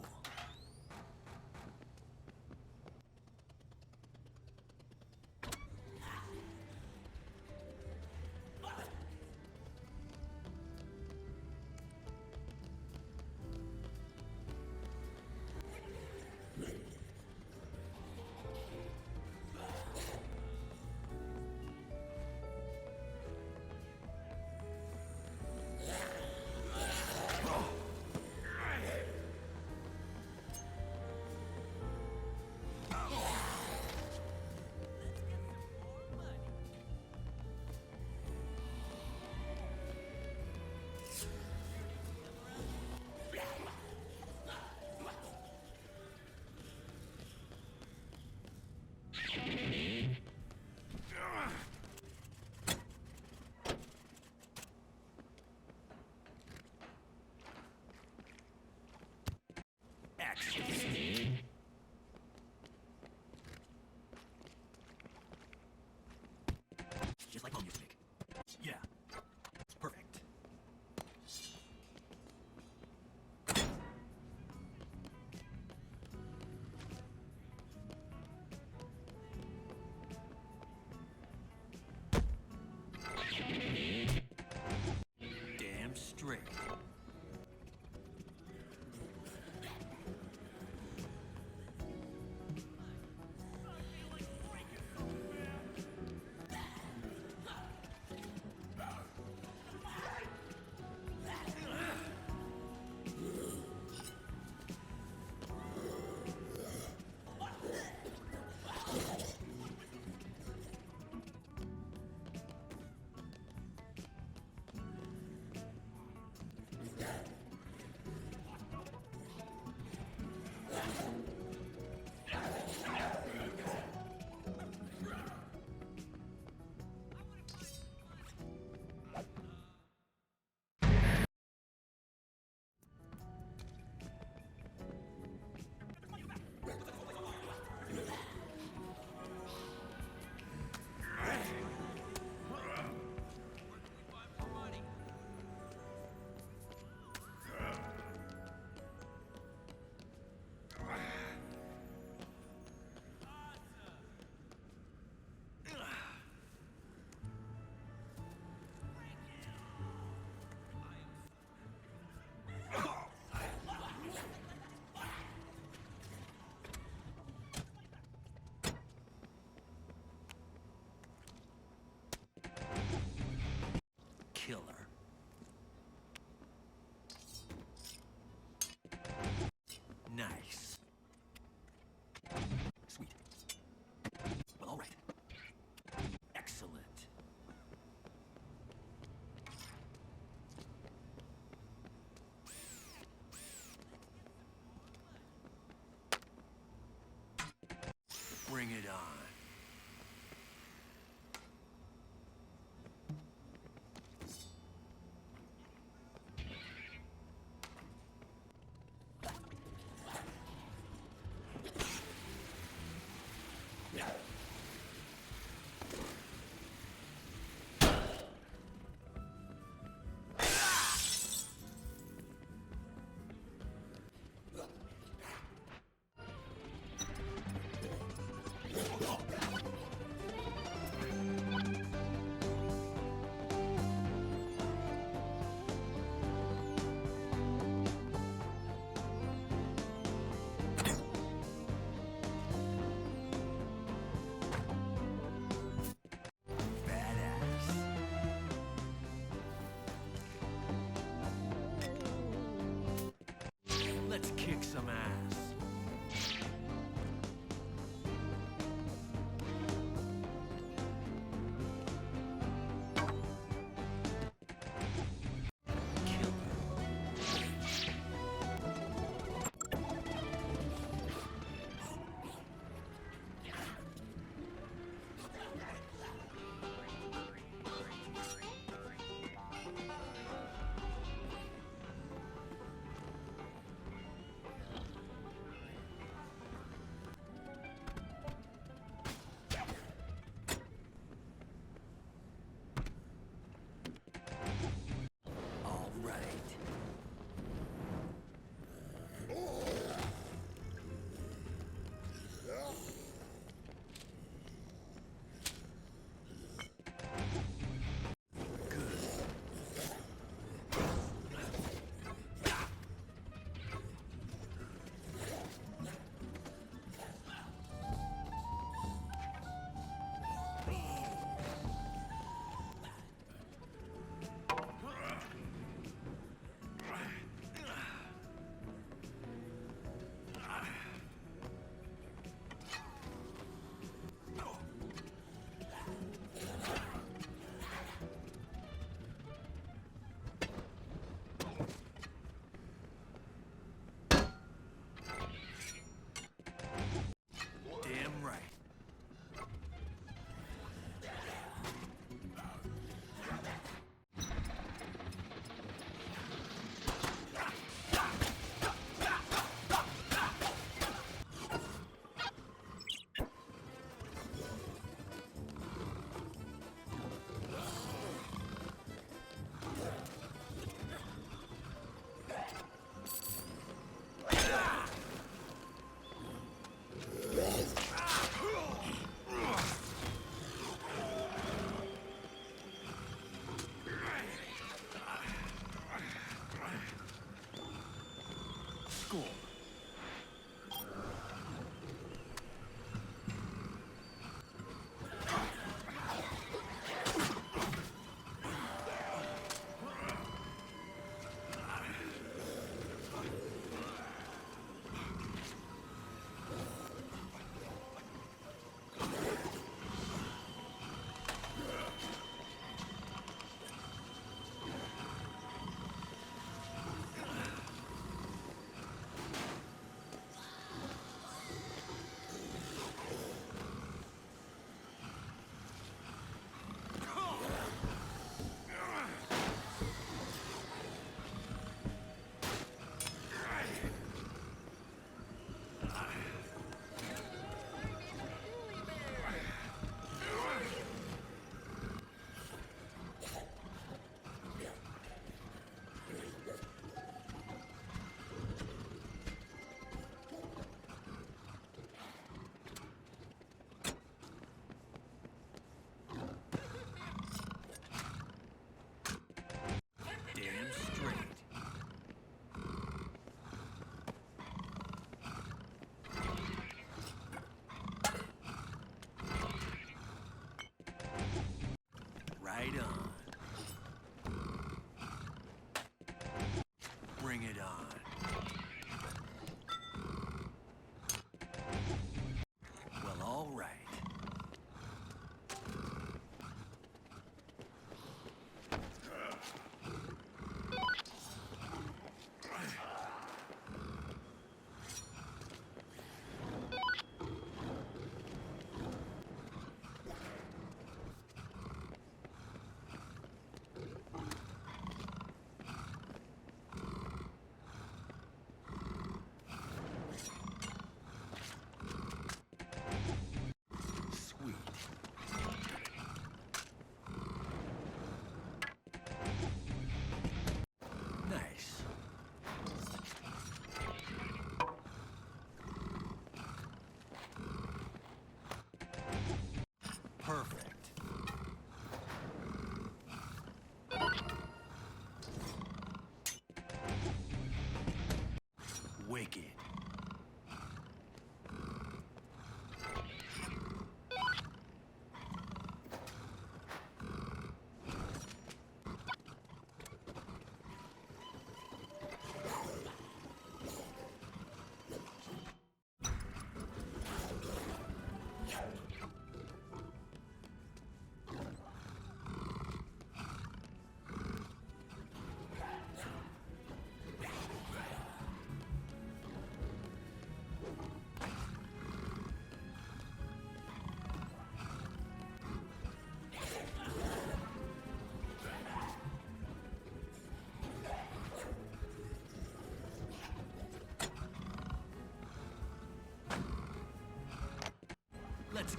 Just like home music. Yeah. It's perfect.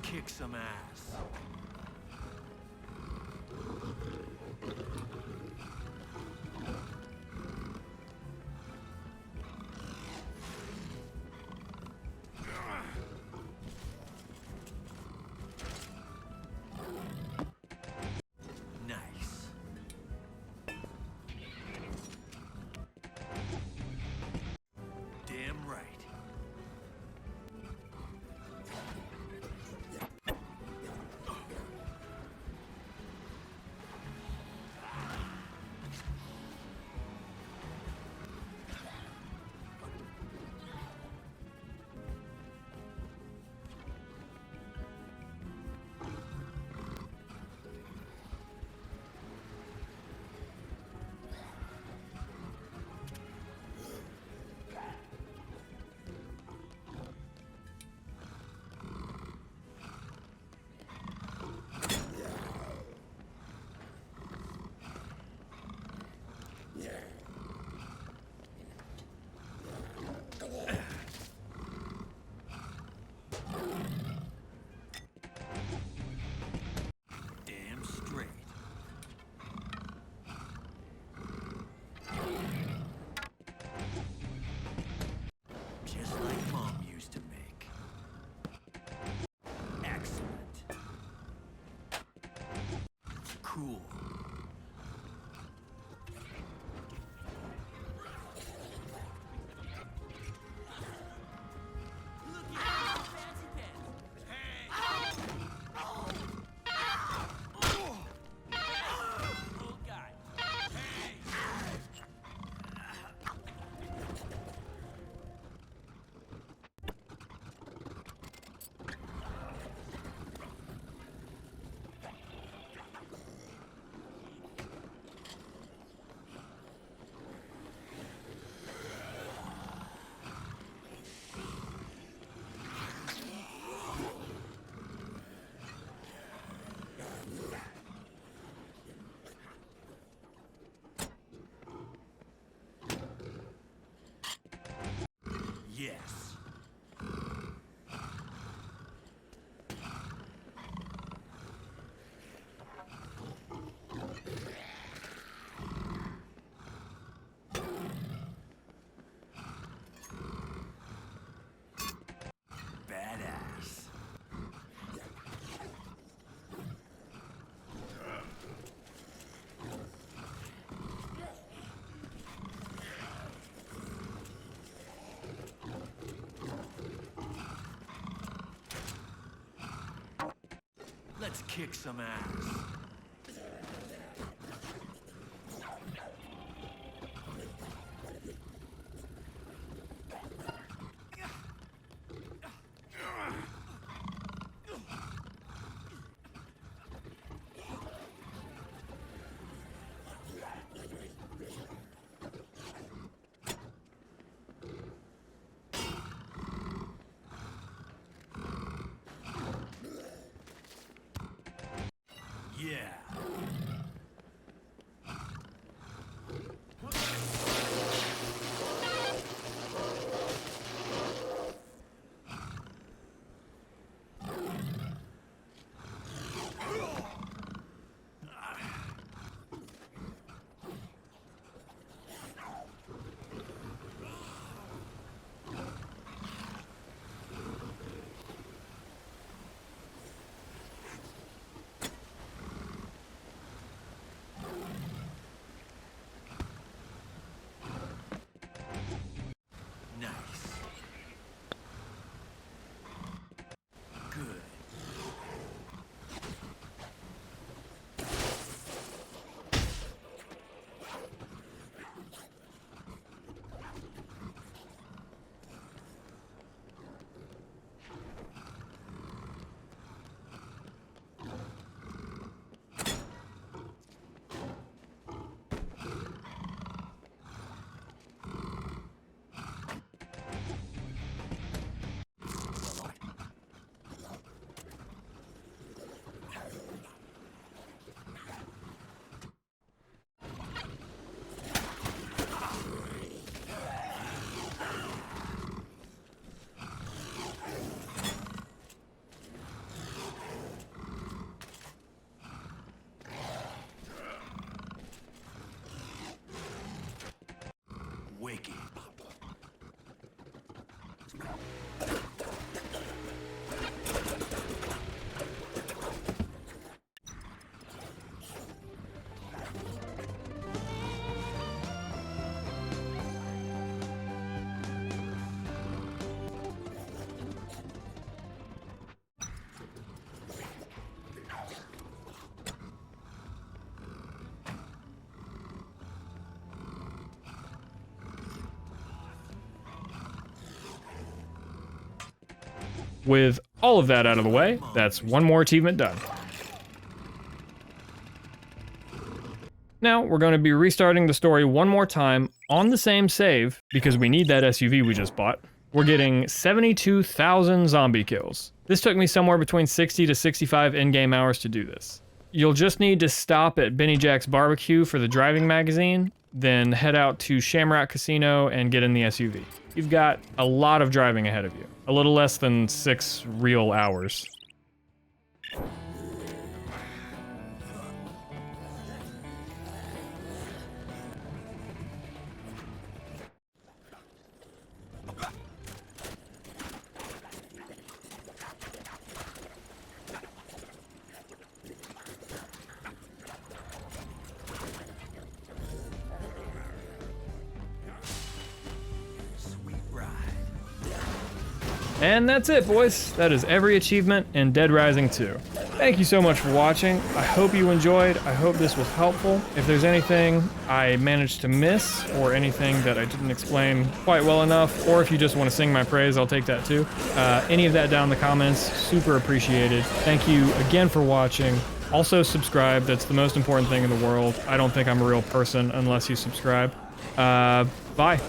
kick some ass. Nice. Damn right. Damn straight. Just like Mom used to make. Excellent. Cool. Yes. Badass. Let's kick some ass. Yes. With all of that out of the way, that's one more achievement done. Now, we're going to be restarting the story one more time on the same save, because we need that SUV we just bought. We're getting 72,000 zombie kills. This took me somewhere between 60 to 65 in-game hours to do this. You'll just need to stop at Benny Jack's Barbecue for the driving magazine, then head out to Shamrock Casino and get in the SUV. You've got a lot of driving ahead of you. A little less than 6 real hours. And that's it, boys. That is every achievement in Dead Rising 2. Thank you so much for watching. I hope you enjoyed. I hope this was helpful. If there's anything I managed to miss or anything that I didn't explain quite well enough, or if you just want to sing my praise, I'll take that too. Any of that down in the comments, super appreciated. Thank you again for watching. Also subscribe, that's the most important thing in the world. I don't think I'm a real person unless you subscribe. Bye.